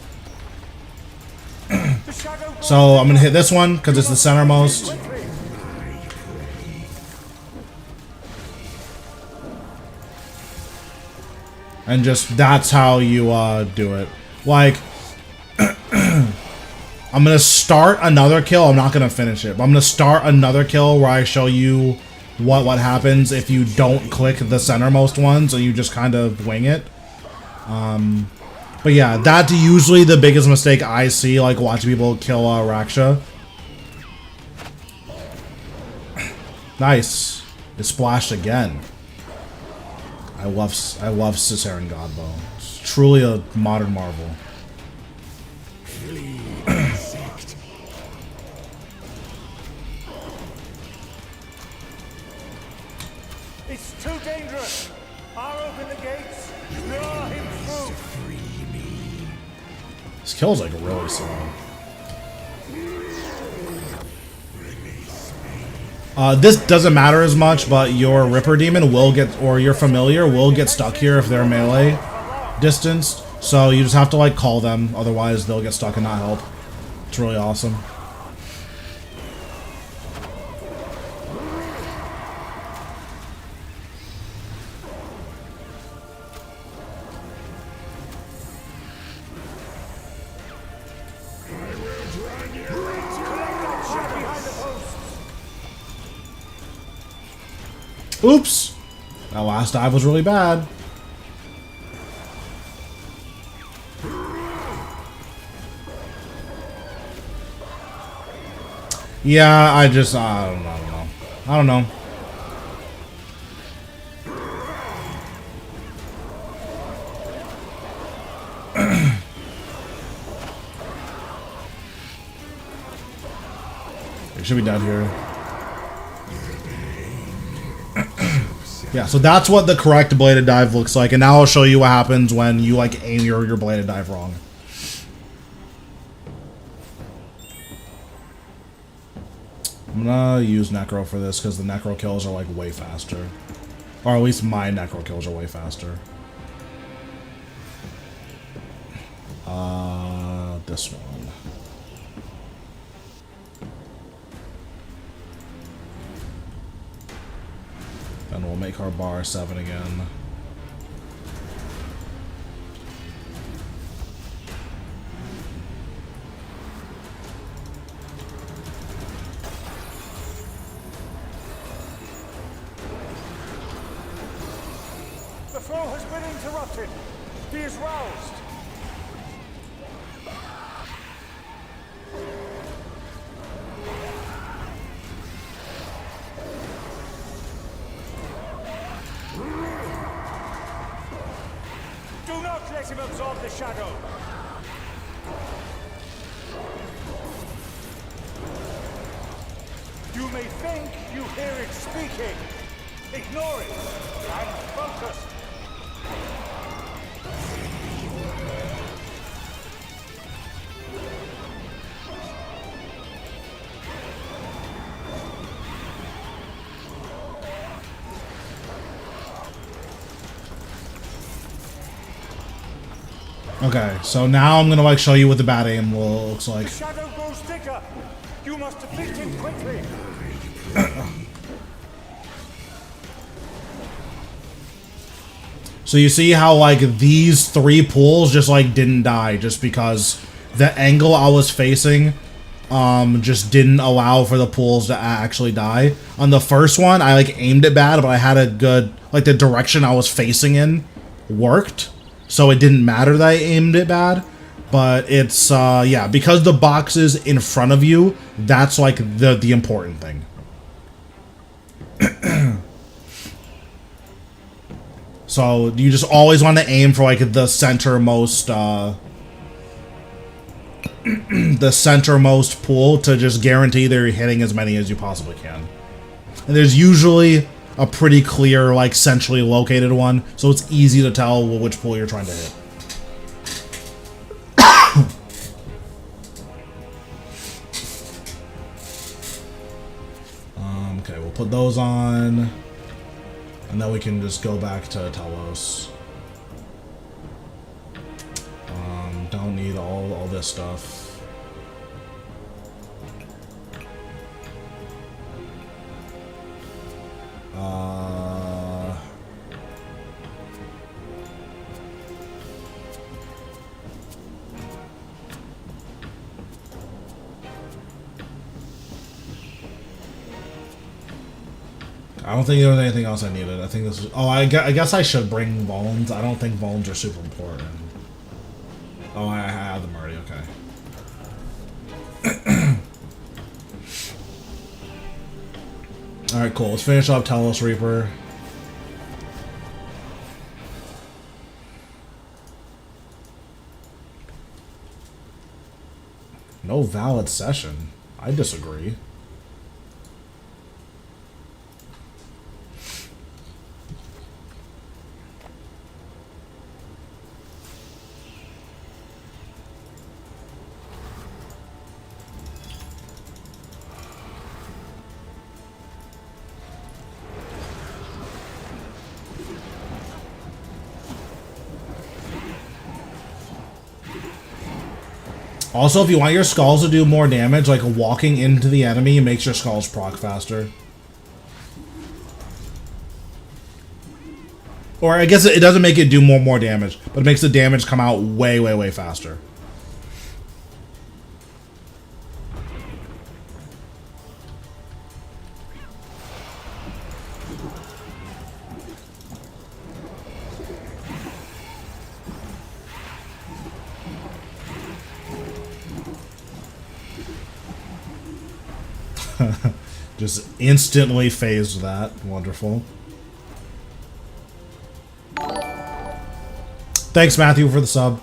The shadow. So I'm gonna hit this one because it's the centermost. And just, that's how you do it. Like, I'm gonna start another kill. I'm not gonna finish it, but I'm gonna start another kill where I show you what happens if you don't click the centermost one, so you just kind of wing it. But yeah, that's usually the biggest mistake I see, like watching people kill Raksha. Nice. It splashed again. I love Saren Godbow. It's truly a modern marvel. It's too dangerous. I'll open the gates. Draw him through. This kill's like really slow. This doesn't matter as much, but your Ripper Demon will get, or your Familiar will get stuck here if they're melee distanced. So you just have to like call them, otherwise they'll get stuck and not help. It's really awesome. Oops! That last dive was really bad. Yeah, I don't know. I don't know. It should be dead here. Yeah, so that's what the correct bladed dive looks like, and now I'll show you what happens when you like aim your bladed dive wrong. I'm gonna use Necro for this because the Necro kills are like way faster. Or at least my Necro kills are way faster. This one. And we'll make our bar 7 again. flow has been interrupted. He is roused. Do not let him absorb the shadow. You may think you hear it speaking. Ignore it and focus. Okay, so now I'm gonna like show you what the bad aim looks like. The shadow grows thicker. You must defeat him quickly. So you see how like these 3 pools just like didn't die just because the angle I was facing just didn't allow for the pools to actually die. On the first one, I like aimed it bad, but I had a good like the direction I was facing in worked. So it didn't matter that I aimed it bad, but it's yeah, because the box is in front of you, that's like the important thing. So you just always want to aim for like the centermost the centermost pool to just guarantee that you're hitting as many as you possibly can. And there's usually a pretty clear, like, centrally located one, so it's easy to tell which pool you're trying to hit. Okay, we'll put those on, and then we can just go back to Telos. Don't need all this stuff. I don't think there was anything else I needed. I think this was... Oh, I guess I should bring bones. I don't think bones are super important. Oh, I have them already. Okay. Alright, cool. Let's finish up Telos Reaper. No valid session. I disagree. Also, if you want your skulls to do more damage, like walking into the enemy makes your skulls proc faster. Or I guess it doesn't make it do more damage, but it makes the damage come out way faster. Just instantly phased that. Wonderful. Thanks, Matthew, for the sub.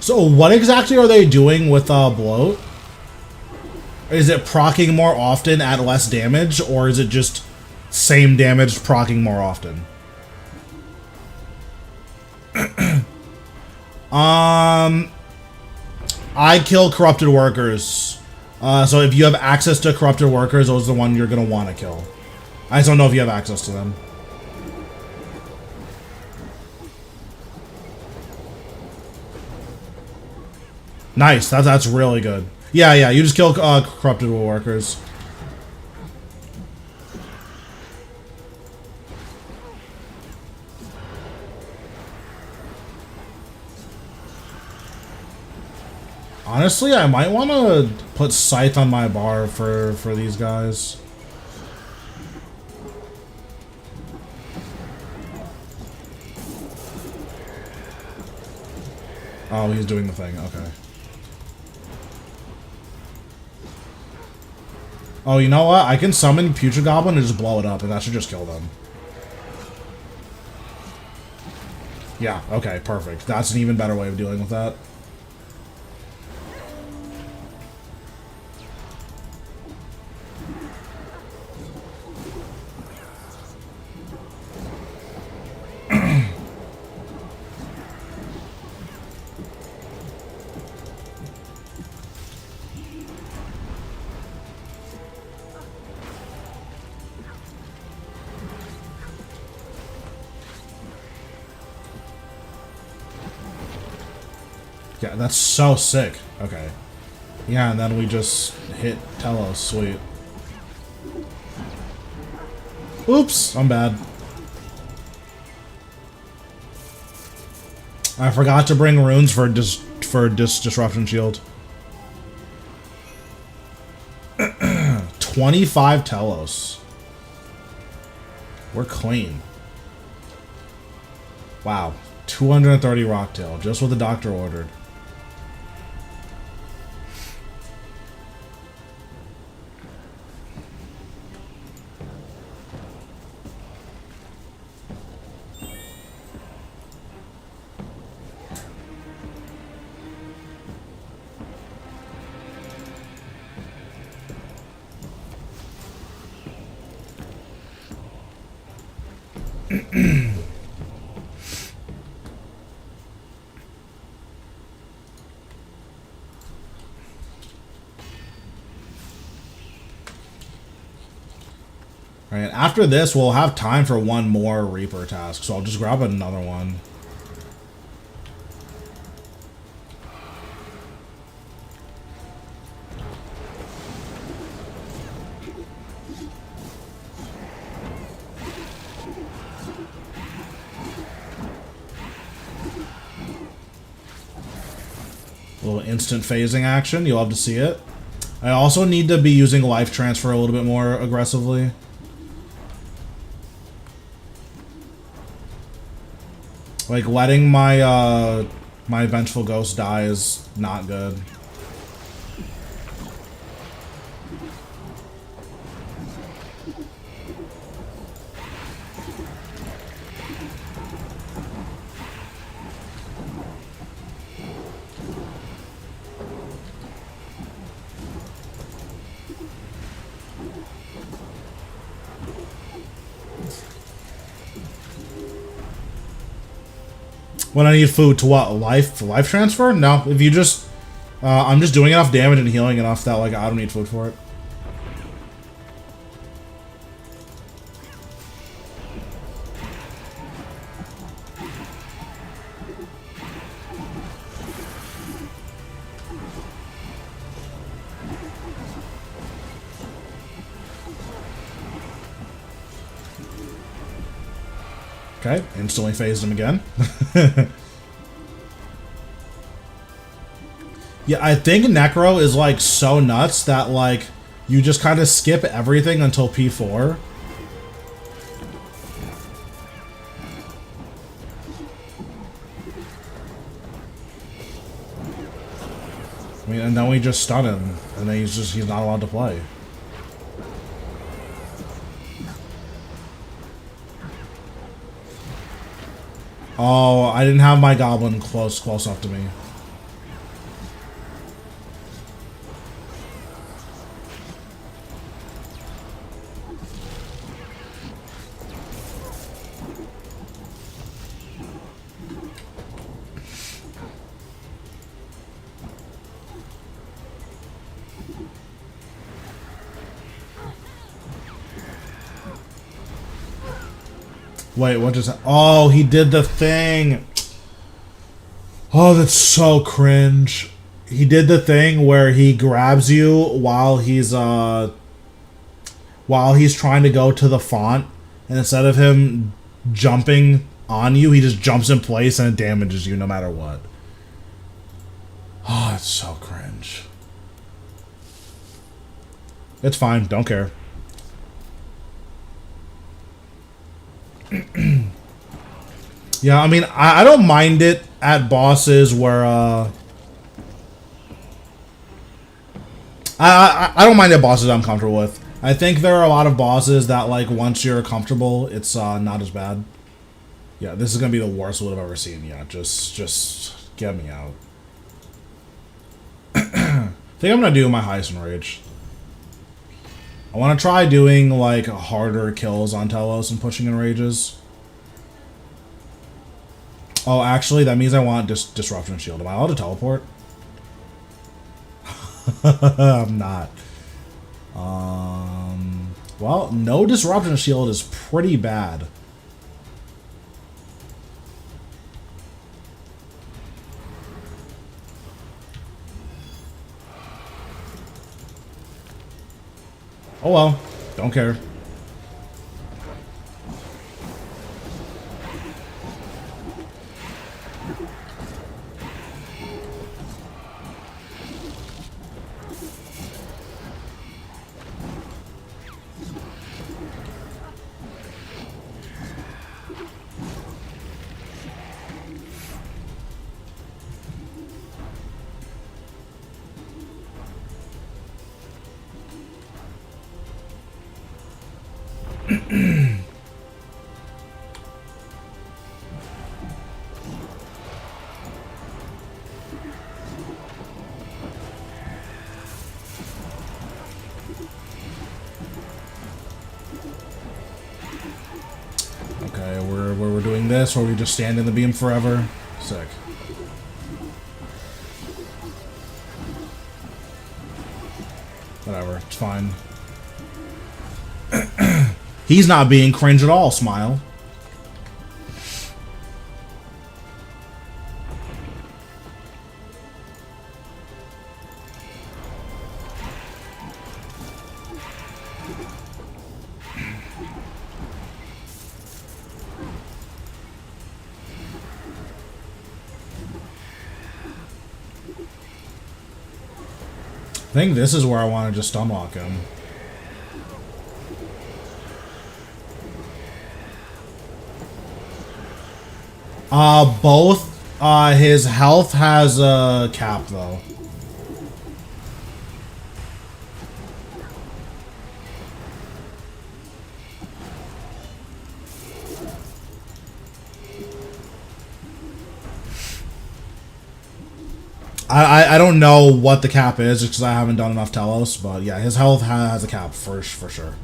So what exactly are they doing with bloat? Is it proccing more often at less damage, or is it just same damage proccing more often? I kill corrupted workers. So if you have access to corrupted workers, those are the one you're gonna want to kill. I just don't know if you have access to them. Nice, that's really good. Yeah, you just kill corrupted workers. Honestly, I might want to put Scythe on my bar for these guys. Oh, he's doing the thing. Okay. Oh, you know what? I can summon Putrid Goblin and just blow it up, and that should just kill them. Yeah, okay, perfect. That's an even better way of dealing with that. Yeah, that's so sick. Okay. Yeah, and then we just hit Telos. Sweet. Oops, I'm bad. I forgot to bring runes for disruption shield. 25 Telos. We're clean. Wow. 230 Rocktail, just what the doctor ordered. Alright, after this, we'll have time for one more Reaper task, so I'll just grab another one. A little instant phasing action, you'll have to see it. I also need to be using life transfer a little bit more aggressively. Like, letting my, my Vengeful Ghost die is not good. When I need food to what? Life transfer? No, if you just... I'm just doing enough damage and healing enough that, like, I don't need food for it. Okay, instantly phased him again. Yeah, I think Necro is, like, so nuts that, like, you just kind of skip everything until P4. I mean, and then we just stun him, and then he's not allowed to play. Oh, I didn't have my goblin close enough to me. Wait, what just... Oh, he did the thing! Oh, that's so cringe. He did the thing where he grabs you while he's trying to go to the font, and instead of him jumping on you, he just jumps in place and it damages you no matter what. Oh, it's so cringe. It's fine. Don't care. Yeah, I mean, I don't mind it at bosses where, I don't mind at bosses I'm comfortable with. I think there are a lot of bosses that, like, once you're comfortable, it's, not as bad. Yeah, this is gonna be the worst wood I've ever seen. Yeah, just get me out. I think I'm gonna do my highest in rage. I want to try doing, like, harder kills on Telos and pushing in rages. Oh, actually, that means I want Disruption Shield. Am I allowed to teleport? I'm not. Well, no Disruption Shield is pretty bad. Oh well, don't care. Okay, we're doing this, or we just stand in the beam forever. Sick. Whatever, it's fine. He's not being cringe at all, smile. I think this is where I want to just stunlock him. Both. His health has a cap, though. I don't know what the cap is because I haven't done enough Telos, but yeah, his health has a cap for sure.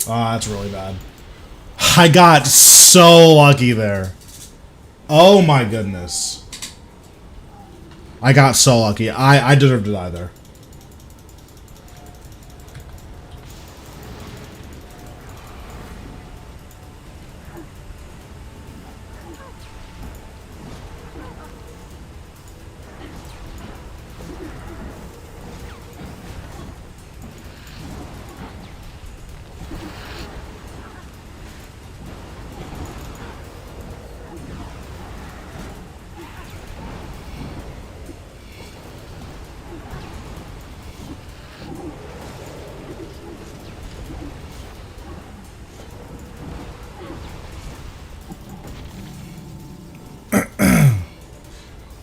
Oh, that's really bad. I got so lucky there. Oh my goodness. I got so lucky. I deserve to die there.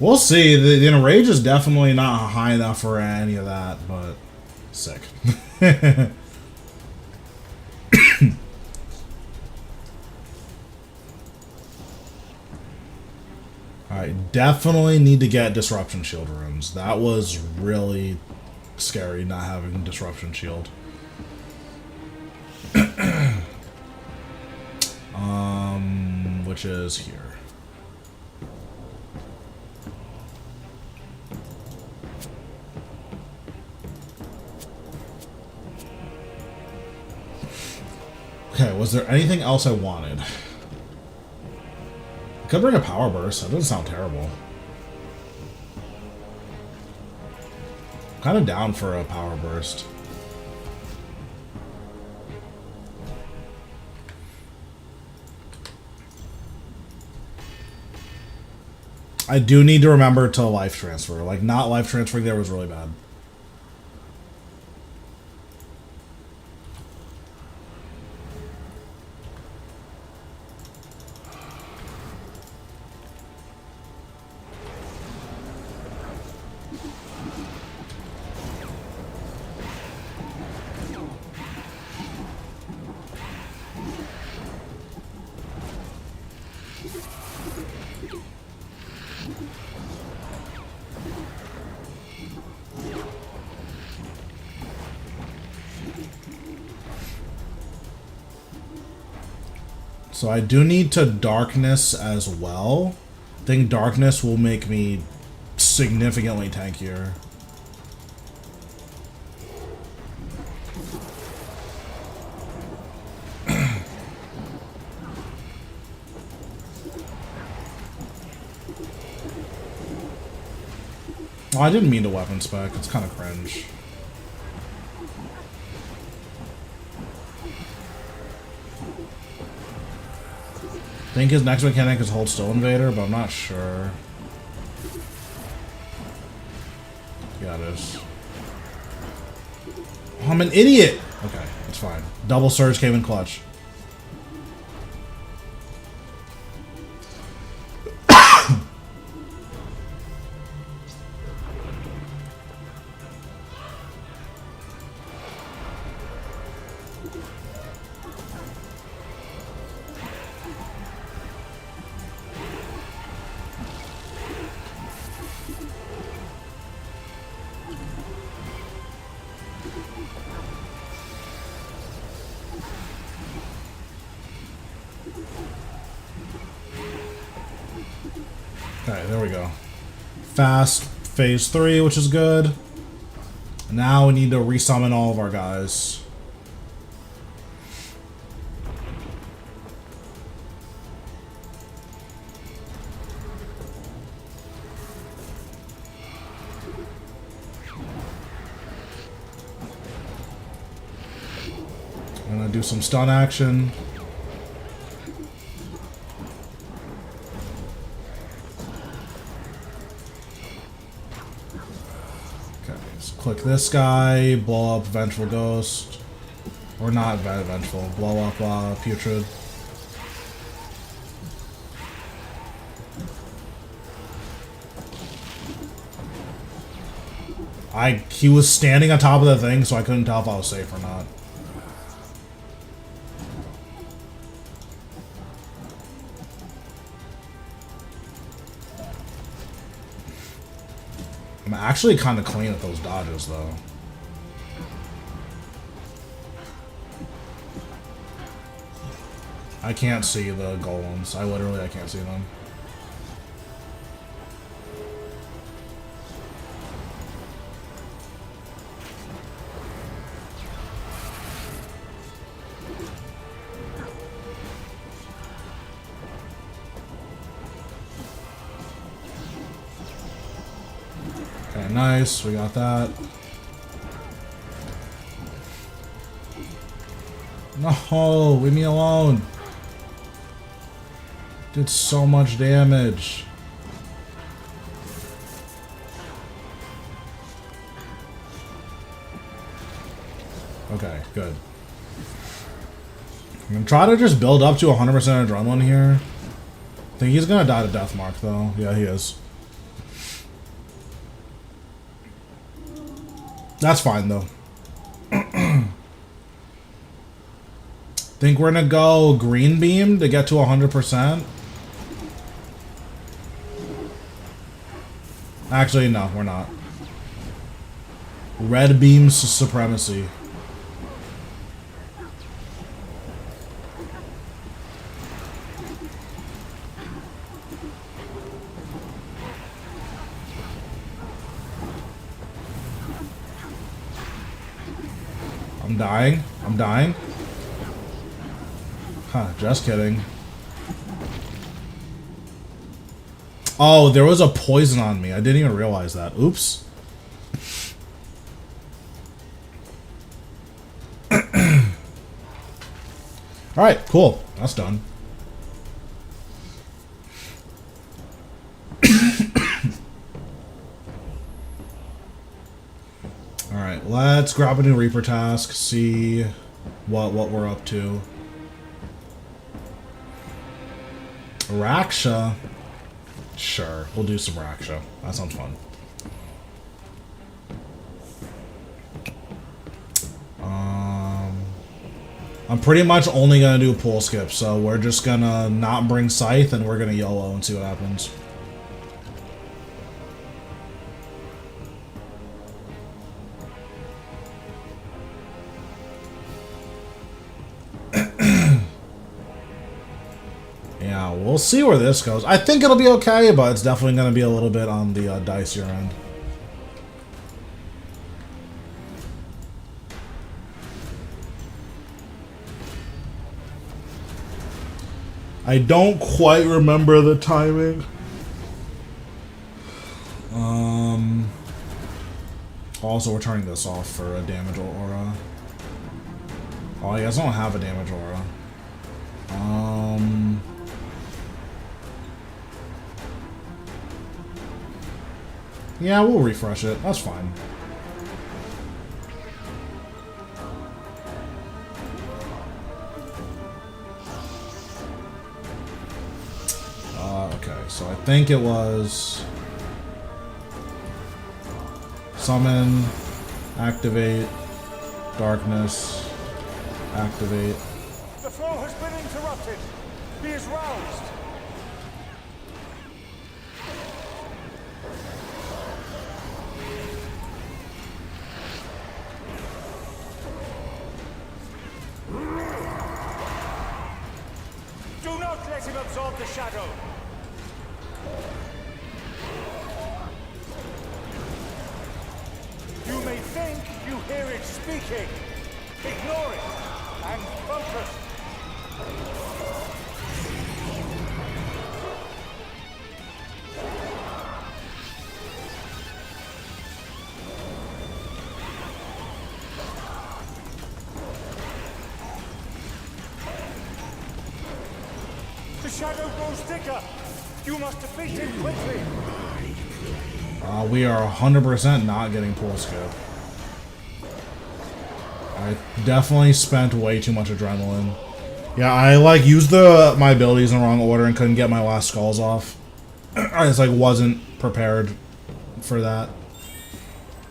We'll see. The enrage is definitely not high enough for any of that, but sick. Alright, definitely need to get disruption shield runes. That was really scary not having disruption shield. Which is here. Okay, was there anything else I wanted? I could bring a power burst. That doesn't sound terrible. I'm kind of down for a power burst. I do need to remember to life transfer. Like, not life transferring there was really bad. So I do need to darkness as well. I think darkness will make me significantly tankier. Oh, I didn't mean to weapon spec. It's kind of cringe. I think his next mechanic is Hold Still Invader, but I'm not sure. Yeah, it is. Oh, I'm an idiot! Okay, it's fine. Double Surge came in clutch. Okay, there we go. Fast phase 3, which is good. Now we need to resummon all of our guys. I'm gonna do some stun action. Click this guy, blow up Vengeful Ghost. Or not Vengeful, blow up Putrid. He was standing on top of the thing, so I couldn't tell if I was safe or not. I'm actually kind of clean at those dodges, though. I can't see the golems. I can't see them. Okay, nice. We got that. No, leave me alone. Did so much damage. Okay, good. I'm gonna try to just build up to 100% adrenaline here. I think he's gonna die to Deathmark, though. Yeah, he is. That's fine though. Think we're gonna go green beam to get to 100%? Actually, no, we're not. Red beam supremacy. I'm dying. I'm dying. Huh, just kidding. Oh, there was a poison on me. I didn't even realize that. Oops. Alright, cool. That's done. Alright, let's grab a new Reaper task, see what we're up to. Raksha? Sure, we'll do some Raksha. That sounds fun. I'm pretty much only gonna do pool skip, so we're just gonna not bring Scythe and we're gonna YOLO and see what happens. Yeah, we'll see where this goes. I think it'll be okay, but it's definitely gonna be a little bit on the dicier end. I don't quite remember the timing. Also, we're turning this off for a damage aura. Oh, I guess I don't have a damage aura. Yeah, we'll refresh it. That's fine. Okay, so I think it was summon, activate, darkness, activate. The flow has been interrupted. He is roused. Do not let him absorb the shadow. You may think you hear it speaking. Ignore it and focus. The shadow grows thicker. You must defeat him quickly. We are 100% not getting pool skip. I definitely spent way too much adrenaline. Yeah, I like used my abilities in the wrong order and couldn't get my last skulls off. I just like wasn't prepared for that.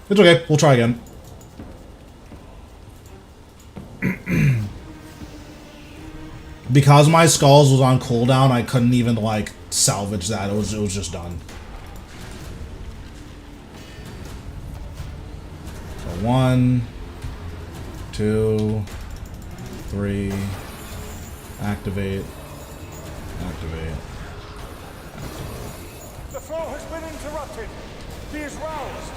It's okay, we'll try again. Because my skulls was on cooldown, I couldn't even like salvage that. It was just done. So 1, 2, 3, activate, activate. The flow has been interrupted. He is roused.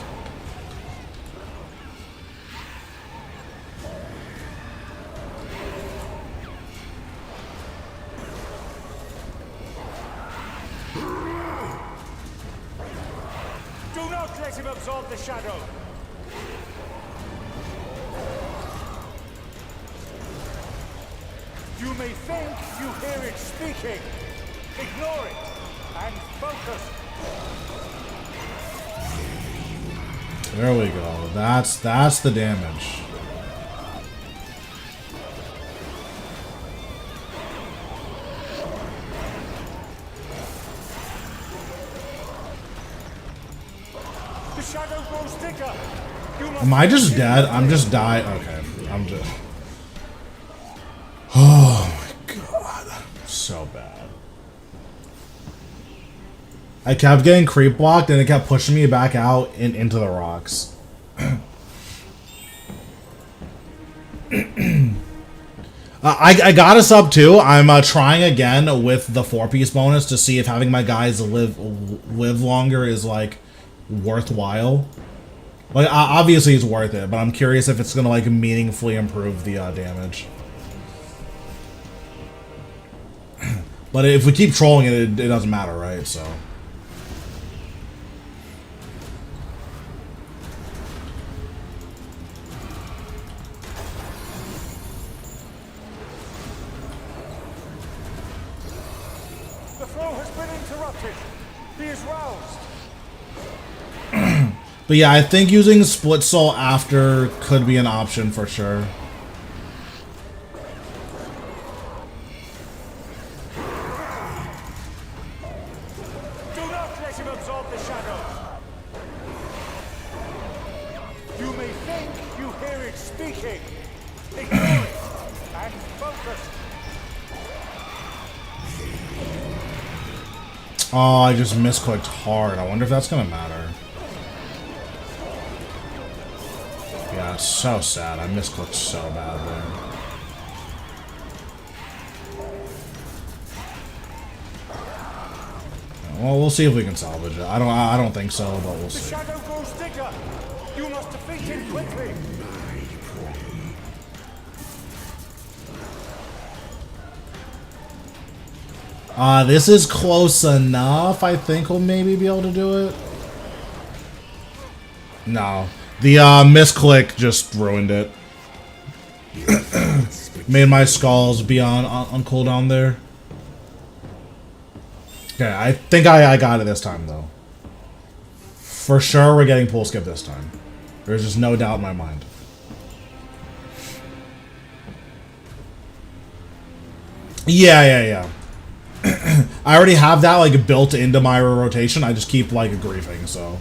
Do not let him absorb the shadow. You may think you hear it speaking. Ignore it and focus. There we go. That's the damage. The shadow grows thicker. Am I just dead? I'm just died. Okay, I'm just. Oh my god, so bad. I kept getting creep blocked, and it kept pushing me back out and into the rocks. I got us up too. I'm trying again with the 4-piece bonus to see if having my guys live longer is like worthwhile. Like obviously it's worth it, but I'm curious if it's gonna like meaningfully improve the damage. But if we keep trolling it, it doesn't matter, right? So. The flow has been interrupted. He is roused. But yeah, I think using Split Soul after could be an option for sure. Do not let him absorb the shadow. You may think you hear it speaking. Ignore it and focus. Oh, I just misclicked hard. I wonder if that's gonna matter. Yeah, it's so sad. I misclicked so bad there. Well, we'll see if we can salvage it. I don't think so, but we'll The see. shadow grows thicker. You must defeat him quickly. This is close enough. I think we'll maybe be able to do it. No. The misclick just ruined it. Made my skulls be on cooldown there. Okay, I think I got it this time, though. For sure, we're getting pool skip this time. There's just no doubt in my mind. Yeah. I already have that, like, built into my rotation. I just keep, like, griefing, so...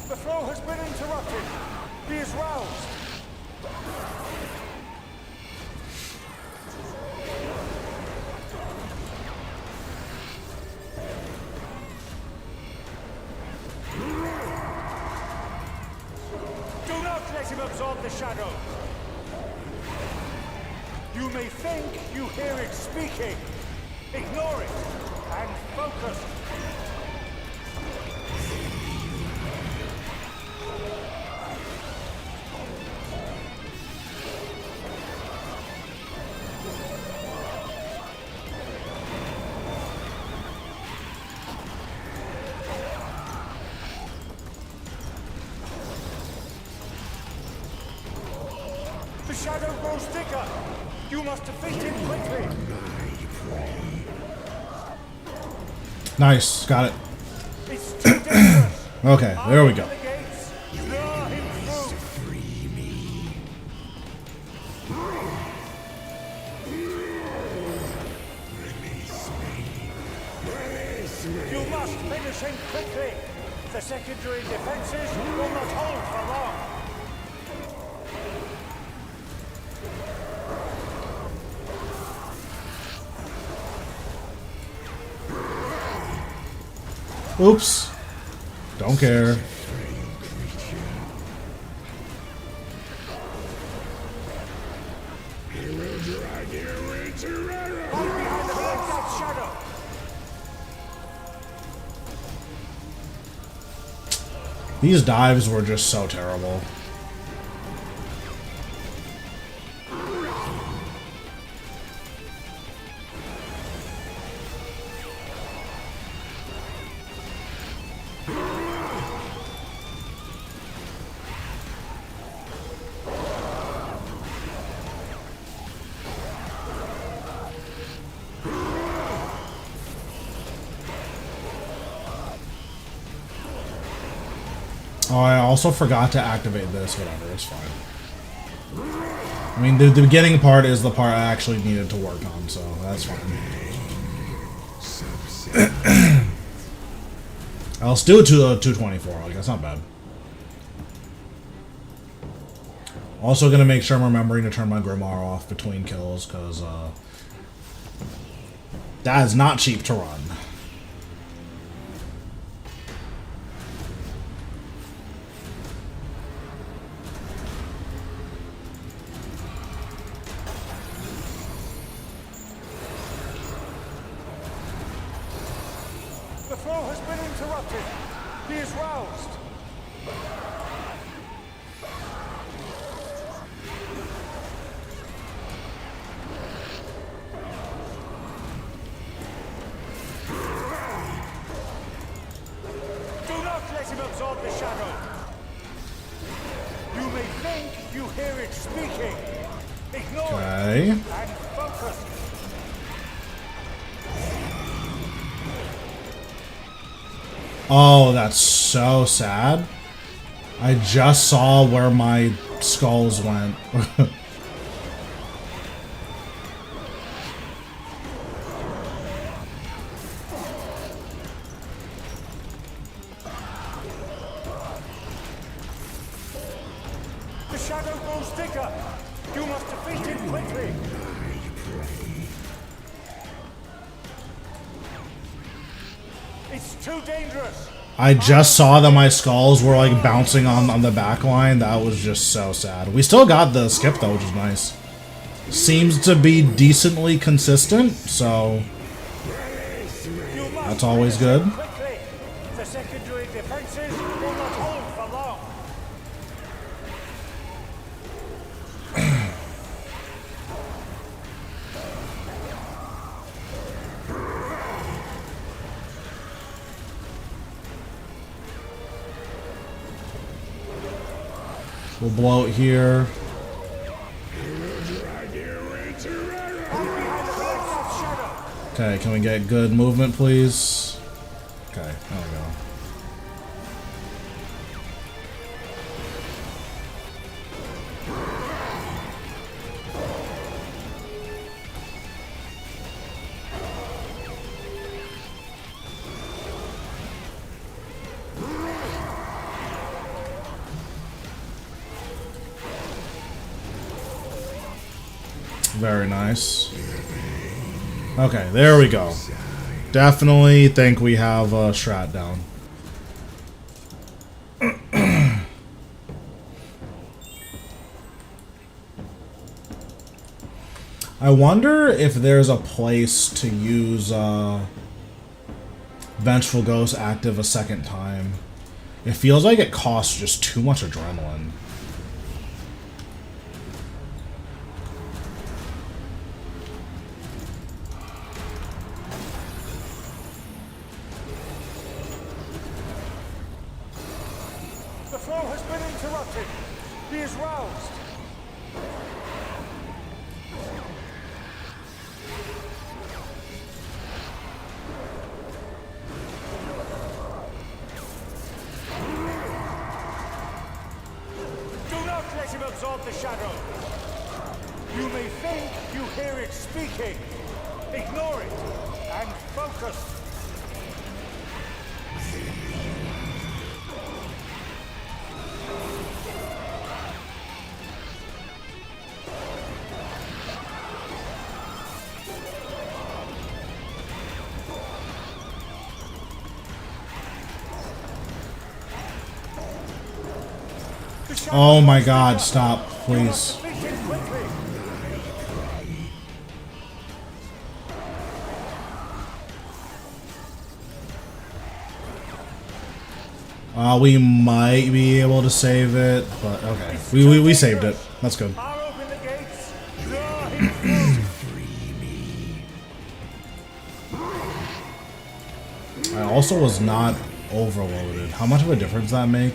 The flow has been interrupted. He is roused. Do not let him absorb the shadow. You may think you hear it speaking. Ignore it and focus. The shadow grows thicker. You must defeat him quickly. Nice, got it. It's too dangerous. Okay, there we go. Open the gates. Draw him through. You must finish him quickly. The secondary defenses will not hold for long. Oops. Don't care. Hide behind the black shadow. These dives were just so terrible. Oh, I also forgot to activate this. Whatever, it's fine. I mean, the beginning part is the part I actually needed to work on, so that's fine. I'll still do 224. Like, that's not bad. Also gonna make sure I'm remembering to turn my Grimoire off between kills, because that is not cheap to run. The flow has been interrupted. He is roused. Do not let him absorb the shadow. You may think you hear it speaking. Ignore Okay. it and focus. Oh, that's so sad. I just saw where my skulls went. The shadow grows thicker. You must defeat him quickly. It's too dangerous. I just saw that my skulls were like bouncing on the back line. That was just so sad. We still got the skip though, which is nice. Seems to be decently consistent, so You must that's always good. quickly. The secondary defenses will not hold for long. We'll blow it here. Okay, can we get good movement, please? Okay, there we go. Very nice. Okay, there we go. Definitely think we have Strat down. I wonder if there's a place to use Vengeful Ghost active a second time. It feels like it costs just too much adrenaline. The flow has been interrupted. He is roused. Do not let him absorb the shadow. You may think you hear it speaking. Ignore it and focus. Oh my god, stop, please. Defeat him quickly. We might be able to save it, but okay. We saved it. That's good. I'll open the gates. Draw him through. I also was not overloaded. How much of a difference that make?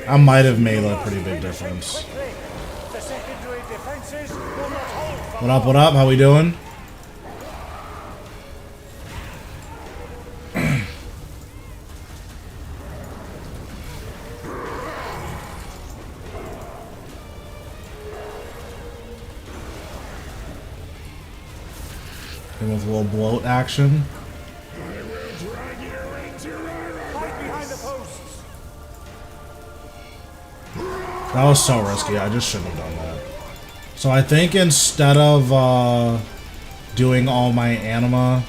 I might have made a pretty big difference. Quickly. The secondary defenses will not hold for What up, what up? How we doing? And with a little bloat action. Hide behind the posts. That was so risky. I just shouldn't have done that. So I think instead of doing all my anima,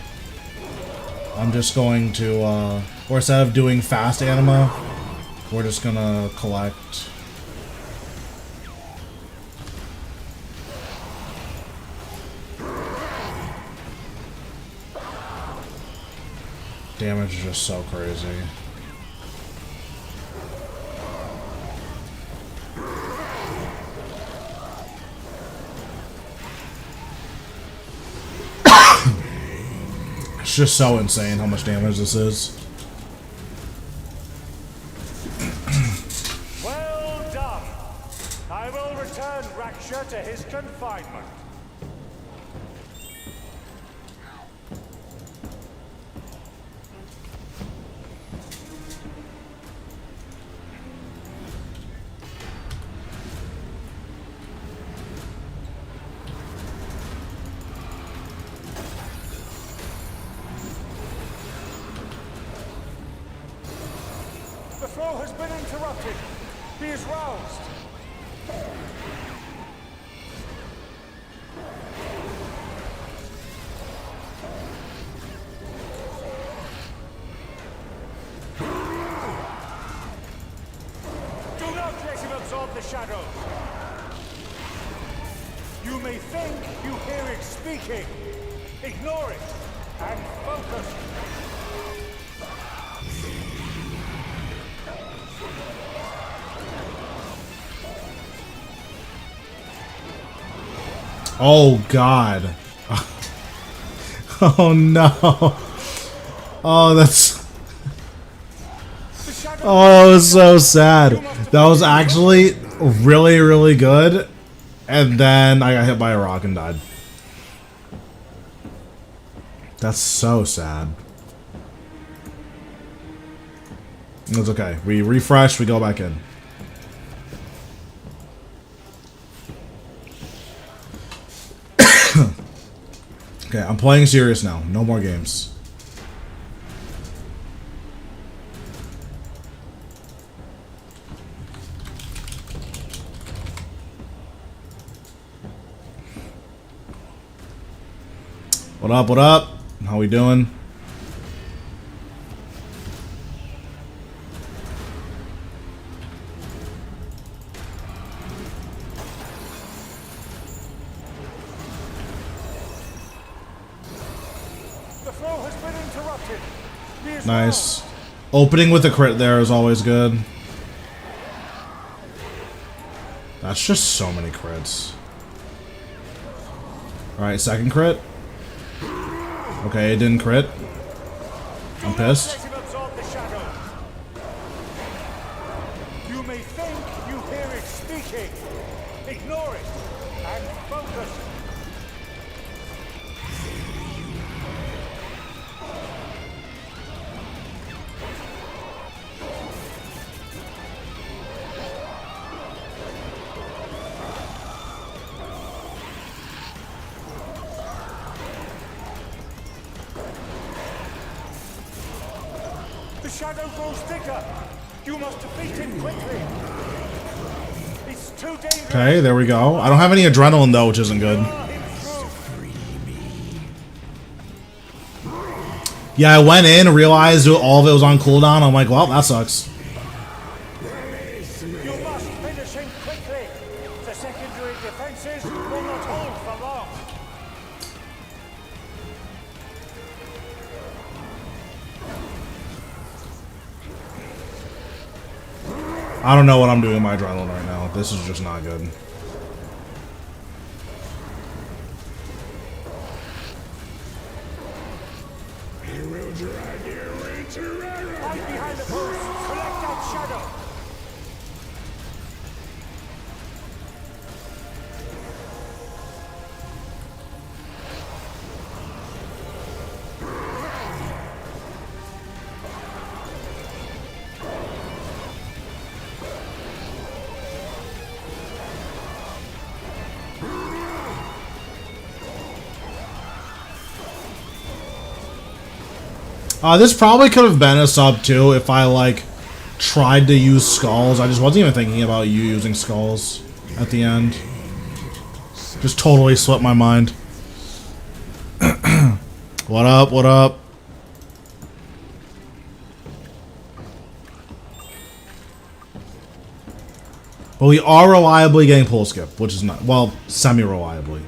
I'm just going to, or instead of doing fast anima, we're just gonna collect. Damage is just so crazy. It's just so insane how much damage this is. Well done. I will return Raksha to his confinement. The flow has been interrupted. He is roused. Do not let him absorb the shadow. You may think you hear it speaking. Ignore it and focus. Oh god. Oh no. Oh, that's... Oh, that was so sad. That was actually really, really good. And then I got hit by a rock and died. That's so sad. It's okay. We refresh, we go back in. Okay, I'm playing serious now. No more games. What up, what up? How we doing? The flow has been interrupted. He is Nice. Opening with a crit there is always good. That's just so many crits. Alright, second crit. Okay, it didn't crit. I'm pissed. Let him absorb the shadow. You may think you hear it speaking. Ignore it and focus. The shadow grows thicker. You must defeat him quickly. It's too dangerous. Okay, there we go. I don't have any adrenaline though, which isn't good. Draw him through. Yeah, I went in and realized all of it was on cooldown. I'm like, well, that sucks. You must finish him quickly. The secondary defenses will not hold for long. I don't know what I'm doing with my adrenaline right now. This is just not good. Hide behind the post. Collect that shadow. This probably could have been a sub too if I like tried to use skulls. I just wasn't even thinking about you using skulls at the end. Just totally slipped my mind. What up? What up? But we are reliably getting pull skip, which is not, well, semi-reliably.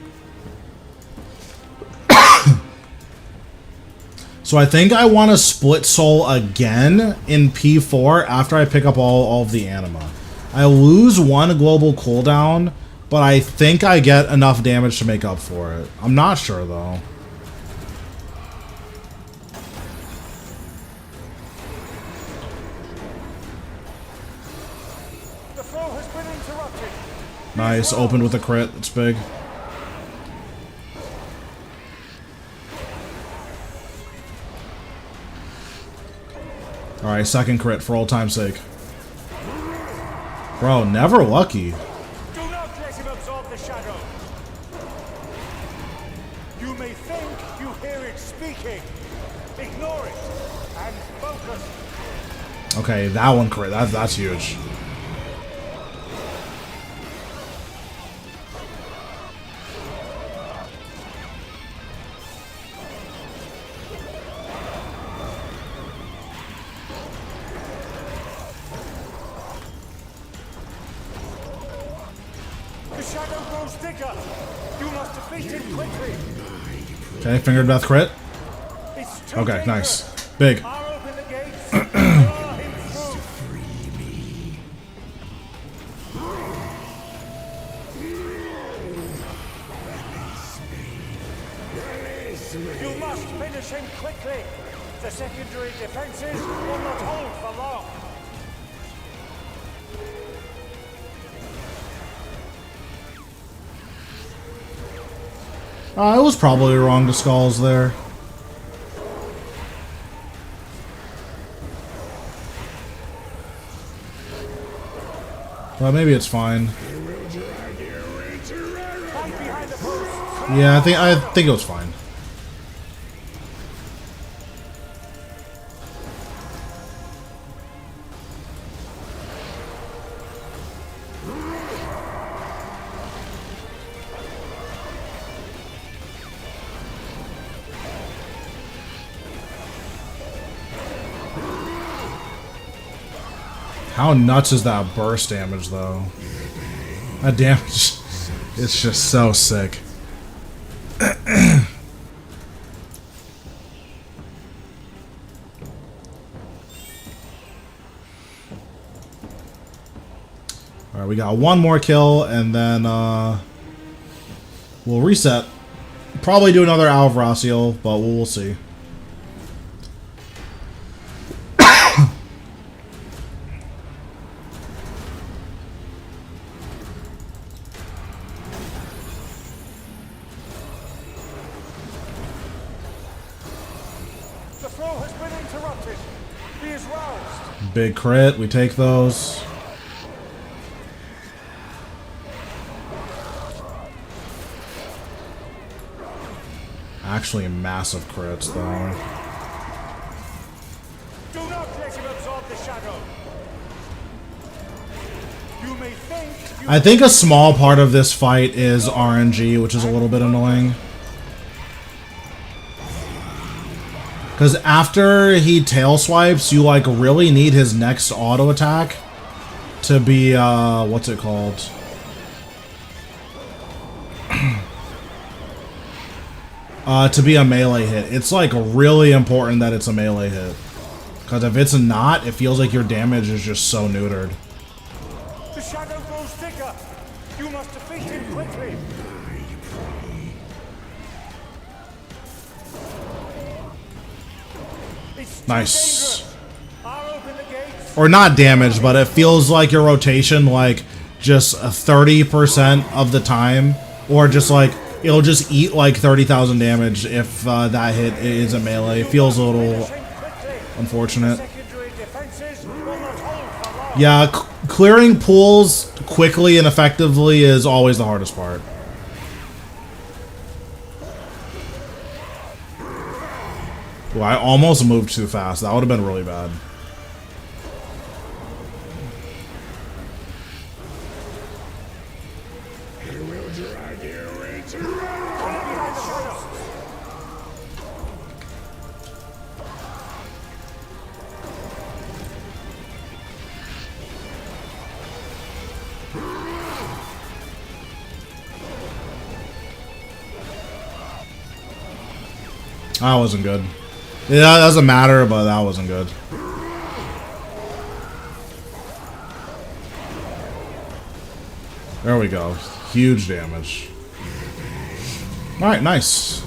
So I think I want to split soul again in P4 after I pick up all of the anima. I lose one global cooldown, but I think I get enough damage to make up for it. I'm not sure though. The flow has been interrupted. Nice, opened with a crit. It's big. Alright, second crit for old time's sake. Bro, never lucky. Do not let him absorb the shadow. You may think you hear it speaking. Ignore it and focus. Okay, that one crit. That's huge. The shadow grows thicker. You must defeat him quickly. Okay, finger death crit. It's too Okay, dangerous. nice. Big. I'll open the gates. Draw him through. You must finish him quickly. The secondary defenses will not hold for long. I was probably wrong to skulls there. But maybe it's fine. Fight behind the post. Yeah, I think it was fine. How nuts is that burst damage, though? That damage, it's just so sick. Alright, we got one more kill, and then we'll reset. Probably do another Hour of Rasial, but we'll see. The flow has been interrupted. He is roused. Big crit, we take those. Actually, massive crits, though. Do not let him absorb the shadow. You may think you I think a small part of this fight is RNG, which is a little bit annoying. Because after he tail swipes, you like really need his next auto attack to be, what's it called? To be a melee hit. It's like really important that it's a melee hit. Because if it's not, it feels like your damage is just so neutered. the shadow grows thicker. You must defeat him quickly. It's too Nice. dangerous. I'll open the gates. Or not damage, but it feels like your rotation like just 30% of the time. Or just like, it'll just eat like 30,000 damage if that hit is a melee. It feels a little Finish him quickly. unfortunate. Secondary defenses will not hold for long. Yeah, clearing pools quickly and effectively is always the hardest part. Well, I almost moved too fast. That would have been really bad. That wasn't good. Yeah, that doesn't matter, but that wasn't good. There we go. Huge damage. Alright, nice.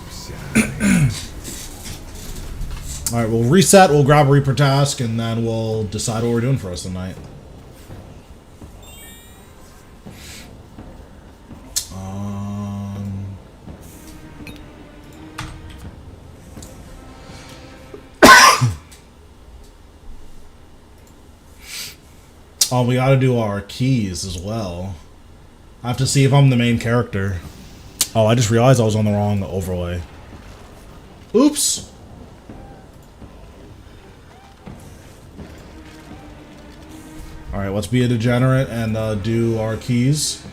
Alright, we'll reset, we'll grab a Reaper task, and then we'll decide what we're doing for us tonight. Oh, we gotta do our keys as well. I have to see if I'm the main character. Oh, I just realized I was on the wrong overlay. Oops! Alright, let's be a degenerate and do our keys.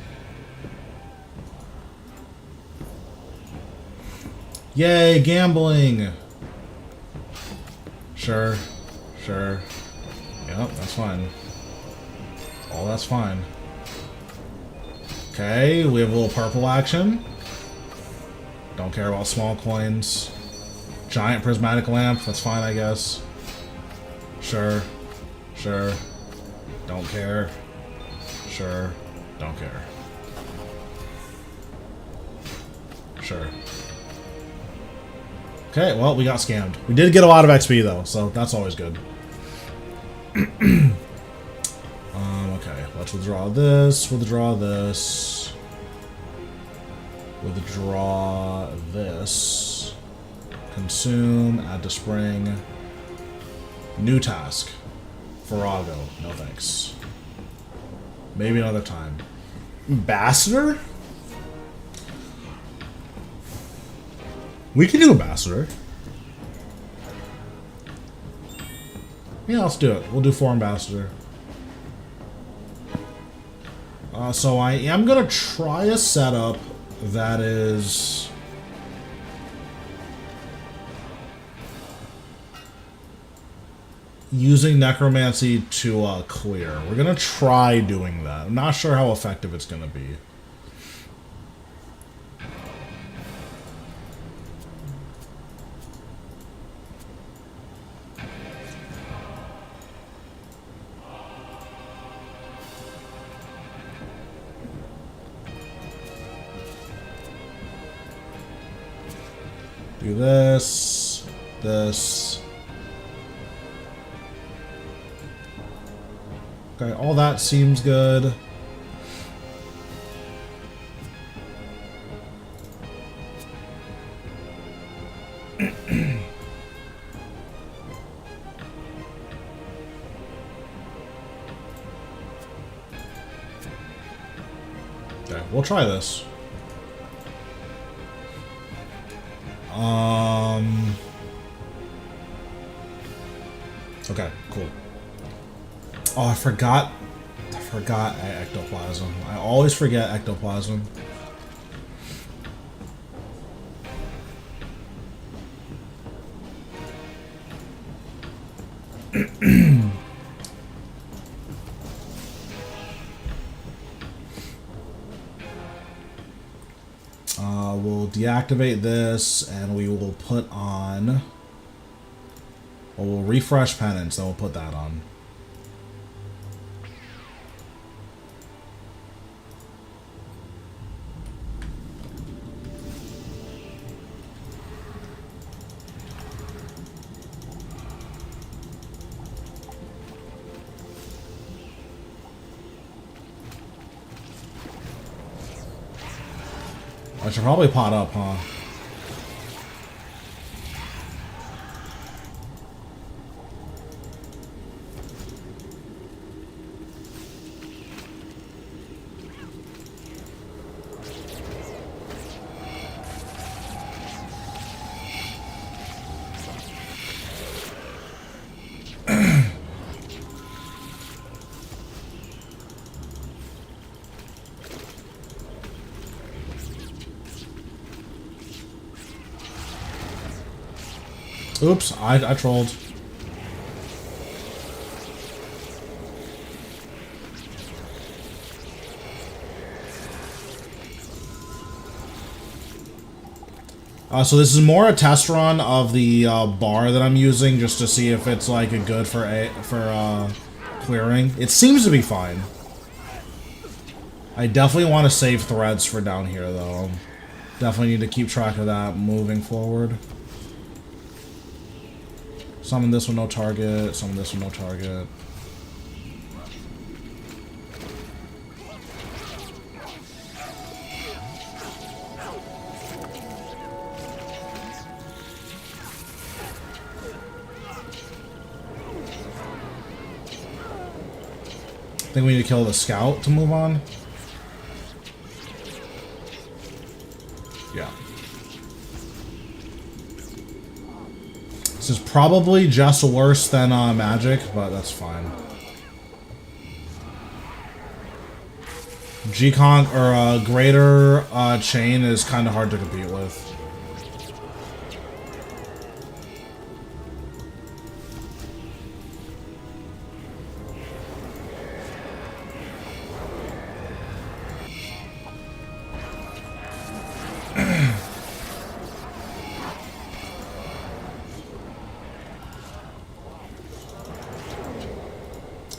Yay, gambling! Sure. Sure. Yep, that's fine. Oh, that's fine. Okay, we have a little purple action. Don't care about small coins. Giant prismatic lamp, that's fine, I guess. Sure. Sure. Don't care. Sure. Don't care. Sure. Okay, well, we got scammed. We did get a lot of XP, though, so that's always good. Okay, let's withdraw this, withdraw this, withdraw this, consume, add to spring, new task, Farrago, no thanks. Maybe another time. Ambassador? We can do Ambassador. Yeah, let's do it. We'll do 4 Ambassador. So I am gonna try a setup that is using necromancy to clear. We're gonna try doing that. I'm not sure how effective it's gonna be. Do this, this. Okay, all that seems good. Okay, we'll try this. Okay, cool. Oh, I forgot ectoplasm. I always forget ectoplasm. We'll deactivate this, and we will put on... Well, we'll refresh penance, then we'll put that on. I should probably pot up, huh? Oops, I trolled. So this is more a test run of the bar that I'm using, just to see if it's like good for clearing. It seems to be fine. I definitely want to save threads for down here, though. Definitely need to keep track of that moving forward. Summon this with no target. Summon this with no target. I think we need to kill the scout to move on. Yeah. This is probably just worse than magic, but that's fine. G-Conk or greater chain is kind of hard to compete with.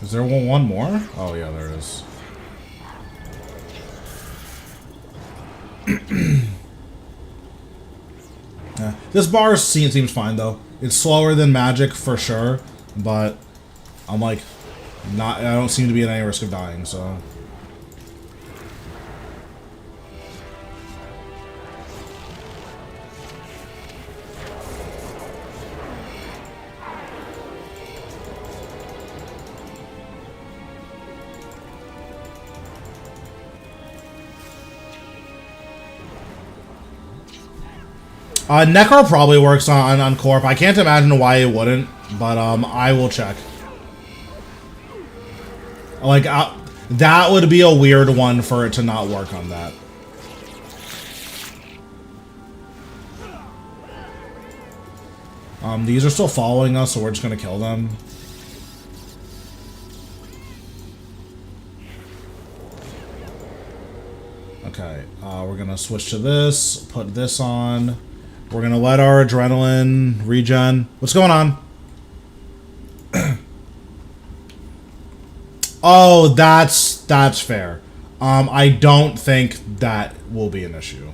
Is there one more? Oh yeah, there is. Yeah. This bar seems fine though. It's slower than magic for sure, but I'm like, I don't seem to be at any risk of dying, so. Necro probably works on Corp. I can't imagine why it wouldn't, but I will check. Like, that would be a weird one for it to not work on that. These are still following us, so we're just gonna kill them. Okay, we're gonna switch to this, put this on. We're gonna let our adrenaline regen. What's going on? Oh, that's fair. I don't think that will be an issue.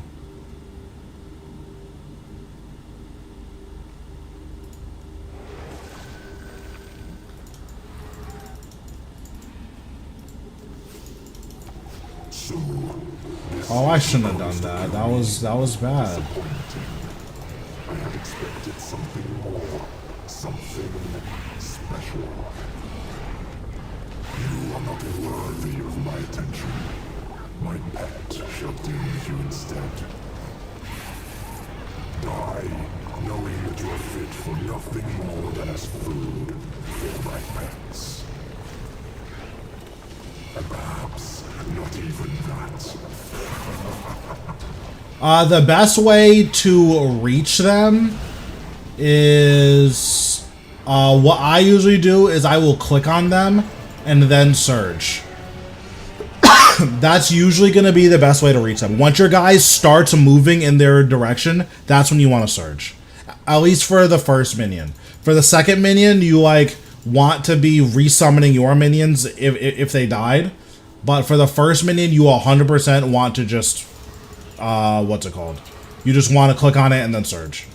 Oh, I shouldn't have done that. That was bad. I had expected something more, something special. You are not worthy of my attention. My pet shall deal with you instead. Die, knowing that you are fit for nothing more than as food for my pets. And perhaps not even that. The best way to reach them is what I usually do is I will click on them and then surge. That's usually going to be the best way to reach them. Once your guys starts moving in their direction, that's when you want to surge. At least for the first minion. For the second minion, you like want to be resummoning your minions if they died. But for the first minion, you 100% want to just what's it called? You just want to click on it and then surge.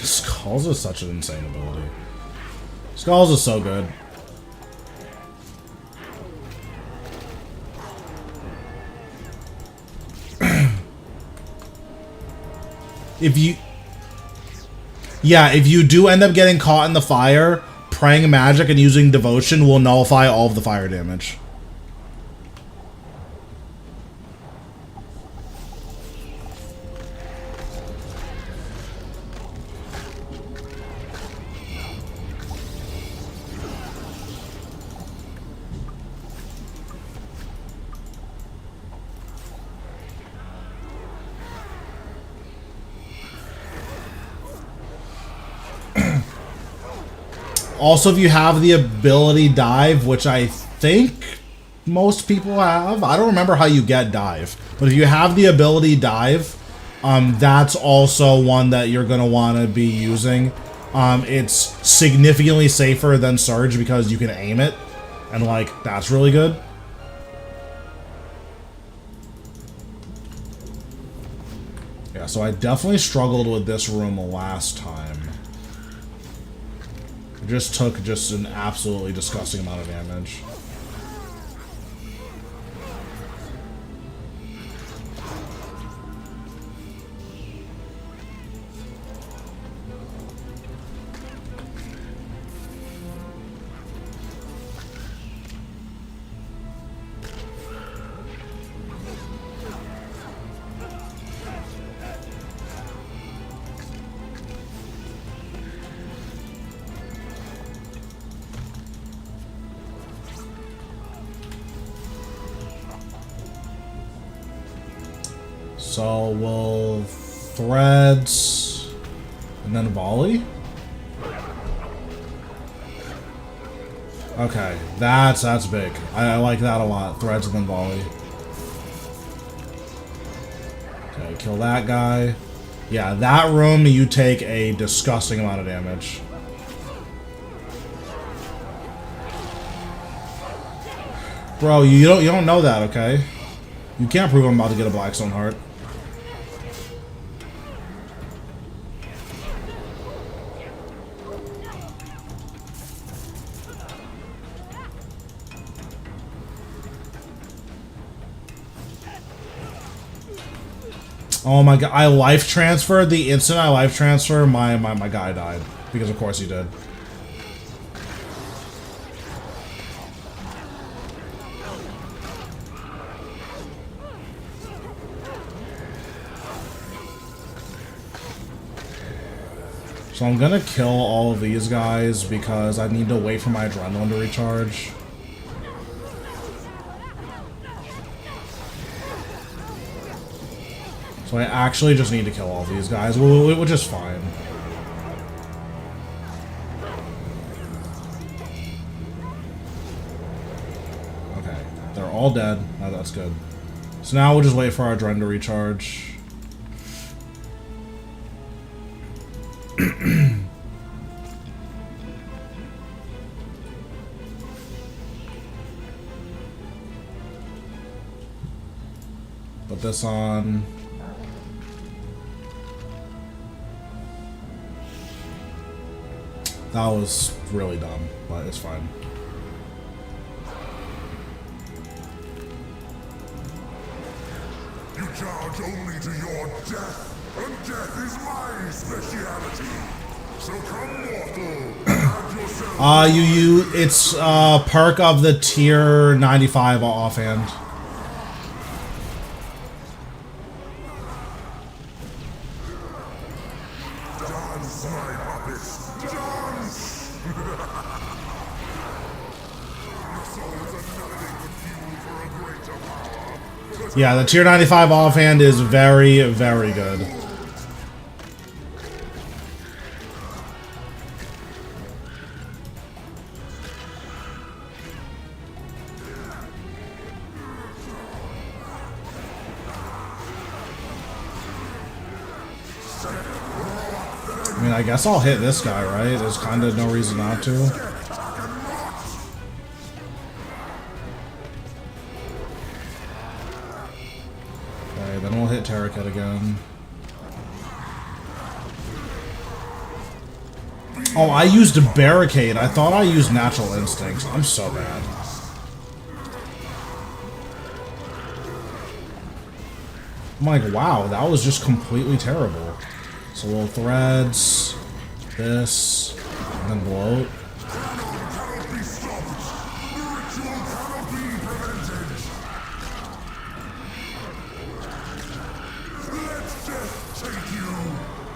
Skulls is such an insane ability. Skulls is so good. If you do end up getting caught in the fire, praying magic and using devotion will nullify all of the fire damage. Also, if you have the ability dive, which I think most people have, I don't remember how you get dive, but if you have the ability dive, that's also one that you're going to want to be using. It's significantly safer than Surge because you can aim it, and like, that's really good. Yeah, so I definitely struggled with this room last time. It just took just an absolutely disgusting amount of damage. So we'll threads and then volley. Okay, that's big. I like that a lot. Threads and then volley. Okay, kill that guy. Yeah, that room you take a disgusting amount of damage. Bro, you don't know that, okay? You can't prove I'm about to get a Blackstone Heart. Oh my god, I life transferred. The instant I life transfer, my guy died. Because of course he did. So I'm gonna kill all of these guys because I need to wait for my adrenaline to recharge. So I actually just need to kill all these guys, which is fine. Okay, they're all dead. Oh, that's good. So now we'll just wait for our adrenaline to recharge. Put this on. That was really dumb, but it's fine. You charge only to your death, and death is my speciality. So come, mortal, have yourself. It's perk of the tier 95 offhand. Dance, my puppets, dance! Your souls are nothing but fuel for a greater power. Yeah, the tier 95 offhand is very, very good. I mean, I guess I'll hit this guy, right? There's kind of no reason not to. Okay, then we'll hit Terraket again. Oh, I used a barricade. I thought I used natural instincts. I'm so bad. I'm like, wow, that was just completely terrible. So we'll threads, this, and then bloat. Cannot be stopped. The ritual cannot be prevented. Let death take you,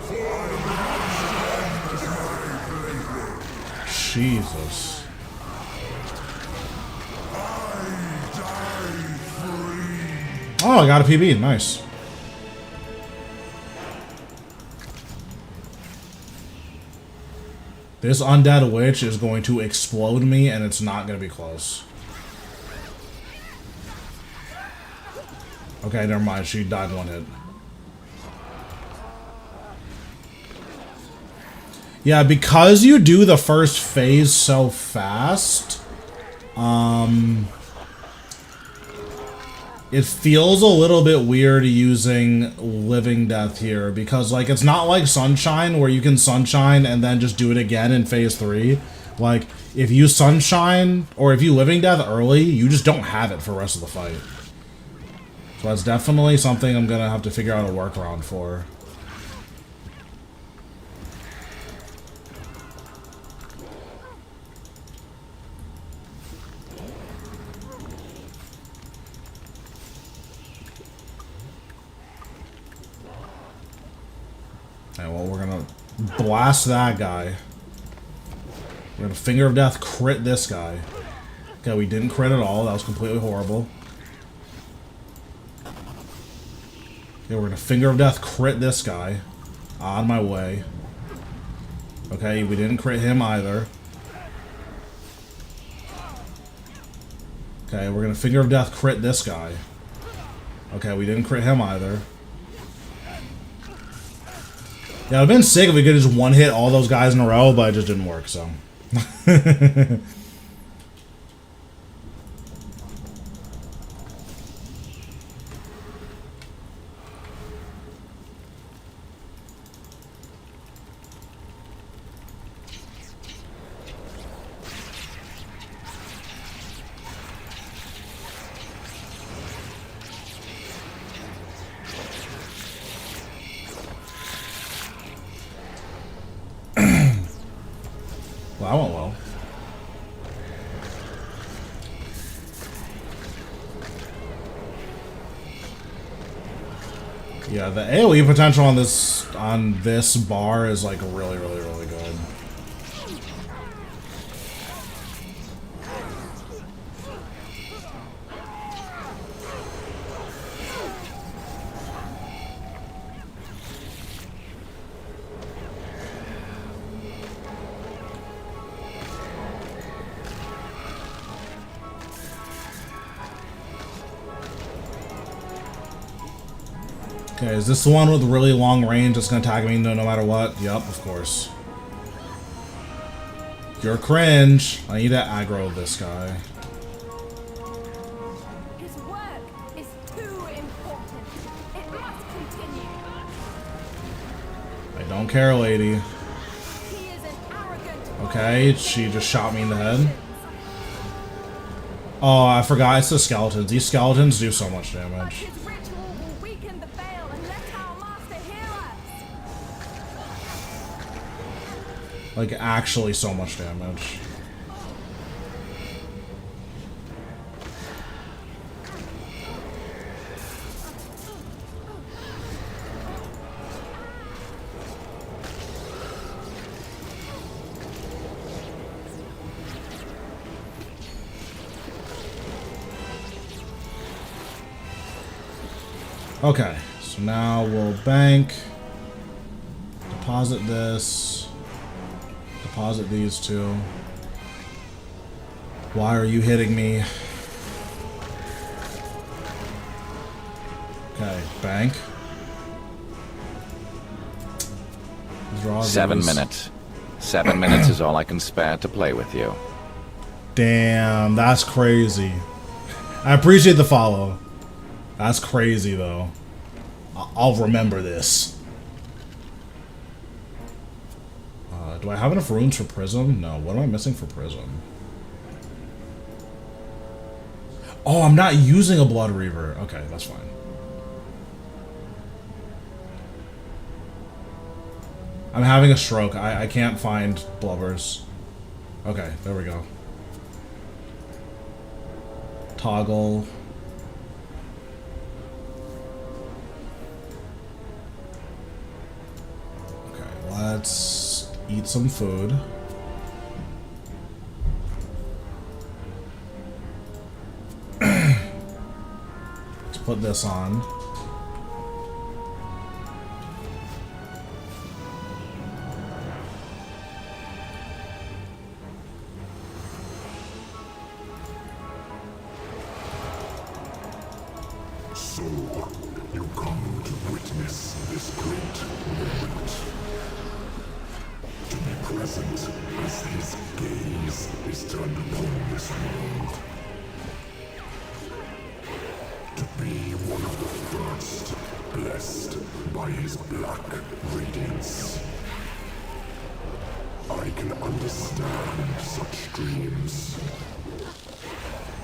for I am the strong as my plaything. Jesus. I die free. Oh, I got a PB. Nice. This undead witch is going to explode me, and it's not going to be close. Okay, never mind. She died in one hit. Yeah, because you do the first phase so fast, it feels a little bit weird using Living Death here, because, like, it's not like Sunshine, where you can Sunshine and then just do it again in phase 3. Like, if you Sunshine, or if you Living Death early, you just don't have it for the rest of the fight. So that's definitely something I'm gonna have to figure out a workaround for. Okay, well, we're gonna blast that guy. We're gonna Finger of Death crit this guy. Okay, we didn't crit at all. That was completely horrible. Okay, we're gonna Finger of Death crit this guy. On my way. Okay, we didn't crit him either. Okay, we're gonna Finger of Death crit this guy. Okay, we didn't crit him either. Yeah, it would have been sick if we could just one-hit all those guys in a row, but it just didn't work, so. Well, that went well. Yeah, the AoE potential on this bar is like really, really, really good. Okay, is this the one with really long range that's gonna attack me no matter what? Yep, of course. You're cringe. I need to aggro this guy. His work is too important. It must continue. I don't care, lady. He is an arrogant. Okay, she just shot me in the head. Oh, I forgot, it's the skeletons. These skeletons do so much damage. His ritual will weaken the veil and let our master heal us. Like, actually so much damage. Okay, so now we'll bank, deposit this, deposit these two. Why are you hitting me? Okay, bank. Draw 7 these. minutes. 7 minutes is all I can spare to play with you. Damn, that's crazy. I appreciate the follow. That's crazy, though. I'll remember this. Do I have enough runes for Prism? No. What am I missing for Prism? Oh, I'm not using a Blood Reaver. Okay, that's fine. I'm having a stroke. I can't find blubbers. Okay, there we go. Toggle. Let's eat some food. Let's put this on. So, you come to witness this great moment. To be present as his gaze is turned upon this world. To be one of the first blessed by his black radiance. I can understand such dreams.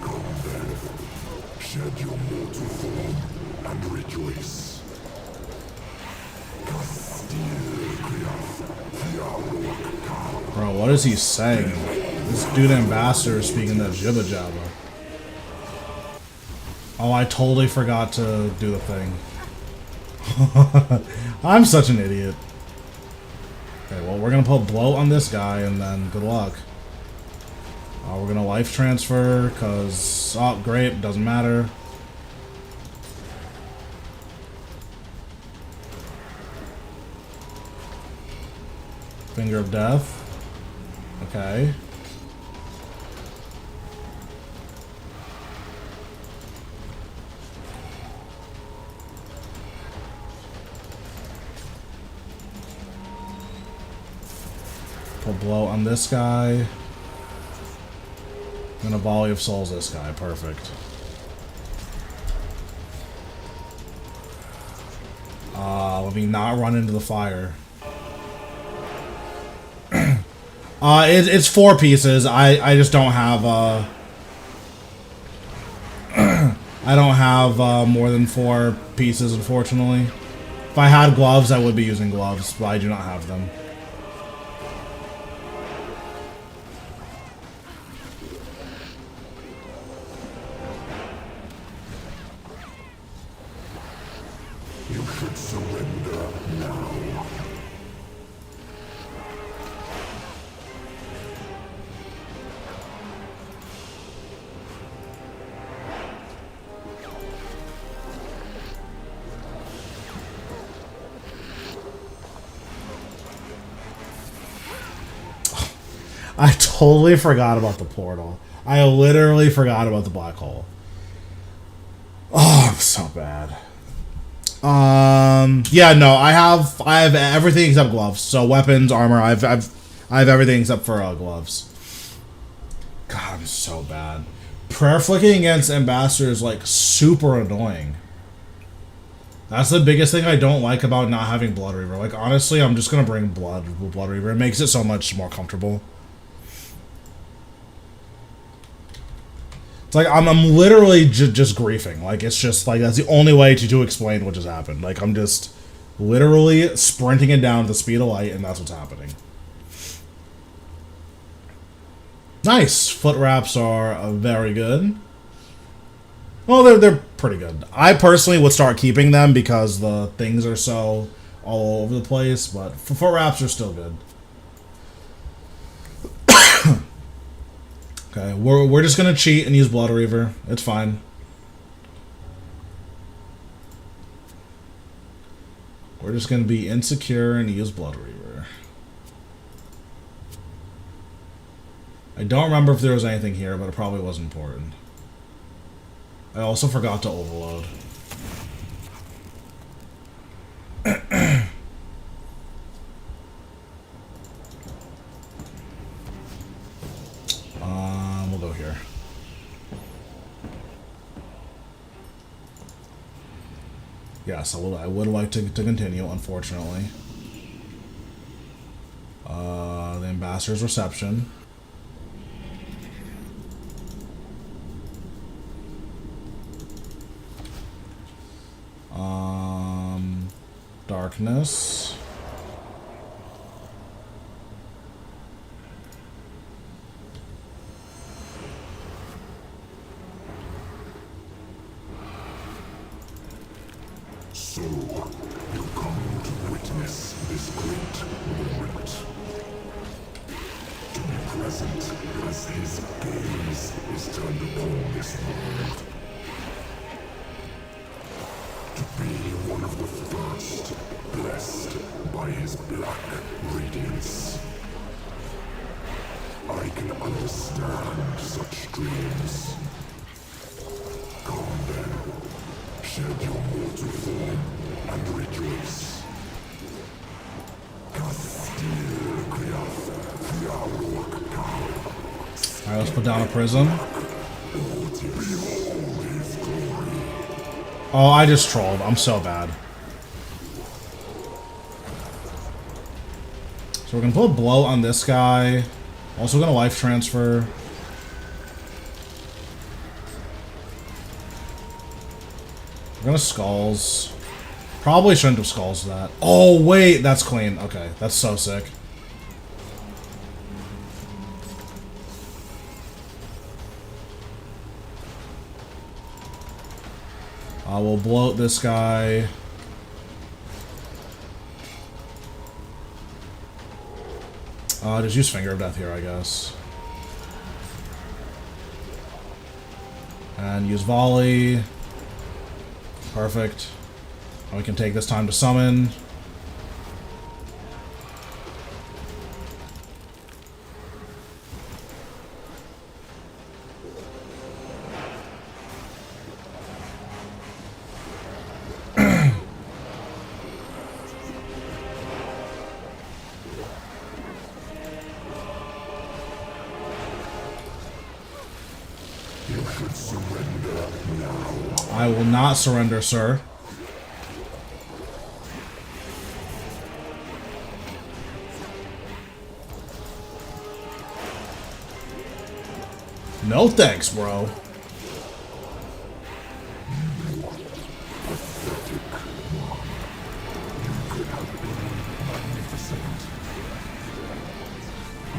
Come then, shed your mortal form and rejoice. Bro, what is he saying? This dude ambassador is speaking that jibba jabba. Oh, I totally forgot to do the thing. I'm such an idiot. Okay, well, we're gonna put bloat on this guy, and then good luck. We're gonna life transfer, cause oh great, doesn't matter. Finger of death. Okay. Put blow on this guy. And a volley of souls this guy. Perfect. Let me not run into the fire. It's 4 pieces. I just don't have I don't have more than 4 pieces, unfortunately. If I had gloves, I would be using gloves, but I do not have them. You should surrender now. I totally forgot about the portal. I literally forgot about the black hole. Oh, I'm so bad. Yeah, no, I have everything except gloves. So weapons, armor, I have everything except for gloves. God, I'm so bad. Prayer flicking against ambassador is like super annoying. That's the biggest thing I don't like about not having Blood Reaver. Like honestly, I'm just gonna bring Blood Reaver. It makes it so much more comfortable. It's like I'm literally just griefing. Like it's just like that's the only way to explain what just happened. Like I'm just literally sprinting it down at the speed of light, and that's what's happening. Nice. Foot wraps are very good. Well, they're pretty good. I personally would start keeping them because the things are so all over the place, but foot wraps are still good. Okay, we're just gonna cheat and use Blood Reaver. It's fine. We're just gonna be insecure and use Blood Reaver. I don't remember if there was anything here, but it probably was important. I also forgot to overload. We'll go here. Yes, I would like to continue, unfortunately. The ambassador's reception. Darkness. So, you come to witness this great moment. To be present as his gaze is turned upon this world. To be one of the first blessed by his black radiance. I can understand such dreams. Come then. Shed your mortal form and rejoice. Alright, let's put down a prism. Oh, I just trolled. I'm so bad. So we're gonna put a blow on this guy. Also gonna life transfer. We're gonna skulls. Probably shouldn't have skulls that. Oh wait, that's clean. Okay, that's so sick. We'll bloat this guy. Just use Finger of Death here, I guess. And use Volley. Perfect. And we can take this time to summon. I will not surrender, sir. No thanks, bro.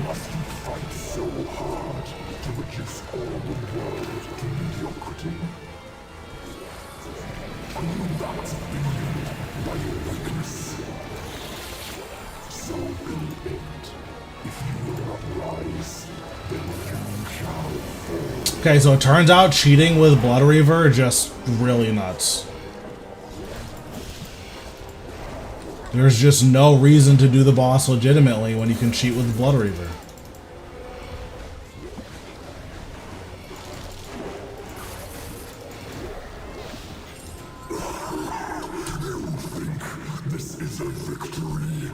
Must you fight so hard to reduce all the world to mediocrity? Are you not weakened by your weakness? So be it. If you will not rise, then you shall fall. Okay, so it turns out cheating with Blood Reaver just really nuts. There's just no reason to do the boss legitimately when you can cheat with Blood Reaver. This is a victory.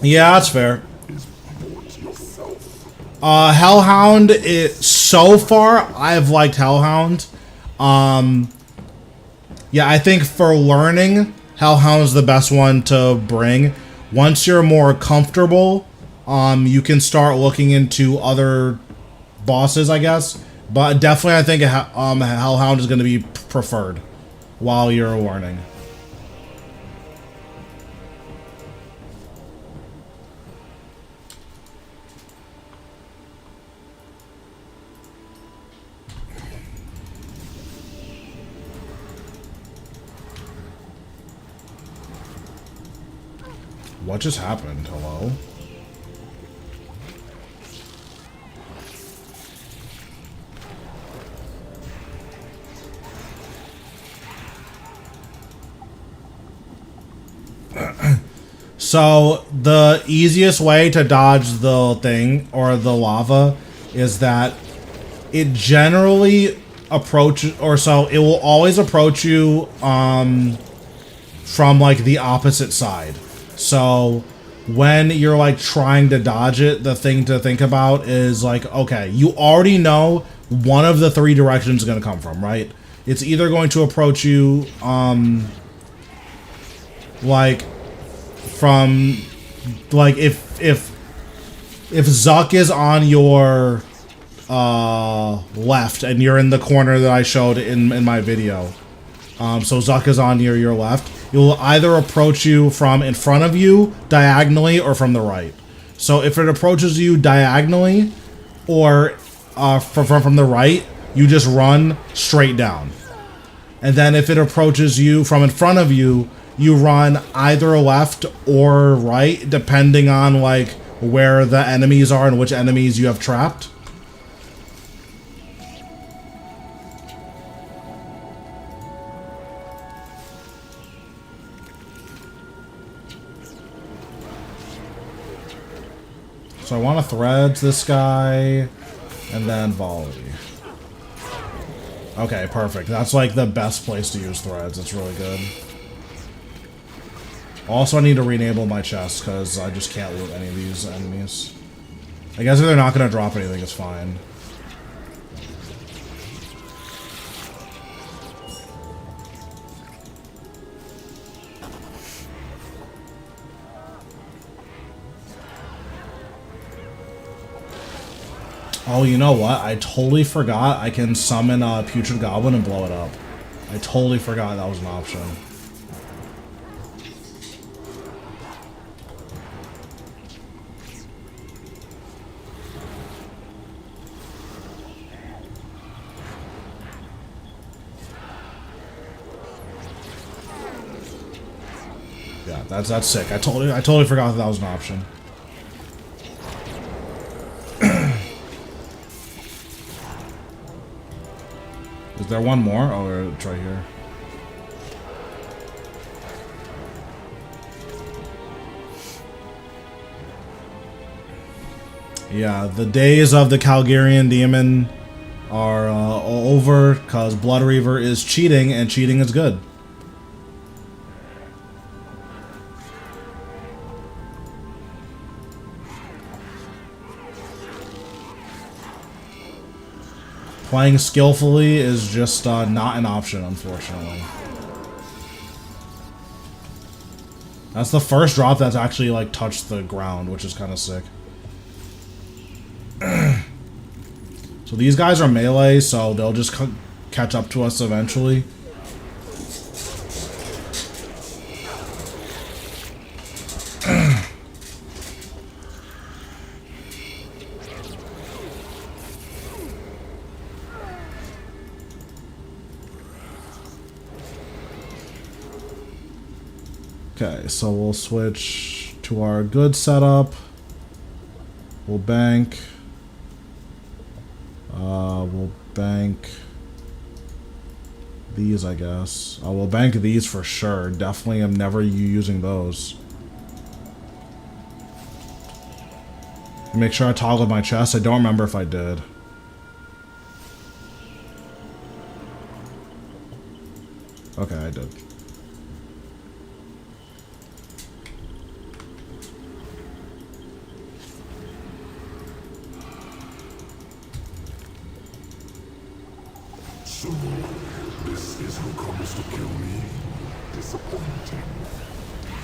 Yeah, that's fair. Is put yourself. Hellhound, so far, I've liked Hellhound. Yeah, I think for learning, Hellhound is the best one to bring. Once you're more comfortable, you can start looking into other bosses, I guess. But definitely, I think Hellhound is going to be preferred while you're learning. What just happened? Hello? So, the easiest way to dodge the thing, or the lava, is that it generally approaches, or so, it will always approach you, from, like, the opposite side. So, when you're, like, trying to dodge it, the thing to think about is, like, okay, you already know one of the three directions is going to come from, right? It's either going to approach you, like, from, like, if Zuck is on your, left, and you're in the corner that I showed in my video, so Zuck is on your left, it will either approach you from in front of you, diagonally, or from the right. So if it approaches you diagonally, or from the right, you just run straight down. And then if it approaches you from in front of you, you run either left or right, depending on, like, where the enemies are and which enemies you have trapped. So I want to threads this guy, and then volley. Okay, perfect. That's like the best place to use threads. It's really good. Also, I need to re-enable my chest because I just can't loot any of these enemies. I guess if they're not going to drop anything, it's fine. Oh, you know what? I totally forgot I can summon a Putrid Goblin and blow it up. I totally forgot that was an option. Yeah, that's sick. I totally forgot that was an option. Is there one more? Oh, it's right here. Yeah, the days of the Calgarian demon are over because Blood Reaver is cheating, and cheating is good. Playing skillfully is just not an option, unfortunately. That's the first drop that's actually like touched the ground, which is kind of sick. So these guys are melee, so they'll just catch up to us eventually. Okay, so we'll switch to our good setup. We'll bank. We'll bank these, I guess. We'll bank these for sure. Definitely am never using those. Make sure I toggle my chest. I don't remember if I did. Okay, I did. So, this is who comes to kill me? Disappointing.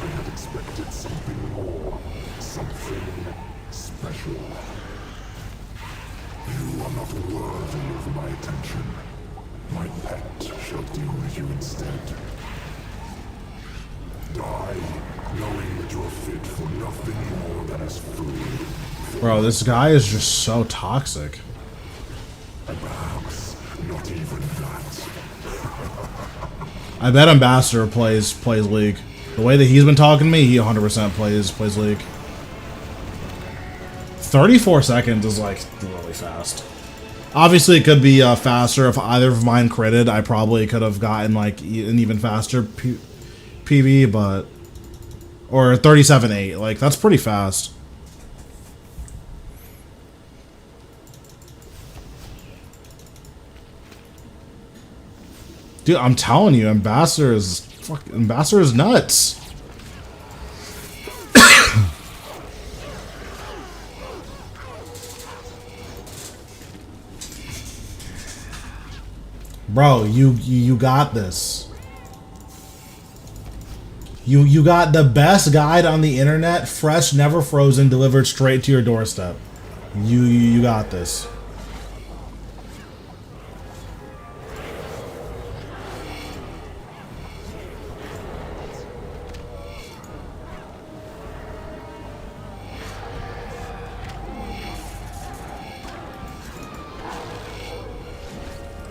I had expected something more. Something special. You are not worthy of my attention. My pet shall deal with you instead. Die, knowing that you are fit for nothing more than as food. Bro, this guy is just so toxic. And perhaps not even that. I bet Ambassador plays League. The way that he's been talking to me, he 100% plays League. 34 seconds is like really fast. Obviously, it could be faster if either of mine critted. I probably could have gotten like an even faster PB, but or 37.8. Like that's pretty fast. Dude, I'm telling you, Ambassador is nuts. Bro, you got this. You got the best guide on the internet, fresh, never frozen, delivered straight to your doorstep. You got this.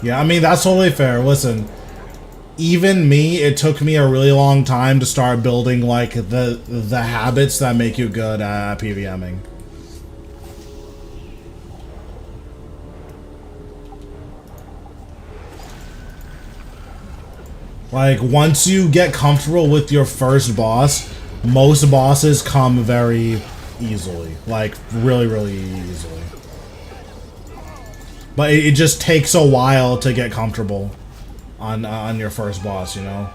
Yeah, I mean, that's totally fair. Listen, even me, it took me a really long time to start building, like, the habits that make you good at PVMing. Like, once you get comfortable with your first boss, most bosses come very easily. Like, really, really easily. But it just takes a while to get comfortable on your first boss, you know?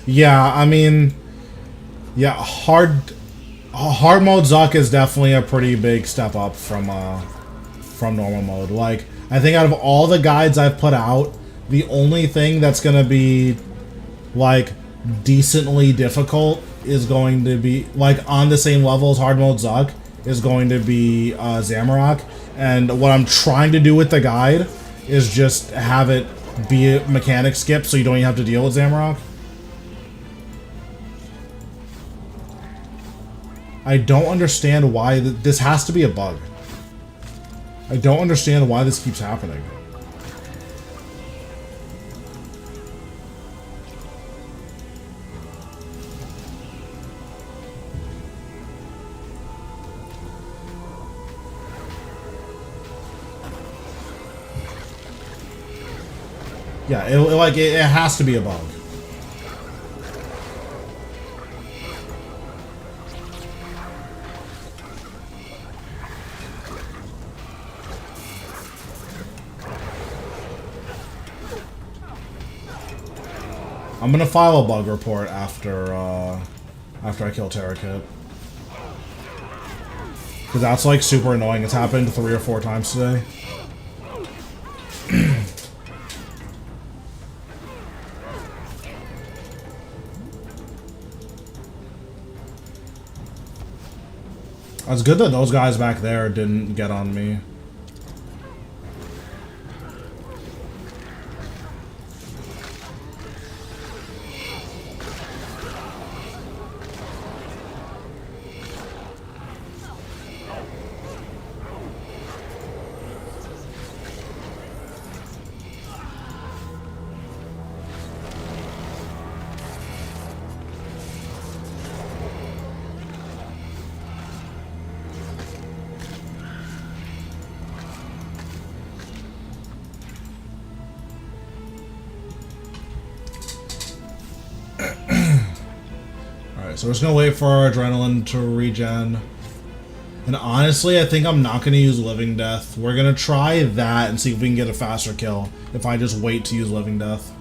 Yeah, I mean, yeah, hard mode Zuck is definitely a pretty big step up from normal mode. Like, I think out of all the guides I've put out, the only thing that's gonna be like decently difficult is going to be like on the same level as hard mode Zuck is going to be Zamorak. And what I'm trying to do with the guide is just have it be a mechanic skip so you don't even have to deal with Zamorak. I don't understand why this has to be a bug. I don't understand why this keeps happening. Yeah, it has to be a bug. I'm gonna file a bug report after I kill Terrakit. Because that's like super annoying. It's happened 3 or 4 times today. It's good that those guys back there didn't get on me. So we're just gonna wait for our adrenaline to regen. And honestly, I think I'm not gonna use Living Death. We're gonna try that and see if we can get a faster kill if I just wait to use Living Death.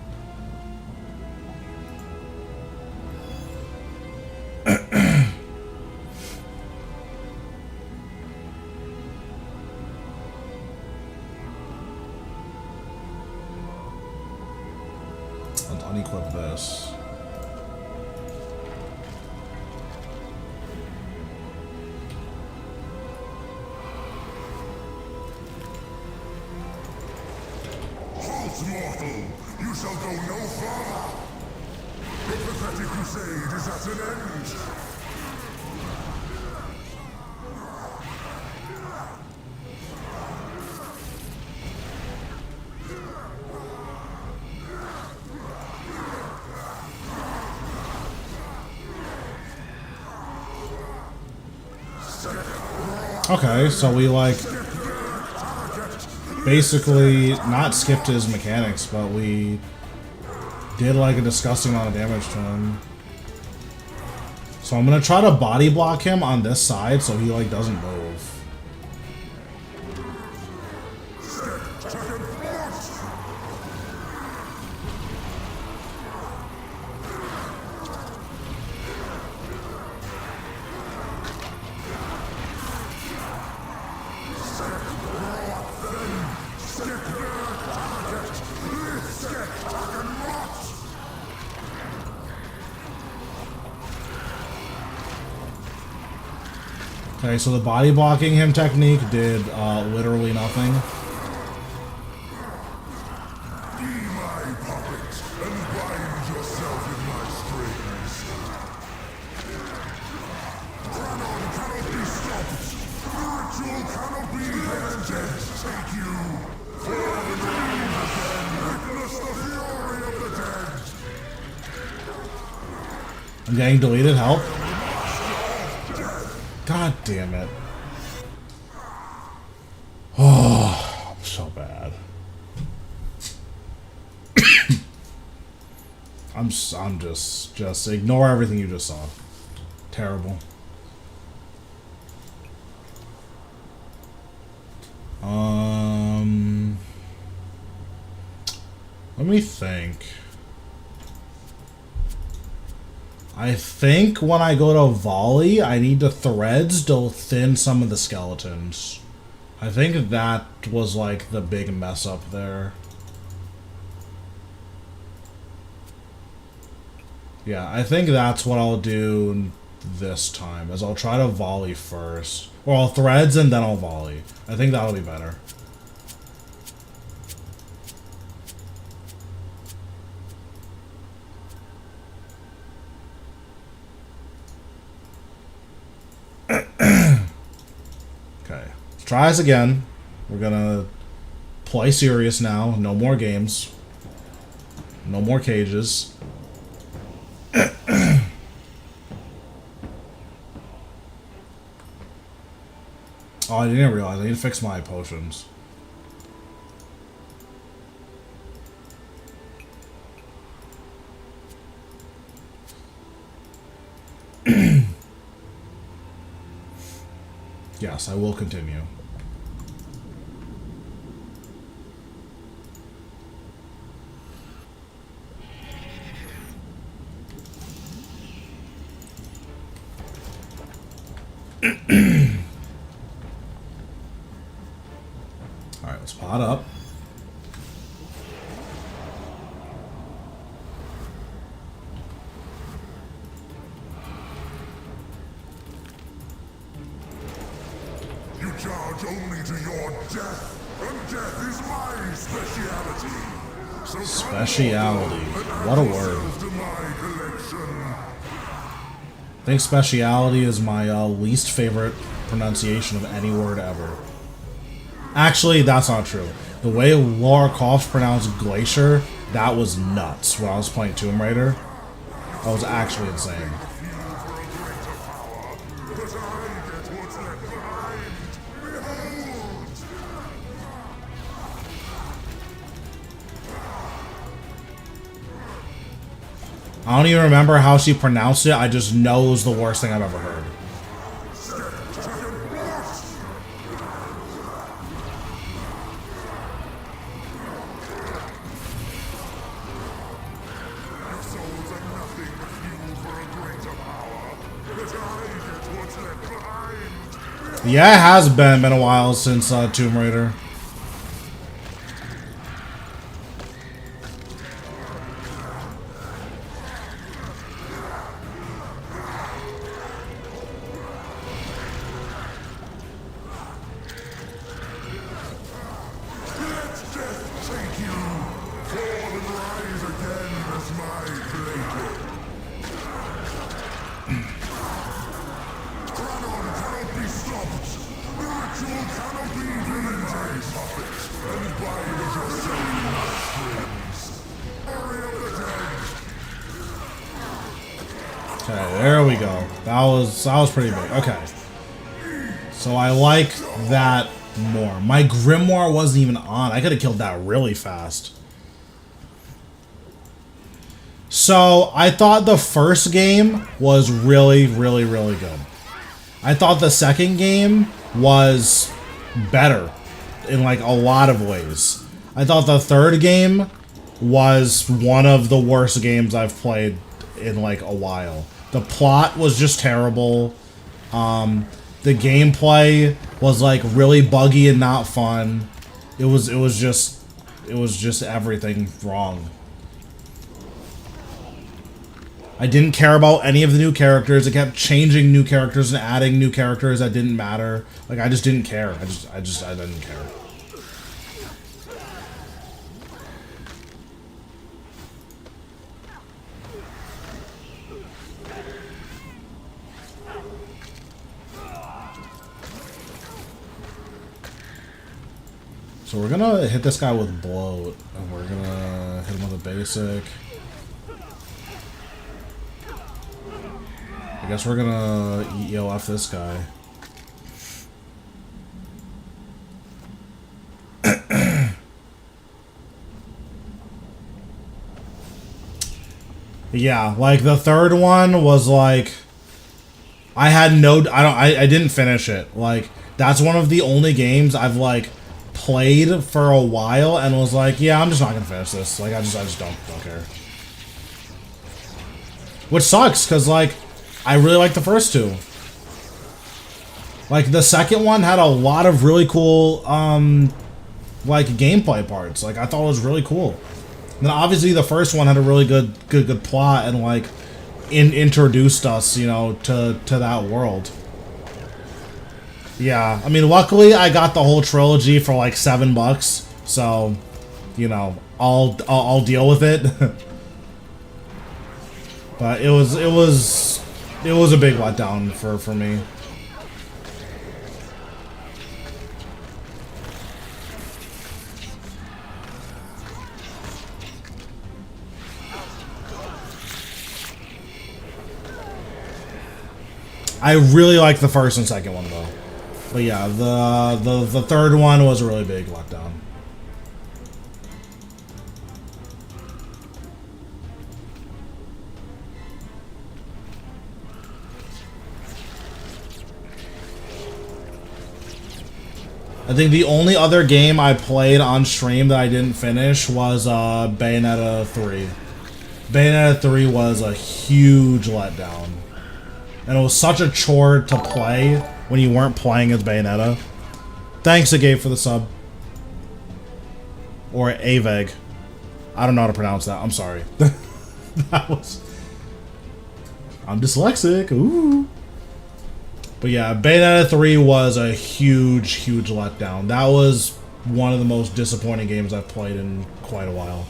Let's unequip this. Mortal, you shall go no further. The pathetic crusade is at an end. Okay, so we like basically not skipped his mechanics, but we did like a disgusting amount of damage to him. So I'm gonna try to body block him on this side so he like doesn't move. Okay, so the body blocking him technique did literally nothing. Be my puppet and bind yourself in my strings. Granon cannot be stopped. The ritual cannot be prevented. Take you for the dream again. Witness the I'm getting deleted. Help. God damn it. Oh, I'm so bad. I'm just ignore everything you just saw. Terrible. Let me think. I think when I go to volley, I need the threads to thin some of the skeletons. I think that was like the big mess up there. Yeah, I think that's what I'll do this time, is I'll try to volley first. Or I'll threads and then I'll volley. I think that'll be better. Okay, let's try this again. We're gonna play serious now. No more games. No more cages. Oh, I didn't realize I need to fix my potions. Yes, I will continue. Alright, let's pot up. You charge only to your death, and death is my speciality. So Speciality. What a word. to my collection. I think speciality is my least favorite pronunciation of any word ever. Actually, that's not true. The way Lara Croft pronounced glacier, that was nuts when I was playing Tomb Raider. That was actually insane. I don't even remember how she pronounced it. I just know it was the worst thing I've ever heard. Yeah, it has been a while since Tomb Raider. Okay, there we go. That was pretty big. Okay. So I like that more. My Grimoire wasn't even on. I could have killed that really fast. So I thought the first game was really, really, really good. I thought the second game was better in like a lot of ways. I thought the third game was one of the worst games I've played in like a while. The plot was just terrible. The gameplay was like really buggy and not fun. It was just everything wrong. I didn't care about any of the new characters. It kept changing new characters and adding new characters that didn't matter. Like I just didn't care. I didn't care. So we're gonna hit this guy with bloat, and we're gonna hit him with a basic. I guess we're gonna EOF this guy. Yeah, like the third one was like I didn't finish it. Like that's one of the only games I've like played for a while and was like, yeah, I'm just not gonna finish this. Like I just don't care. Which sucks, cause like I really like the first two. Like the second one had a lot of really cool like gameplay parts. Like I thought it was really cool. And then obviously the first one had a really good plot and like introduced us, you know, to that world. Yeah, I mean, luckily I got the whole trilogy for like $7, so you know, I'll deal with it. But it was a big letdown for me. I really like the first and second one though. But yeah, the third one was a really big letdown. I think the only other game I played on stream that I didn't finish was Bayonetta 3. Bayonetta 3 was a huge letdown. And it was such a chore to play when you weren't playing as Bayonetta. Thanks, Gabe, for the sub. Or Aveg. I don't know how to pronounce that. I'm sorry. That was... I'm dyslexic. Ooh. But yeah, Bayonetta 3 was a huge letdown. That was one of the most disappointing games I've played in quite a while.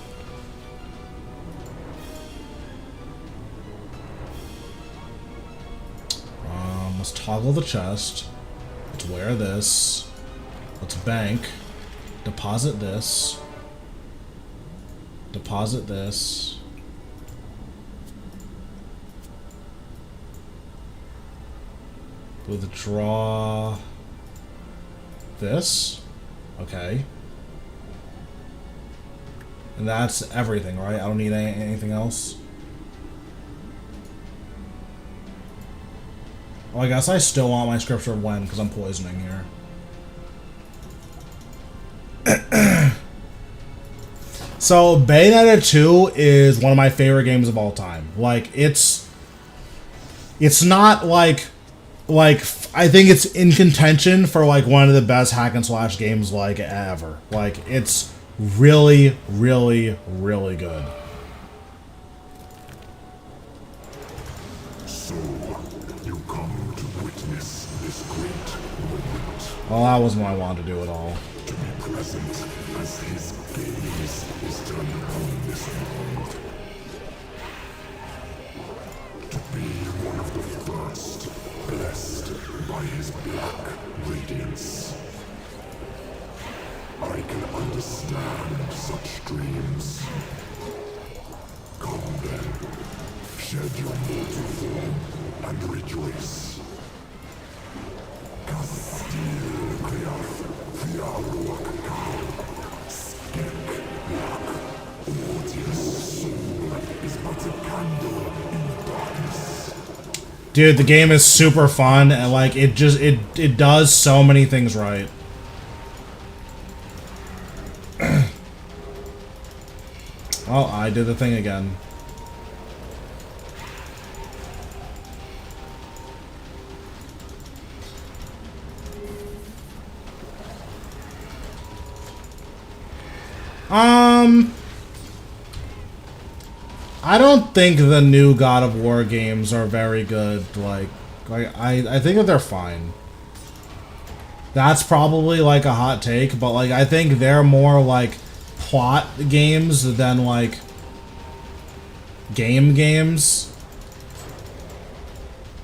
Let's toggle the chest. Let's wear this. Let's bank. Deposit this. Deposit this. Withdraw this. Okay. And that's everything, right? I don't need anything else. Well, I guess I still want my scripture of when, because I'm poisoning here. So, Bayonetta 2 is one of my favorite games of all time. Like, it's not like, I think it's in contention for, like, one of the best hack and slash games, like, ever. Like, it's really good. Well, that wasn't what I wanted to do at all. To be present as his gaze is turned upon this world. To be one of the first, blessed by his black radiance. I can understand such dreams. Come then, shed your mortal form and rejoice. Dude, the game is super fun and like it does so many things right. Oh, I did the thing again. I don't think the new God of War games are very good. Like I think that they're fine. That's probably like a hot take, but like I think they're more like plot games than like games.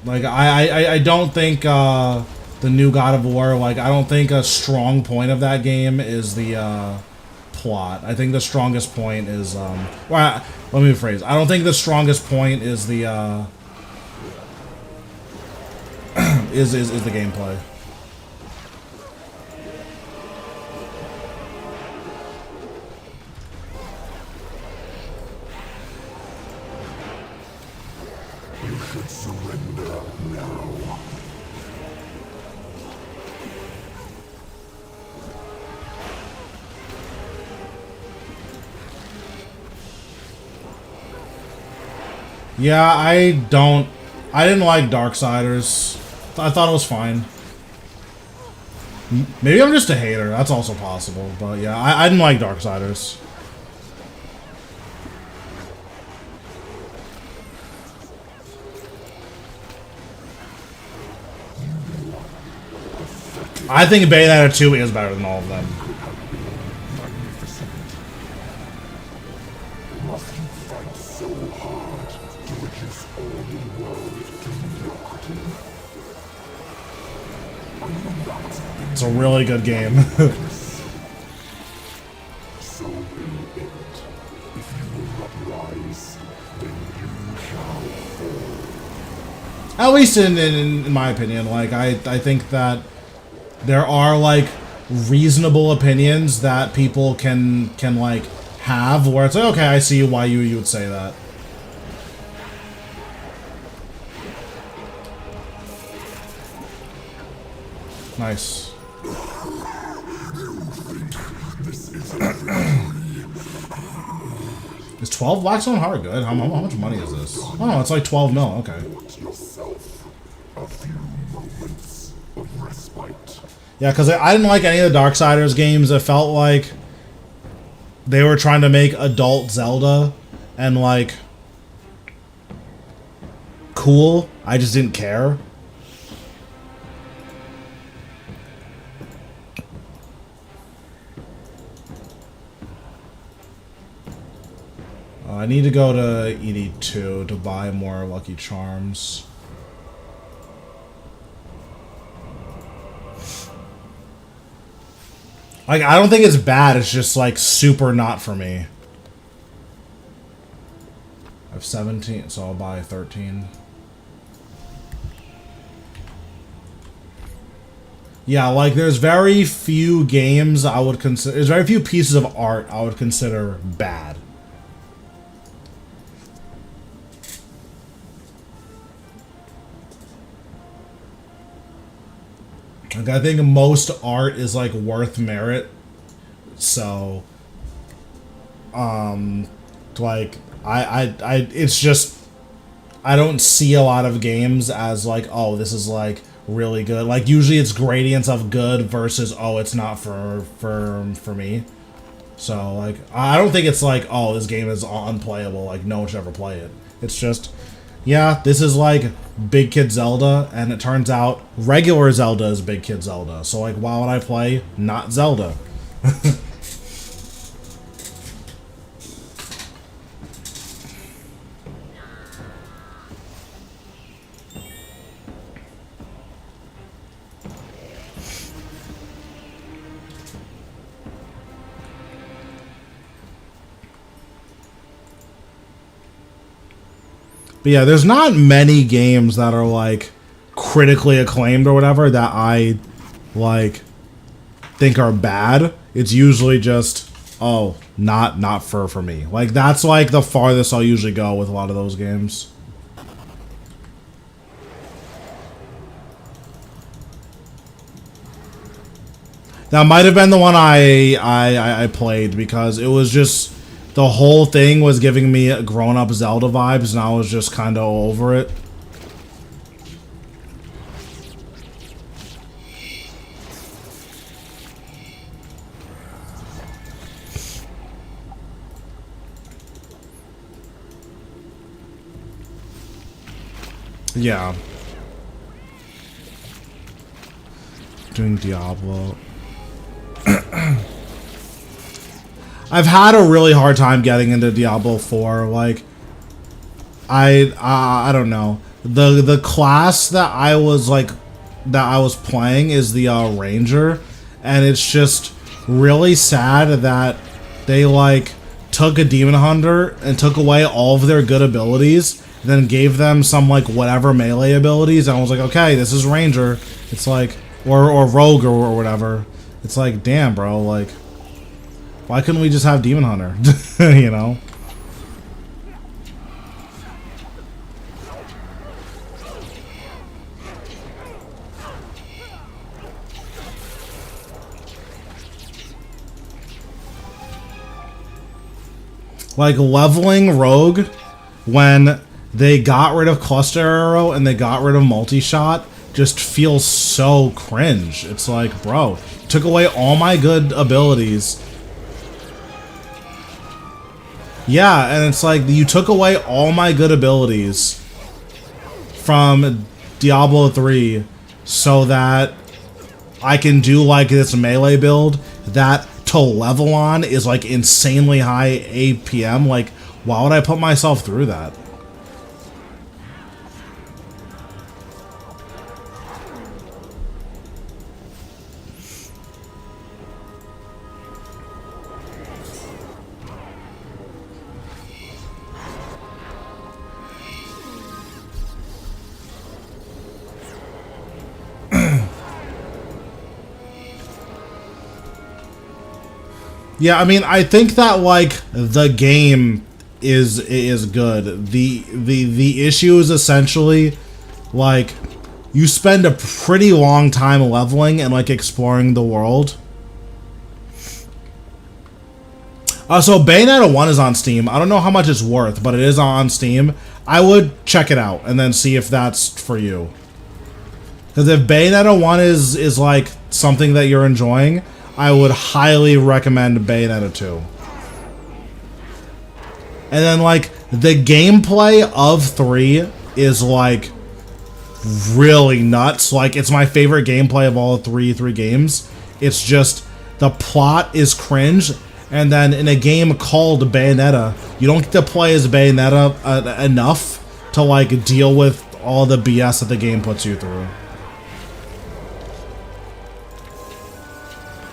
Like I don't think the new God of War, like I don't think a strong point of that game is the plot. I think the strongest point is well, let me rephrase. I don't think the strongest point is the is the gameplay. You should surrender now. Yeah, I didn't like Darksiders. I thought it was fine. Maybe I'm just a hater. That's also possible. But yeah, I didn't like Darksiders. I think Bayonetta 2 is better than all of them. Magnificent. Must you fight so hard to reduce all the world to mediocrity? Are you not It's a really good game. so be it? If you will not rise, then you shall fall. At least in my opinion, like I think that there are like reasonable opinions that people can like have where it's like, okay, I see why you would say that. Nice. Is 12 Blackstone hard good? How much money is this? Oh no, it's like 12 mil, okay. Yourself a few moments of respite. Yeah, because I didn't like any of the Darksiders games. It felt like they were trying to make adult Zelda and like cool. I just didn't care. I need to go to ED2 to buy more Lucky Charms. Like, I don't think it's bad, it's just, like, super not for me. I have 17, so I'll buy 13. Yeah, like, there's very few games I would consider... There's very few pieces of art I would consider bad. Like, I think most art is, like, worth merit. So, like, it's just, I don't see a lot of games as, like, oh, this is, like, really good. Like, usually it's gradients of good versus, oh, it's not for me. So, like, I don't think it's like, oh, this game is unplayable. Like, no one should ever play it. It's just... Yeah, this is like Big Kid Zelda, and it turns out regular Zelda is Big Kid Zelda. So, like, why would I play not Zelda? But yeah, there's not many games that are, like, critically acclaimed or whatever that I, like, think are bad. It's usually just, oh, not for me. Like, that's, like, the farthest I'll usually go with a lot of those games. That might have been the one I played, because it was just... The whole thing was giving me grown-up Zelda vibes, and I was just kind of over it. Yeah. Doing Diablo. I've had a really hard time getting into Diablo 4. Like, I don't know. The class that I was playing is the Ranger, and it's just really sad that they like took a demon hunter and took away all of their good abilities then gave them some like whatever melee abilities, and I was like, okay, this is Ranger. It's like, or Rogue or whatever. It's like, damn, bro, like, why couldn't we just have Demon Hunter? You know? Like, leveling Rogue when they got rid of Cluster Arrow and they got rid of Multi-Shot just feels so cringe. It's like, bro, took away all my good abilities. Yeah, and it's like, you took away all my good abilities from Diablo 3 so that I can do like this melee build that to level on is like insanely high APM. Like, why would I put myself through that? Yeah, I mean, I think that like the game is good. The issue is essentially like you spend a pretty long time leveling and like exploring the world. So Bayonetta 1 is on Steam. I don't know how much it's worth, but it is on Steam. I would check it out and then see if that's for you. Because if Bayonetta 1 is like something that you're enjoying, I would highly recommend Bayonetta 2. And then, like, the gameplay of 3 is, like, really nuts. Like, it's my favorite gameplay of all three games. It's just, the plot is cringe. And then in a game called Bayonetta, you don't get to play as Bayonetta enough to, like, deal with all the BS that the game puts you through.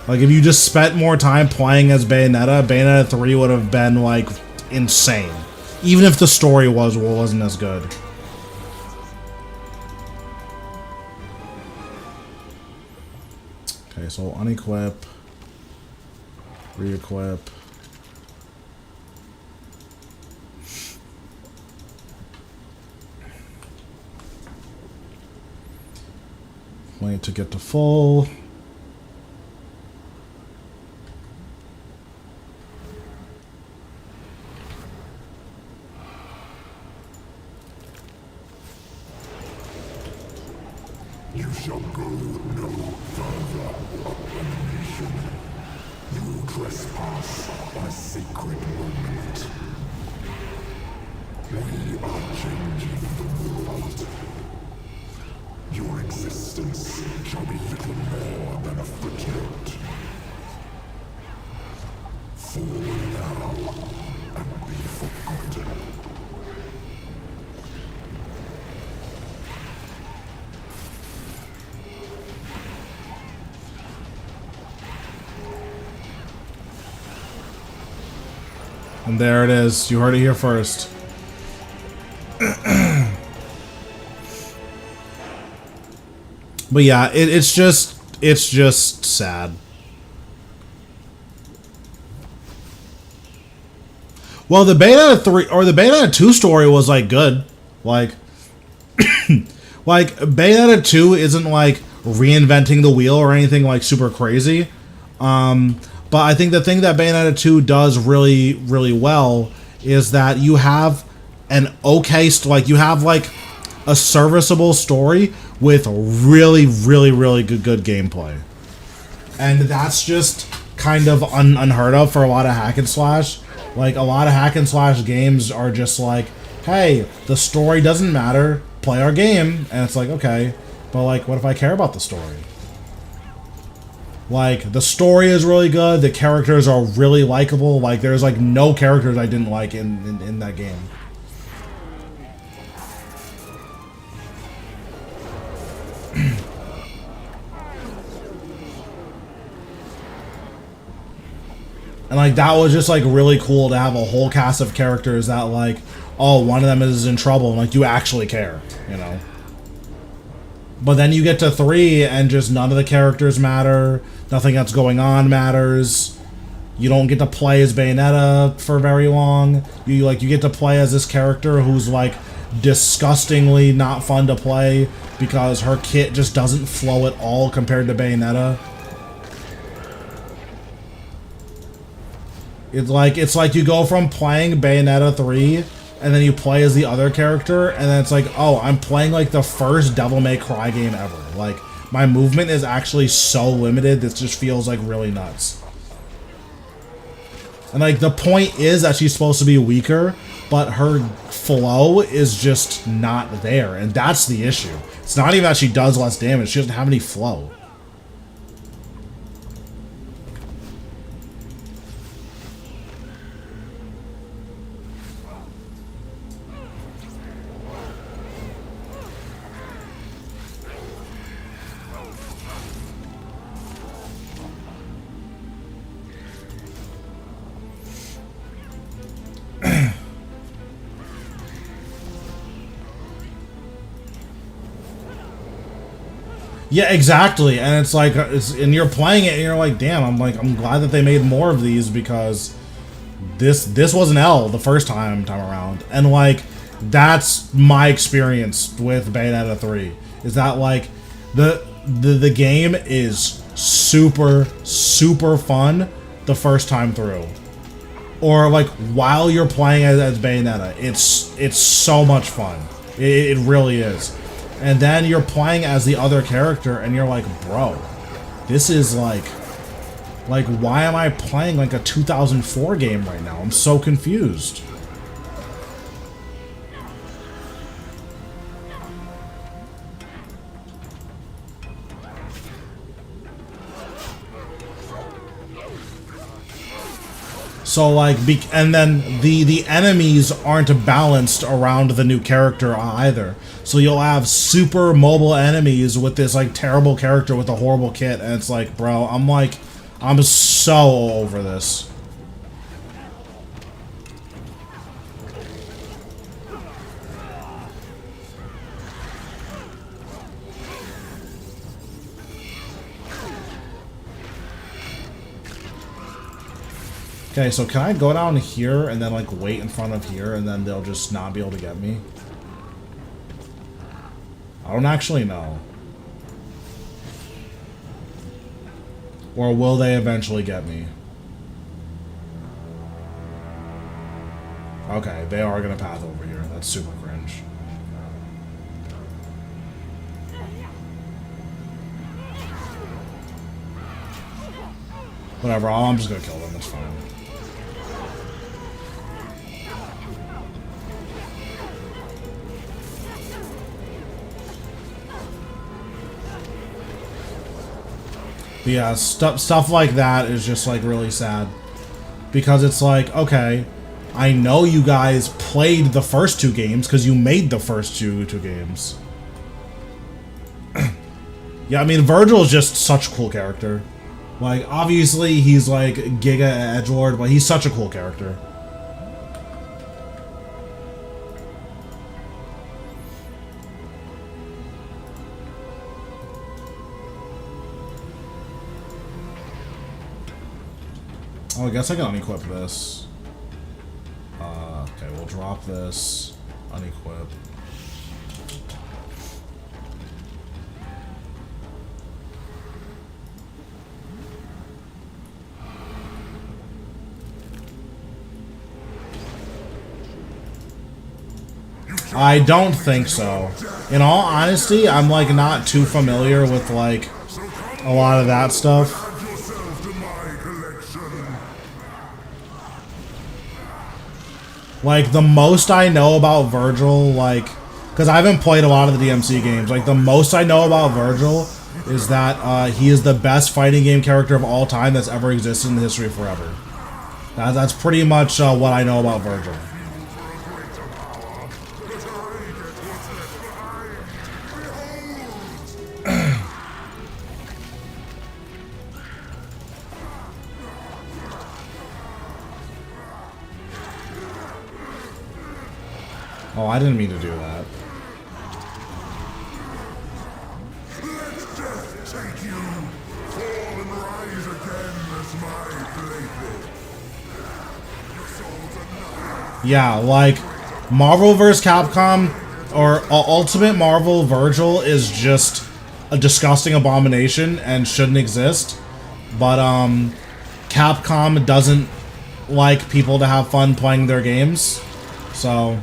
Like, if you just spent more time playing as Bayonetta, Bayonetta 3 would have been, like, insane. Even if the story wasn't as good. Okay, so unequip. Re-equip. Wait to get to full. You shall go no further abomination. You trespass on a sacred moment. We are changing the world. Your existence shall be little more than a footnote. Fall now and be forgotten. And there it is. You heard it here first. But yeah, it's just sad. Well, the Bayonetta 3 or the Bayonetta 2 story was like good. Like like Bayonetta 2 isn't like reinventing the wheel or anything like super crazy. But I think the thing that Bayonetta 2 does really, really well is that you have an okay, like you have like a serviceable story with really, really, really good gameplay. And that's just kind of unheard of for a lot of hack and slash. Like a lot of hack and slash games are just like, hey, the story doesn't matter, play our game. And it's like, okay, but like, what if I care about the story? Like, the story is really good, the characters are really likable, like, there's, like, no characters I didn't like in that game. And, like, that was just, like, really cool to have a whole cast of characters that, like, oh, one of them is in trouble, and like you actually care, you know. But then you get to 3 and just none of the characters matter, nothing that's going on matters. You don't get to play as Bayonetta for very long. You get to play as this character who's like disgustingly not fun to play because her kit just doesn't flow at all compared to Bayonetta. It's like you go from playing Bayonetta 3 and then you play as the other character and then it's like, oh, I'm playing like the first Devil May Cry game ever. Like, my movement is actually so limited, this just feels like really nuts. And like, the point is that she's supposed to be weaker, but her flow is just not there, and that's the issue. It's not even that she does less damage, she doesn't have any flow. Yeah, exactly, and it's like, and you're playing it, and you're like, damn, I'm glad that they made more of these because this was an L the first time around, and like, that's my experience with Bayonetta 3, is that like, the game is super fun the first time through, or like while you're playing as Bayonetta, it's so much fun, it really is. And then you're playing as the other character, and you're like, bro, this is like, why am I playing like a 2004 game right now? I'm so confused. So like, and then the enemies aren't balanced around the new character either. So you'll have super mobile enemies with this like terrible character with a horrible kit, and it's like, bro, I'm so over this. Okay, so can I go down here and then like wait in front of here and then they'll just not be able to get me? I don't actually know. Or will they eventually get me? Okay, they are gonna path over here. That's super cringe. Whatever, I'm just gonna kill them, it's fine. But yeah, stuff like that is just like really sad. Because it's like, okay, I know you guys played the first 2 games because you made the first two games. Yeah, I mean, Virgil is just such a cool character. Like, obviously he's like Giga Edgelord, but he's such a cool character. Oh, I guess I can unequip this. Okay, we'll drop this. Unequip. I don't think so. In all honesty, I'm like not too familiar with like a lot of that stuff. Like, the most I know about Virgil, like, because I haven't played a lot of the DMC games, like, the most I know about Virgil is that he is the best fighting game character of all time that's ever existed in the history of forever. That's pretty much what I know about Virgil. Oh, I didn't mean to do that. Let death take you. Fall and rise again as my plaything. Your souls are nothing. Yeah, like Marvel vs. Capcom or Ultimate Marvel Virgil is just a disgusting abomination and shouldn't exist. But Capcom doesn't like people to have fun playing their games. So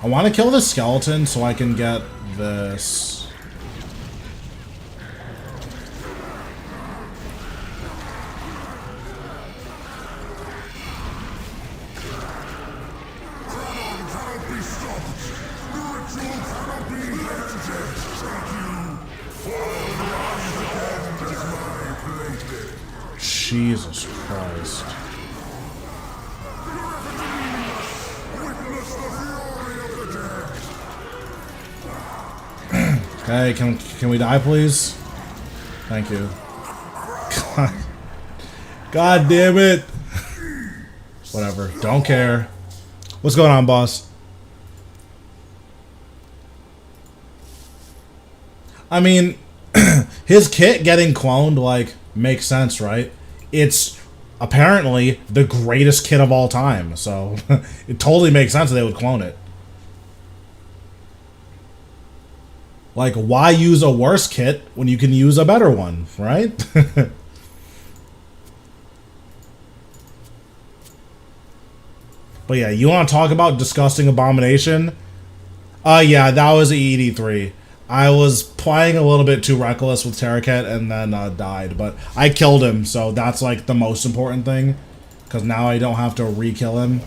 I want to kill the skeleton so I can get this. Jesus Christ. Okay, can we die, please? Thank you. God damn it. Whatever. Don't care. What's going on, boss? I mean, his kit getting cloned, like, makes sense, right? It's apparently the greatest kit of all time, so it totally makes sense that they would clone it. Like, why use a worse kit when you can use a better one, right? But yeah, you want to talk about disgusting abomination? Yeah, that was EED3. I was playing a little bit too reckless with Terraket and then died, but I killed him, so that's like the most important thing, because now I don't have to re-kill him.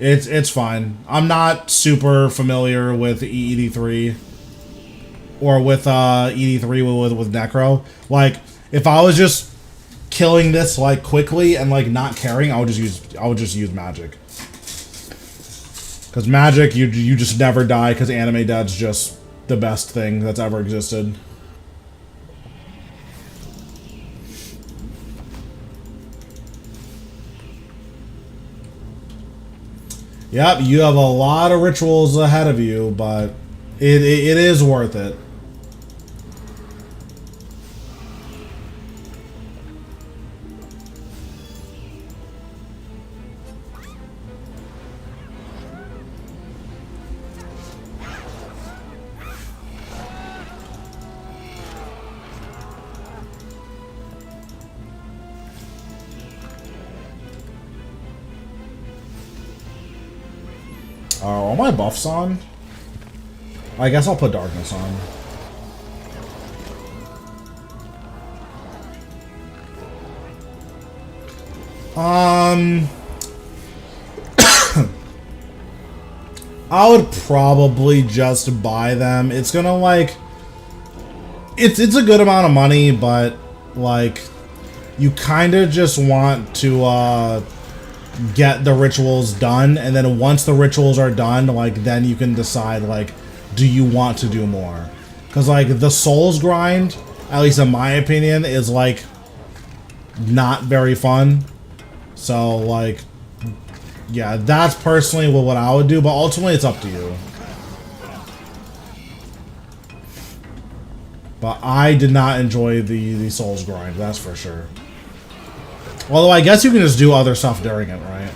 It's fine. I'm not super familiar with EED3 or with ED3 with Necro. Like, if I was just killing this like quickly and like not caring, I would just use magic. Because magic, you just never die, because anime dead's just the best thing that's ever existed. Yep, you have a lot of rituals ahead of you, but it is worth it. Are all my buffs on? I guess I'll put darkness on. I would probably just buy them. It's gonna like it's a good amount of money, but like you kind of just want to get the rituals done, and then once the rituals are done, like then you can decide like, do you want to do more? Because like the souls grind, at least in my opinion, is like not very fun. So like, yeah, that's personally what I would do, but ultimately it's up to you. But I did not enjoy the souls grind, that's for sure. Although I guess you can just do other stuff during it, right?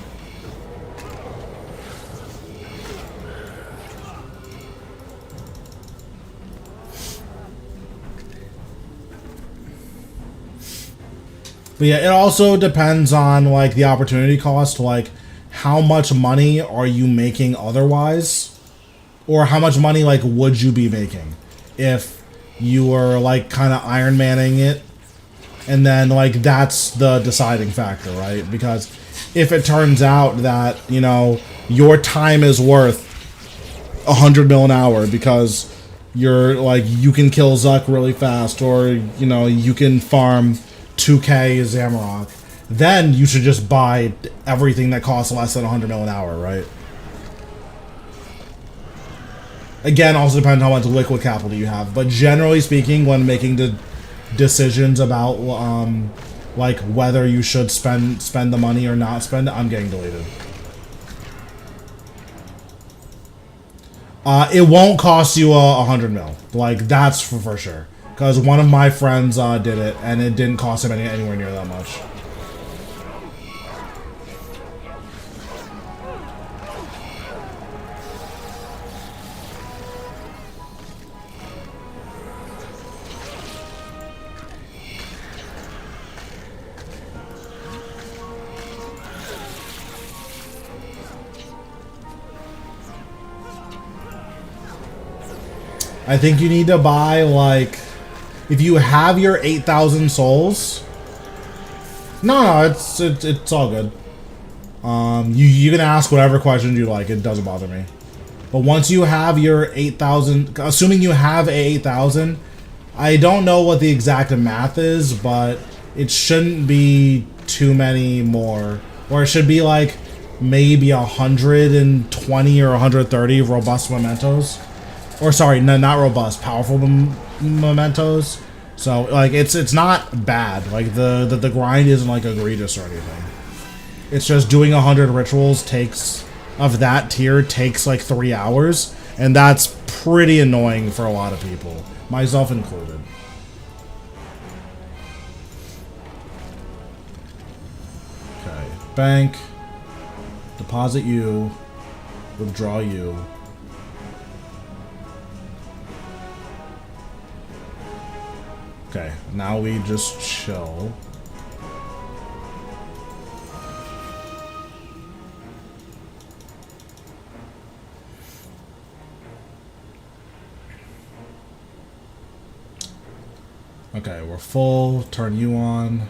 But yeah, it also depends on like the opportunity cost, like how much money are you making otherwise? Or how much money like would you be making if you were like kind of Iron Manning it? And then, like, that's the deciding factor, right? Because if it turns out that, you know, your time is worth 100 mil an hour because you're, like, you can kill Zuck really fast, or, you know, you can farm 2k Zamorak, then you should just buy everything that costs less than 100 mil an hour, right? Again, also depends on how much liquid capital you have. But generally speaking, when making decisions about like whether you should spend the money or not spend it, I'm getting deleted. It won't cost you 100 mil. Like, that's for sure. Because one of my friends did it, and it didn't cost him anywhere near that much. I think you need to buy, like, if you have your 8,000 souls. No, it's all good. You can ask whatever questions you like. It doesn't bother me. But once you have your 8,000, assuming you have a 8,000, I don't know what the exact math is, but it shouldn't be too many more. Or it should be like maybe 120 or 130 robust mementos. Or sorry, no, not robust, powerful mementos. So like it's not bad. Like the grind isn't like egregious or anything. It's just doing 100 rituals takes of that tier takes like 3 hours, and that's pretty annoying for a lot of people, myself included. Okay, bank, deposit you, withdraw you. Okay, now we just chill. Okay, we're full. Turn you on.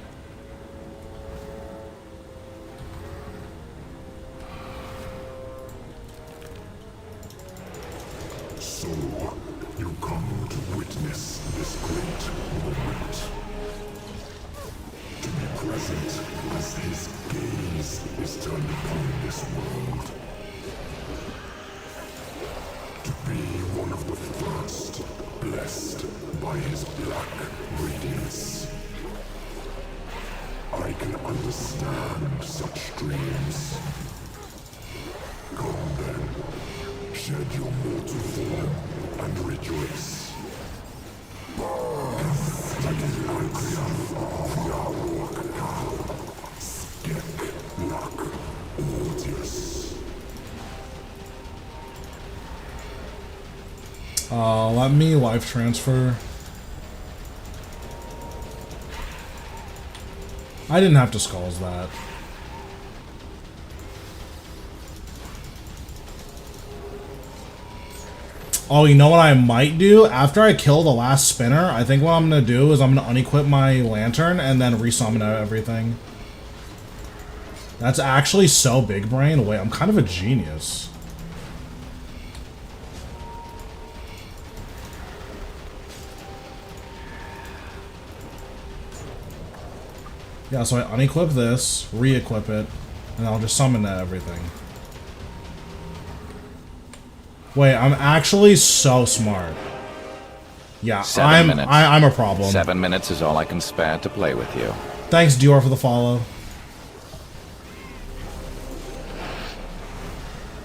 So, you come to witness this great moment. To be present as his gaze is turned upon this world. To be one of the first blessed by his black radiance. I can understand such dreams. Come then, shed your mortal form and rejoice. Let me life transfer. I didn't have to skulls that. Oh, you know what I might do? After I kill the last spinner, I think what I'm going to do is I'm going to unequip my lantern and then resummon everything. That's actually so big brain. Wait, I'm kind of a genius. Yeah, so I unequip this, re-equip it, and I'll just summon everything. Wait, I'm actually so smart. Yeah, I'm a problem. 7 minutes is all I can spare to play with you. Thanks, Dior, for the follow.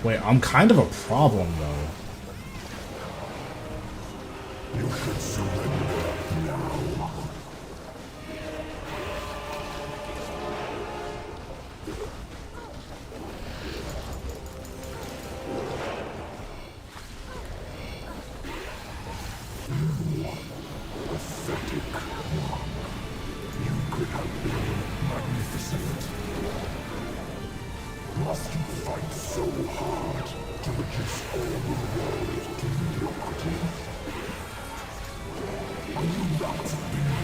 Wait, I'm kind of a problem, though. You should surrender now. Pathetic one. You could have been magnificent. Must you fight so hard to reduce all the world to mediocrity? Are you not being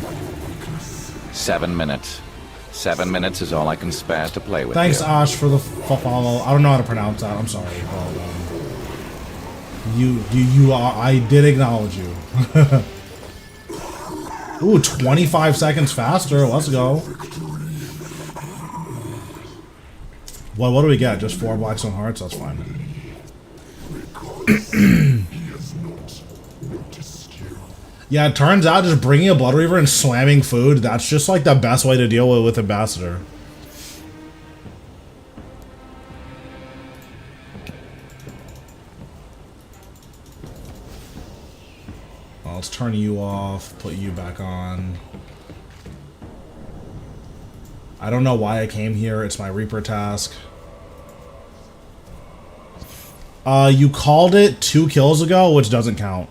by your weakness? 7 minutes. 7 minutes is all I can spare to play with Thanks, you. Ash, for the follow. I don't know how to pronounce that. I'm sorry. But, you are. I did acknowledge you. Ooh, 25 seconds faster. Let's go. Well, what do we get? Just 4 blackstone hearts? That's fine. Yeah, it turns out just bringing a Blood Reaver and slamming food, that's just like the best way to deal with Ambassador. Well, let's turn you off, put you back on. I don't know why I came here, it's my Reaper task. You called it 2 kills ago, which doesn't count.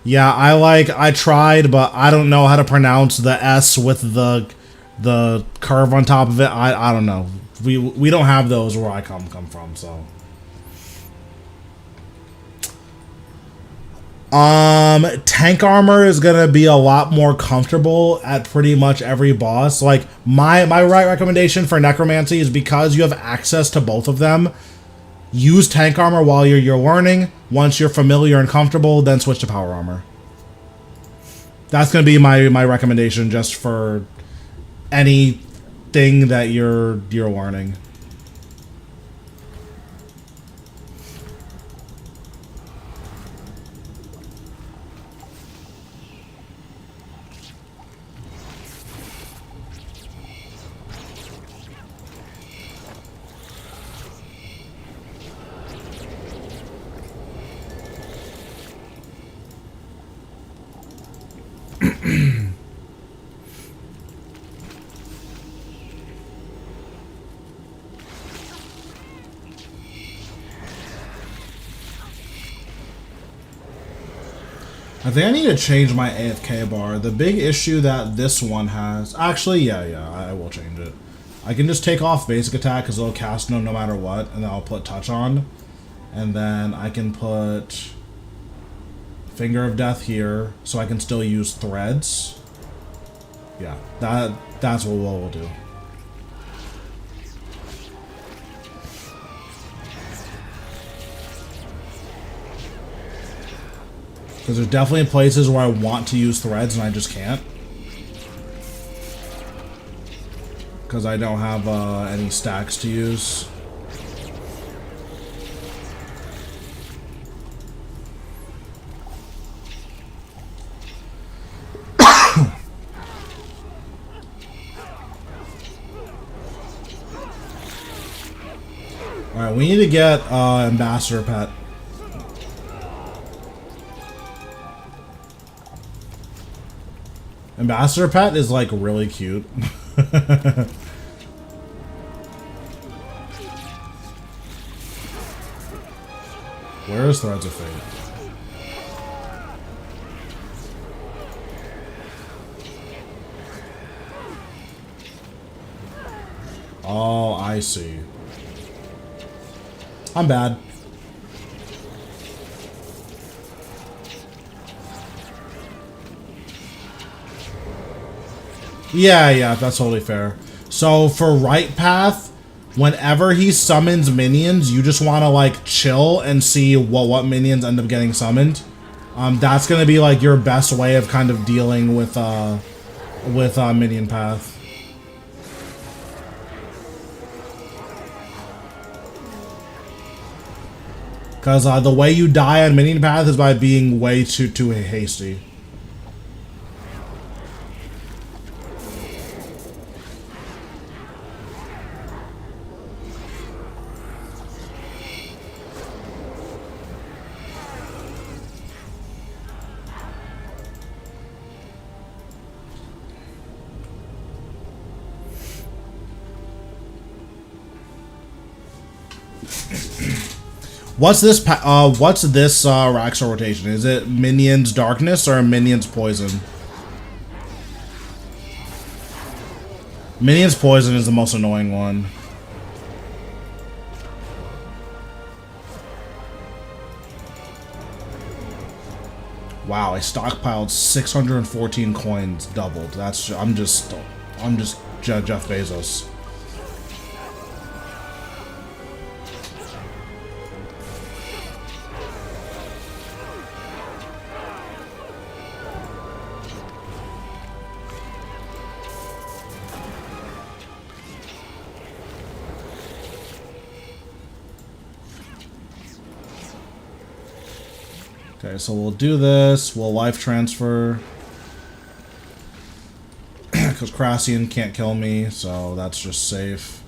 Yeah, I tried, but I don't know how to pronounce the S with the curve on top of it. I don't know. We don't have those where I come from, so. Tank armor is gonna be a lot more comfortable at pretty much every boss. Like my right recommendation for necromancy is because you have access to both of them. Use tank armor while you're learning. Once you're familiar and comfortable, then switch to power armor. That's gonna be my recommendation just for anything that you're learning. I think I need to change my AFK bar. The big issue that this one has... Actually, yeah, I will change it. I can just take off basic attack because it'll cast no matter what, and then I'll put touch on. And then I can put Finger of Death here, so I can still use threads. Yeah, that's what we'll do. Because there's definitely places where I want to use threads and I just can't. Because I don't have any stacks to use. Alright, we need to get Ambassador Pet. Ambassador Pet is like really cute. Where is Threads of Fate? Oh, I see. I'm bad. Yeah, that's totally fair. So for right path, whenever he summons minions, you just want to like chill and see what minions end up getting summoned. That's gonna be like your best way of kind of dealing with minion path. Because the way you die on minion path is by being way too hasty. What's this Rasial rotation? Is it Minions Darkness or Minions Poison? Minions Poison is the most annoying one. Wow, I stockpiled 614 coins, doubled. That's I'm just Jeff Bezos. Okay, so we'll do this. We'll life transfer. Because Rasial can't kill me, so that's just safe.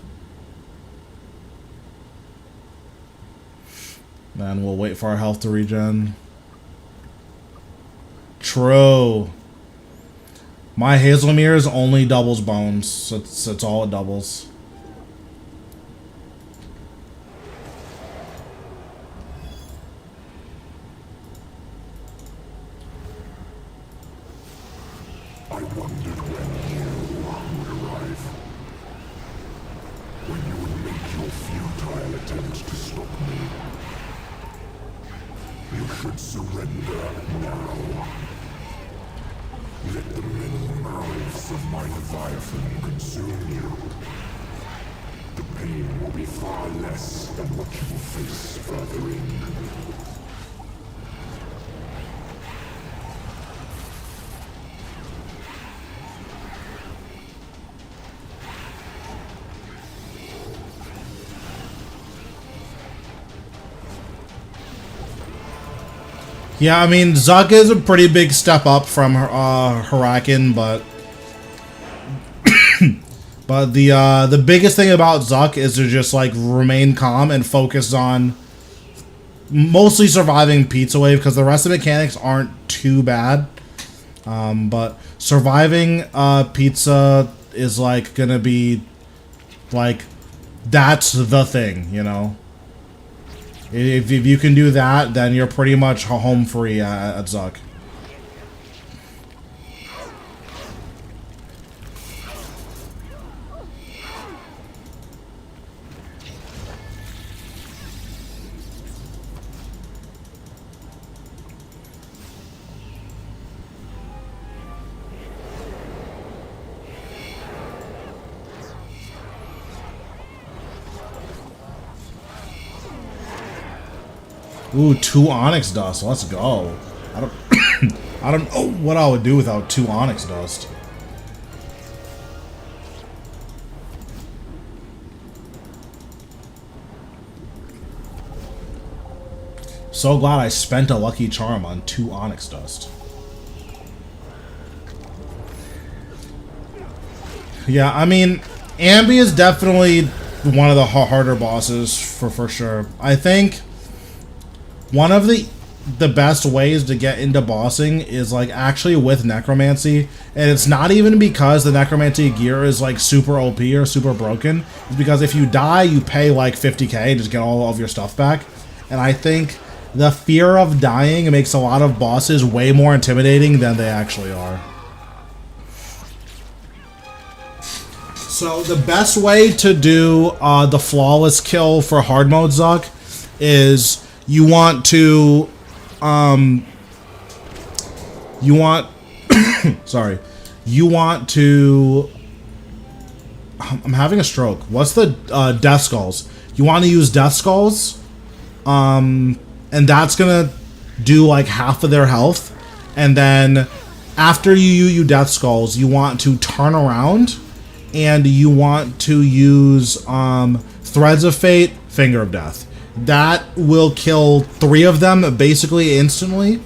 Then we'll wait for our health to regen. True. My Hazelmere's only doubles bones. That's all it doubles. I wondered when you would arrive. When you would make your futile attempts to stop me. You should surrender now. Let the many mouths of my Leviathan consume you. The pain will be far less than what you will face further in. Yeah, I mean, Zuk is a pretty big step up from Hurakan, but but the biggest thing about Zuk is to just like remain calm and focus on mostly surviving Pizza Wave, because the rest of the mechanics aren't too bad. But surviving Pizza is like gonna be like that's the thing, you know. If you can do that, then you're pretty much home free at Zuk. Ooh, 2 Onyx Dust. Let's go. I don't I don't know what I would do without 2 Onyx Dust. So glad I spent a Lucky Charm on 2 Onyx Dust. Yeah, I mean, Ambi is definitely one of the harder bosses for sure. I think one of the best ways to get into bossing is like actually with necromancy, and it's not even because the necromancy gear is like super OP or super broken. It's because if you die, you pay like 50k and just get all of your stuff back. And I think the fear of dying makes a lot of bosses way more intimidating than they actually are. So the best way to do the flawless kill for hard mode Zuk is you want to sorry, you want to I'm having a stroke. What's the Death Skulls? You want to use Death Skulls, and that's gonna do like half of their health, and then after you Death Skulls, you want to turn around and you want to use Threads of Fate, Finger of Death. That will kill 3 of them basically instantly,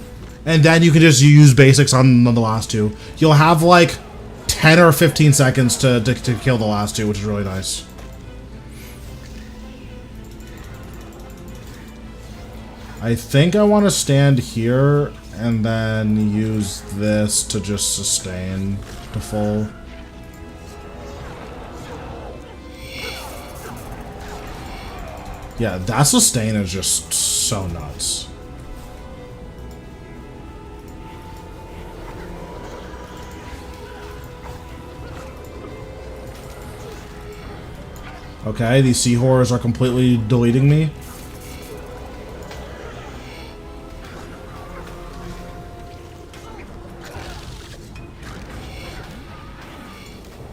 and then you can just use basics on the last 2. You'll have like 10 or 15 seconds to kill the last 2, which is really nice. I think I want to stand here and then use this to just sustain to full. Yeah, that sustain is just so nuts. Okay, these sea horrors are completely deleting me.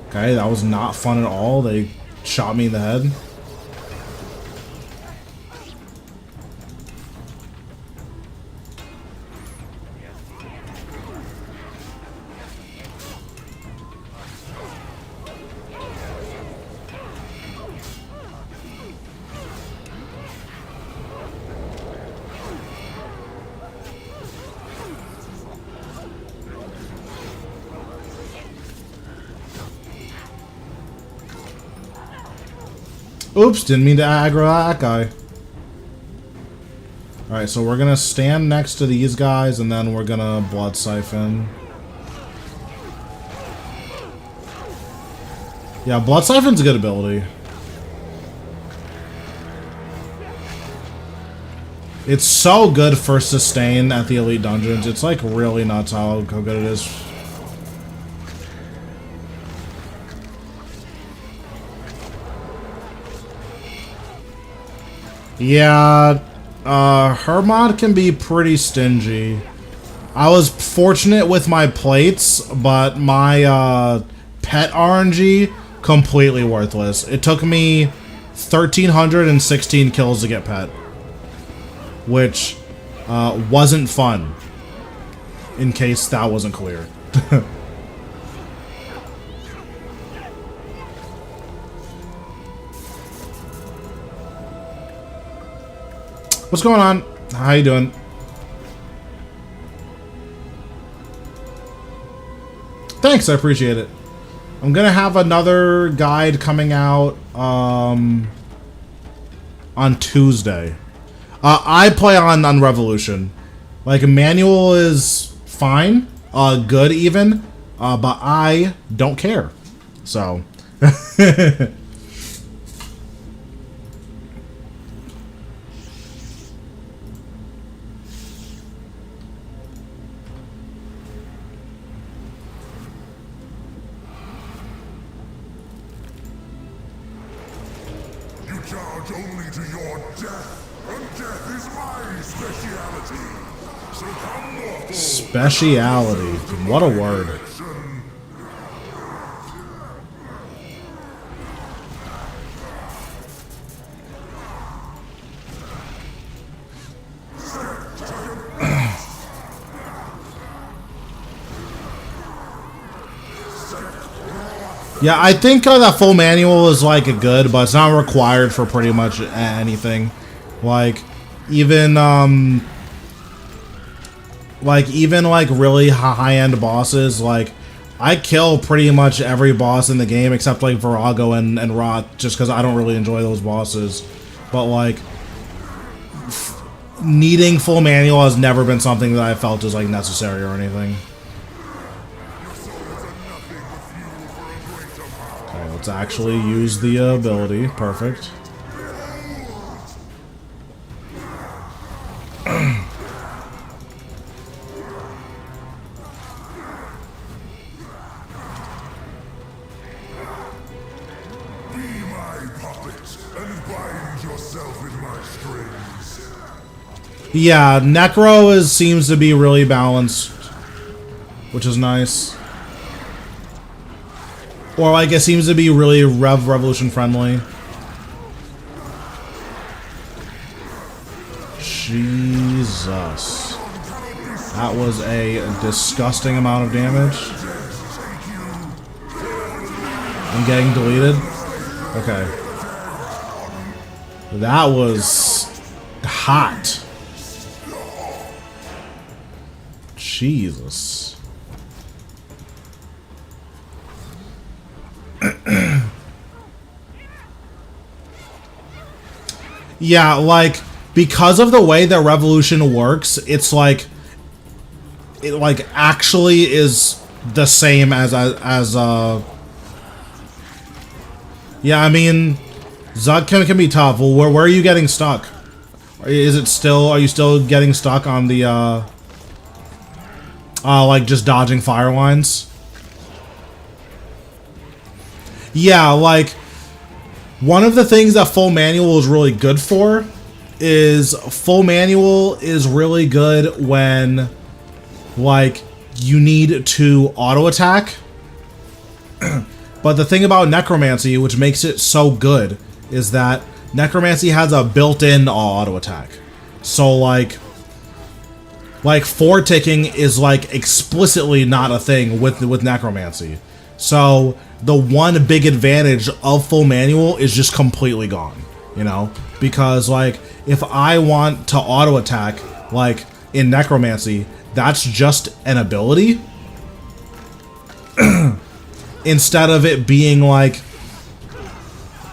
Okay, that was not fun at all. They shot me in the head. Oops, didn't mean to aggro that guy. Alright, so we're gonna stand next to these guys, and then we're gonna Blood Siphon. Yeah, Blood Siphon's a good ability. It's so good for sustain at the Elite Dungeons. It's like really nuts how good it is. Yeah, her mod can be pretty stingy. I was fortunate with my plates, but my pet RNG, completely worthless. It took me 1,316 kills to get pet, which wasn't fun, in case that wasn't clear. What's going on? How you doing? Thanks, I appreciate it. I'm gonna have another guide coming out on Tuesday. I play on Revolution. Like, manual is fine, good even, but I don't care. So. Charge only to your death, and death is my speciality. So come mortal. Speciality. What a word. Yeah, I think that full manual is like a good, but it's not required for pretty much anything. Like even really high-end bosses. Like, I kill pretty much every boss in the game except like Virago and Rot, just because I don't really enjoy those bosses. But like, needing full manual has never been something that I felt is like necessary or anything. Let's actually use the ability. Perfect. Yeah, Necro seems to be really balanced, which is nice. Or like, it seems to be really Revolution friendly. Jesus. That was a disgusting amount of damage. I'm getting deleted. Okay. That was hot. Jesus. Yeah, like, because of the way that Revolution works, it's like, it like actually is the same as yeah, I mean, Zuk can be tough. Well, where are you getting stuck? Are you still getting stuck on the like just dodging fire lines? Yeah, like, one of the things that full manual is really good for is full manual is really good when, like, you need to auto attack. But the thing about Necromancy, which makes it so good, is that Necromancy has a built-in auto attack. So like 4-ticking is like explicitly not a thing with Necromancy. So the one big advantage of full manual is just completely gone, you know? Because like, if I want to auto attack, like in Necromancy, that's just an ability. Instead of it being like,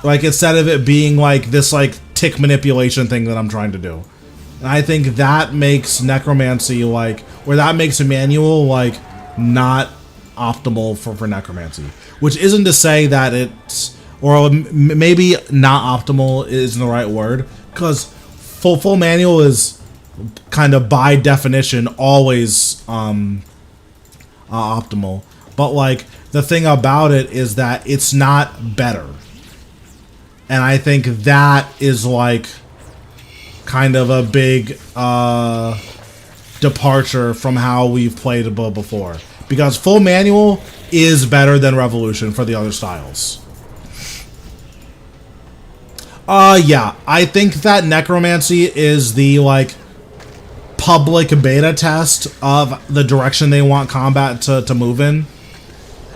Like, instead of it being like this like tick manipulation thing that I'm trying to do. And I think that makes necromancy like, or that makes Emmanuel like not optimal for necromancy. Which isn't to say that it's, or maybe not optimal isn't the right word, because full manual is kind of by definition always optimal. But like the thing about it is that it's not better. And I think that is like kind of a big departure from how we've played before. Because full manual is better than Revolution for the other styles. Yeah, I think that necromancy is the like public beta test of the direction they want combat to move in.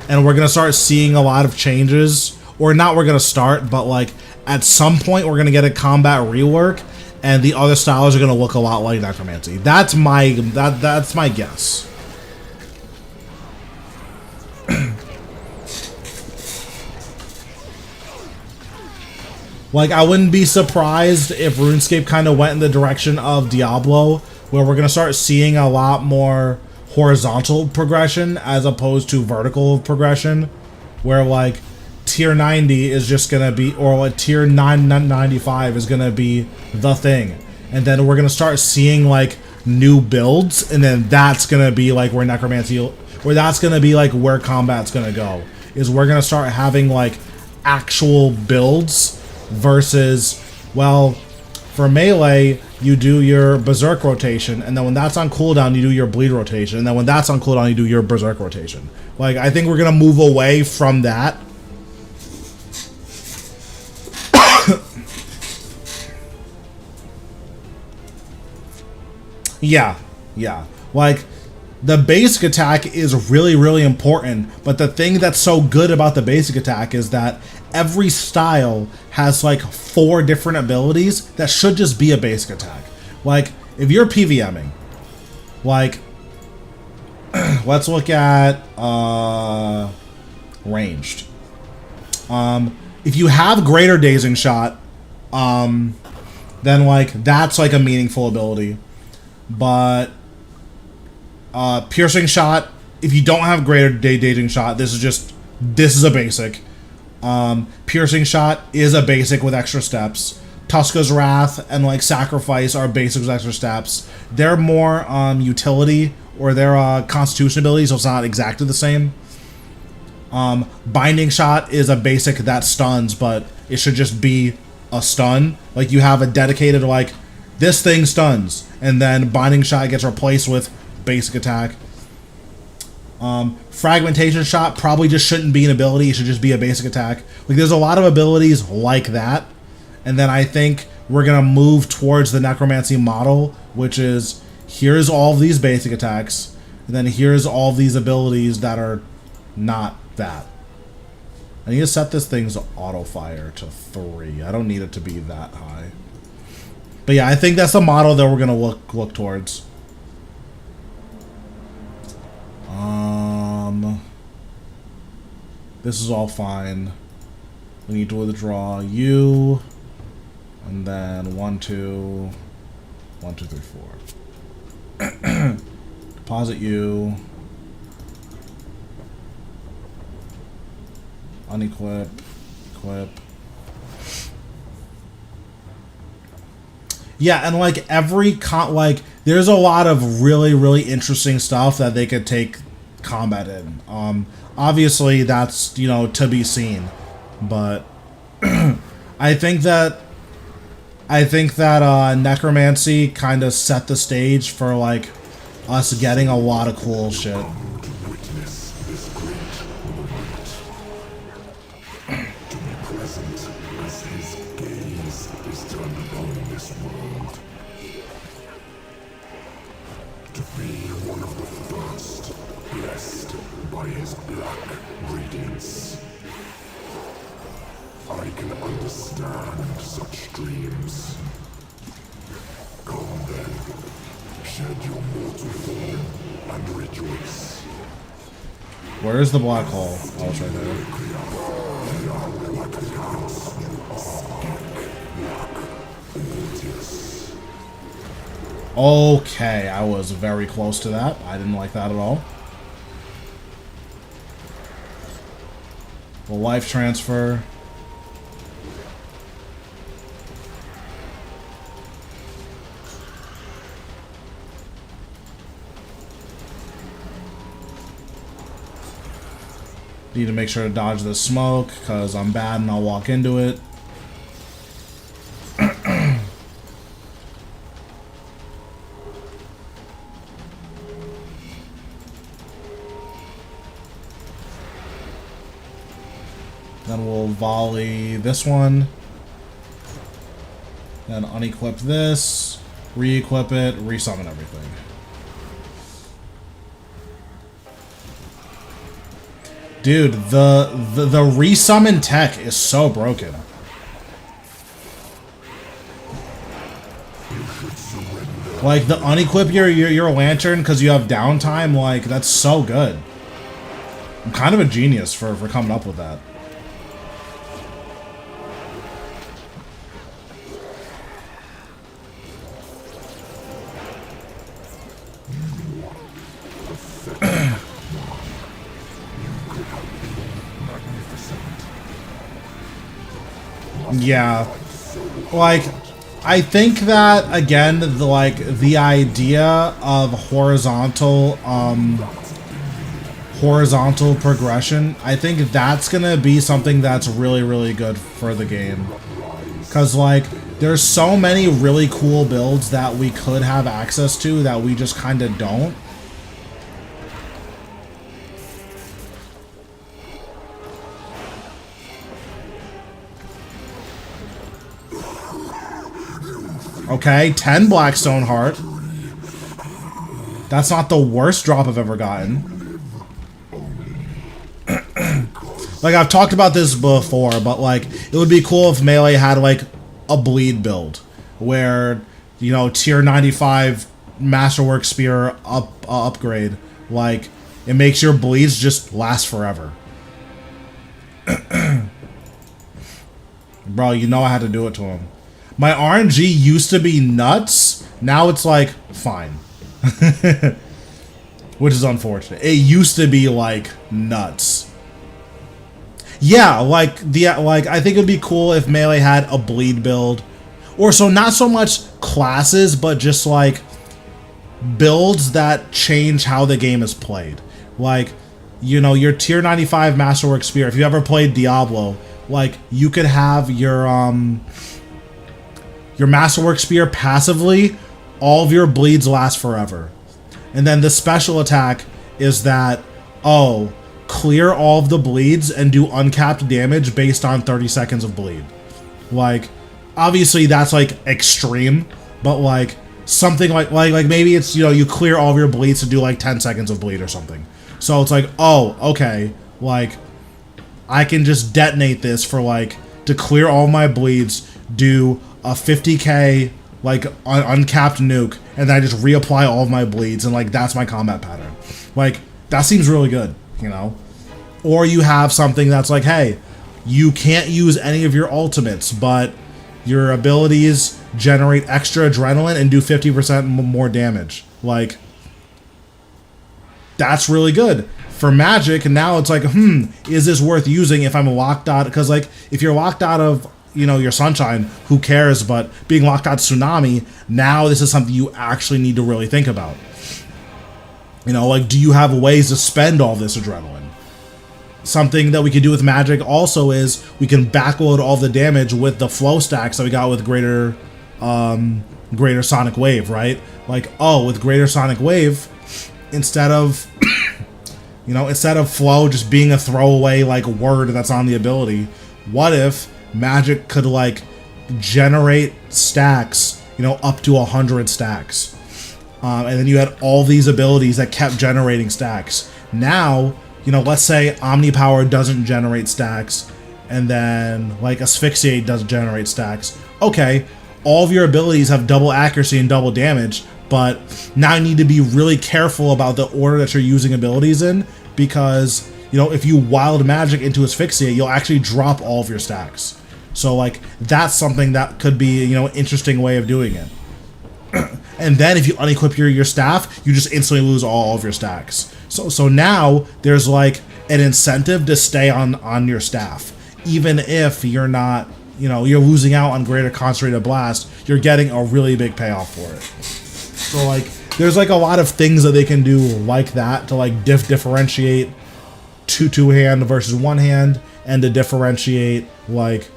And we're gonna start seeing a lot of changes. Or not we're gonna start, but like at some point we're gonna get a combat rework and the other styles are gonna look a lot like necromancy. That's my guess. Like, I wouldn't be surprised if RuneScape kind of went in the direction of Diablo, where we're going to start seeing a lot more horizontal progression as opposed to vertical progression, where, like, tier 90 is just going to be, or like tier 995 is going to be the thing. And then we're going to start seeing, like, new builds, and then that's going to be, like, where necromancy, or that's going to be, like, where combat's going to go, is we're going to start having, like, actual builds versus, well, for melee, you do your berserk rotation, and then when that's on cooldown, you do your bleed rotation, and then when that's on cooldown, you do your berserk rotation. Like, I think we're gonna move away from that. Yeah. Like, the basic attack is really, really important, but the thing that's so good about the basic attack is that every style has like 4 different abilities that should just be a basic attack. Like, if you're PVMing, like, let's look at ranged. If you have greater dazing shot, then like that's like a meaningful ability. But piercing shot, if you don't have greater dazing shot, this is a basic. Piercing shot is a basic with extra steps. Tuska's Wrath and like Sacrifice are basics with extra steps. They're more utility, or they're constitution abilities, so it's not exactly the same. Binding shot is a basic that stuns, but it should just be a stun. Like, you have a dedicated, like, this thing stuns, and then binding shot gets replaced with basic attack. Fragmentation shot probably just shouldn't be an ability, it should just be a basic attack. Like, there's a lot of abilities like that, and then I think we're gonna move towards the necromancy model, which is, here's all of these basic attacks, and then here's all of these abilities that are not that. I need to set this thing's auto fire to 3. I don't need it to be that high. But yeah, I think that's the model that we're gonna look towards. This is all fine. We need to withdraw you, and then 1, 2, 1, 2, 3, 4. Deposit you. Unequip. Equip. Yeah, and like every there's a lot of really, really interesting stuff that they could take combat in. Obviously that's, you know, to be seen, but I think that necromancy kind of set the stage for like us getting a lot of cool shit. Where is the black hole? Oh, it's right there. Okay, I was very close to that. I didn't like that at all. The life transfer. Need to make sure to dodge the smoke, because I'm bad and I'll walk into it. Then we'll volley this one. Then unequip this, re-equip it, resummon everything. Dude, the resummon tech is so broken. Like the unequip your lantern because you have downtime, like that's so good. I'm kind of a genius for coming up with that. Yeah, like I think that again, the idea of horizontal progression, I think that's gonna be something that's really good for the game, because like there's so many really cool builds that we could have access to that we just kind of don't. Okay, 10 Blackstone Heart. That's not the worst drop I've ever gotten. Like, I've talked about this before, but, like, it would be cool if Melee had, like, a bleed build. Where, you know, tier 95 Masterwork Spear upgrade. Like, it makes your bleeds just last forever. Bro, you know I had to do it to him. My RNG used to be nuts. Now it's like fine, which is unfortunate. It used to be like nuts. Yeah, like I think it'd be cool if Melee had a bleed build, or so not so much classes, but just like builds that change how the game is played. Like, you know, your tier 95 Masterwork Spear. If you ever played Diablo, like you could have your Masterwork Spear passively, all of your bleeds last forever. And then the special attack is that, oh, clear all of the bleeds and do uncapped damage based on 30 seconds of bleed. Like, obviously that's like extreme, but like something like maybe it's, you know, you clear all of your bleeds to do like 10 seconds of bleed or something. So it's like, oh, okay, like I can just detonate this for like, to clear all my bleeds, do a 50k like uncapped nuke, and then I just reapply all of my bleeds, and like that's my combat pattern. Like that seems really good, you know. Or you have something that's like, hey, you can't use any of your ultimates, but your abilities generate extra adrenaline and do 50% more damage. Like that's really good. For Magic, now it's like, is this worth using if I'm locked out? Because like if you're locked out of, you know, your Sunshine, who cares? But being locked out Tsunami, now this is something you actually need to really think about. You know, like, do you have ways to spend all this adrenaline? Something that we could do with Magic also is we can backload all the damage with the flow stacks that we got with Greater Sonic Wave, right? Like, oh, with Greater Sonic Wave, instead of you know, instead of flow just being a throwaway like word that's on the ability, what if Magic could like generate stacks, you know, up to 100 stacks, and then you had all these abilities that kept generating stacks. Now, you know, let's say Omnipower doesn't generate stacks, and then like Asphyxiate doesn't generate stacks. Okay, all of your abilities have double accuracy and double damage, but now you need to be really careful about the order that you're using abilities in, because, you know, if you wild magic into Asphyxiate, you'll actually drop all of your stacks. So like that's something that could be, you know, an interesting way of doing it. and then if you unequip your staff, you just instantly lose all of your stacks. So now there's like an incentive to stay on your staff, even if you're not, you know, you're losing out on greater concentrated blast, you're getting a really big payoff for it. So like there's like a lot of things that they can do like that to like differentiate two hand versus one hand, and to differentiate like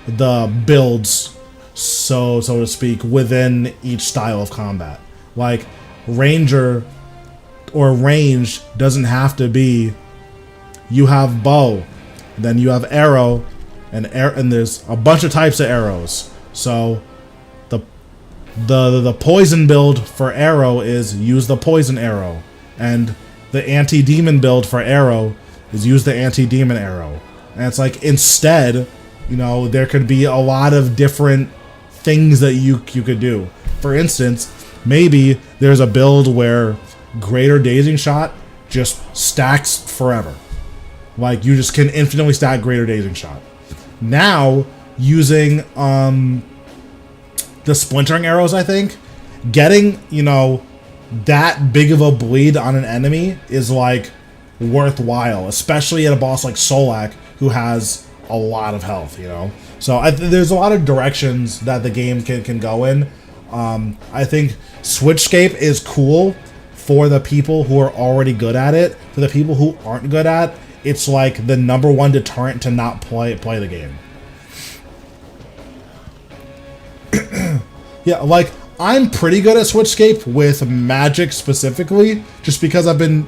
the builds, so to speak, within each style of combat. Like ranger or range doesn't have to be you have bow, then you have arrow, and there's a bunch of types of arrows. So the poison build for arrow is use the poison arrow, and the anti-demon build for arrow is use the anti-demon arrow. And it's like, instead, you know, there could be a lot of different things that you could do. For instance, maybe there's a build where greater dazing shot just stacks forever. Like, you just can infinitely stack greater dazing shot. Now, using the splintering arrows, I think, getting, you know, that big of a bleed on an enemy is like worthwhile, especially at a boss like Solak, who has a lot of health, you know. So there's a lot of directions that the game can go in. I think Switchscape is cool for the people who are already good at it. For the people who aren't good at, it's like the #1 deterrent to not play the game. Yeah, like, I'm pretty good at Switchscape with Magic specifically, just because I've been,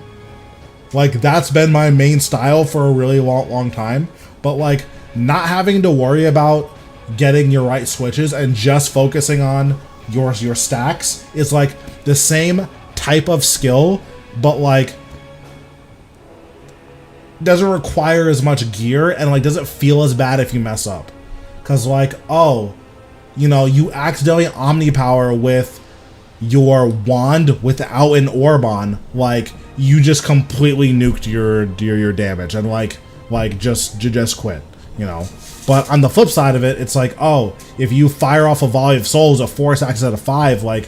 like, that's been my main style for a really long time. But, like, not having to worry about getting your right switches and just focusing on your stacks is, like, the same type of skill, but, like, doesn't require as much gear, and, like, doesn't feel as bad if you mess up. Because, like, oh, you know, you accidentally omnipower with your wand without an orb on, like, you just completely nuked your damage, and like just quit, you know. But on the flip side of it, it's like, oh, if you fire off a volley of souls of 4 stacks out of 5, like,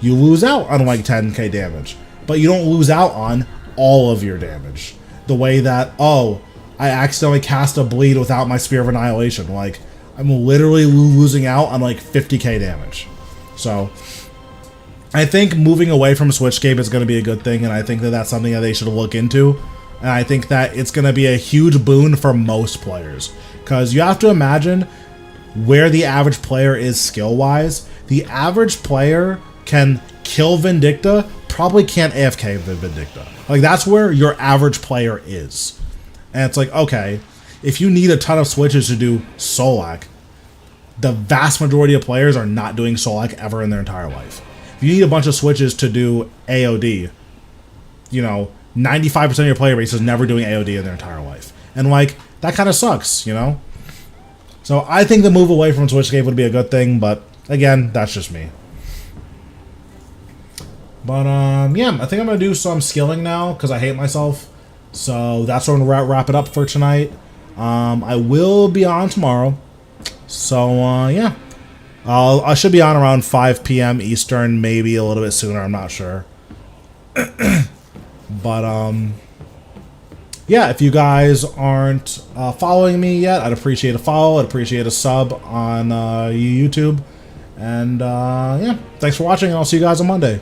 you lose out on like 10k damage, but you don't lose out on all of your damage. The way that, oh, I accidentally cast a bleed without my Spear of Annihilation, like, I'm literally losing out on like 50k damage. So I think moving away from Switchscape is going to be a good thing, and I think that that's something that they should look into. And I think that it's going to be a huge boon for most players, because you have to imagine where the average player is skill-wise. The average player can kill Vindicta, probably can't AFK Vindicta. Like, that's where your average player is. And it's like, okay, if you need a ton of switches to do Solak, the vast majority of players are not doing Solak ever in their entire life. If you need a bunch of switches to do AOD, you know, 95% of your player base is never doing AOD in their entire life. And, like, that kind of sucks, you know? So I think the move away from Switchscape would be a good thing, but again, that's just me. But, yeah, I think I'm going to do some skilling now, because I hate myself. So that's where I'm going to wrap it up for tonight. I will be on tomorrow, so yeah, I should be on around 5 p.m. Eastern, maybe a little bit sooner, I'm not sure. But yeah, if you guys aren't following me yet, I'd appreciate a follow, I'd appreciate a sub on YouTube, and yeah, thanks for watching, and I'll see you guys on Monday.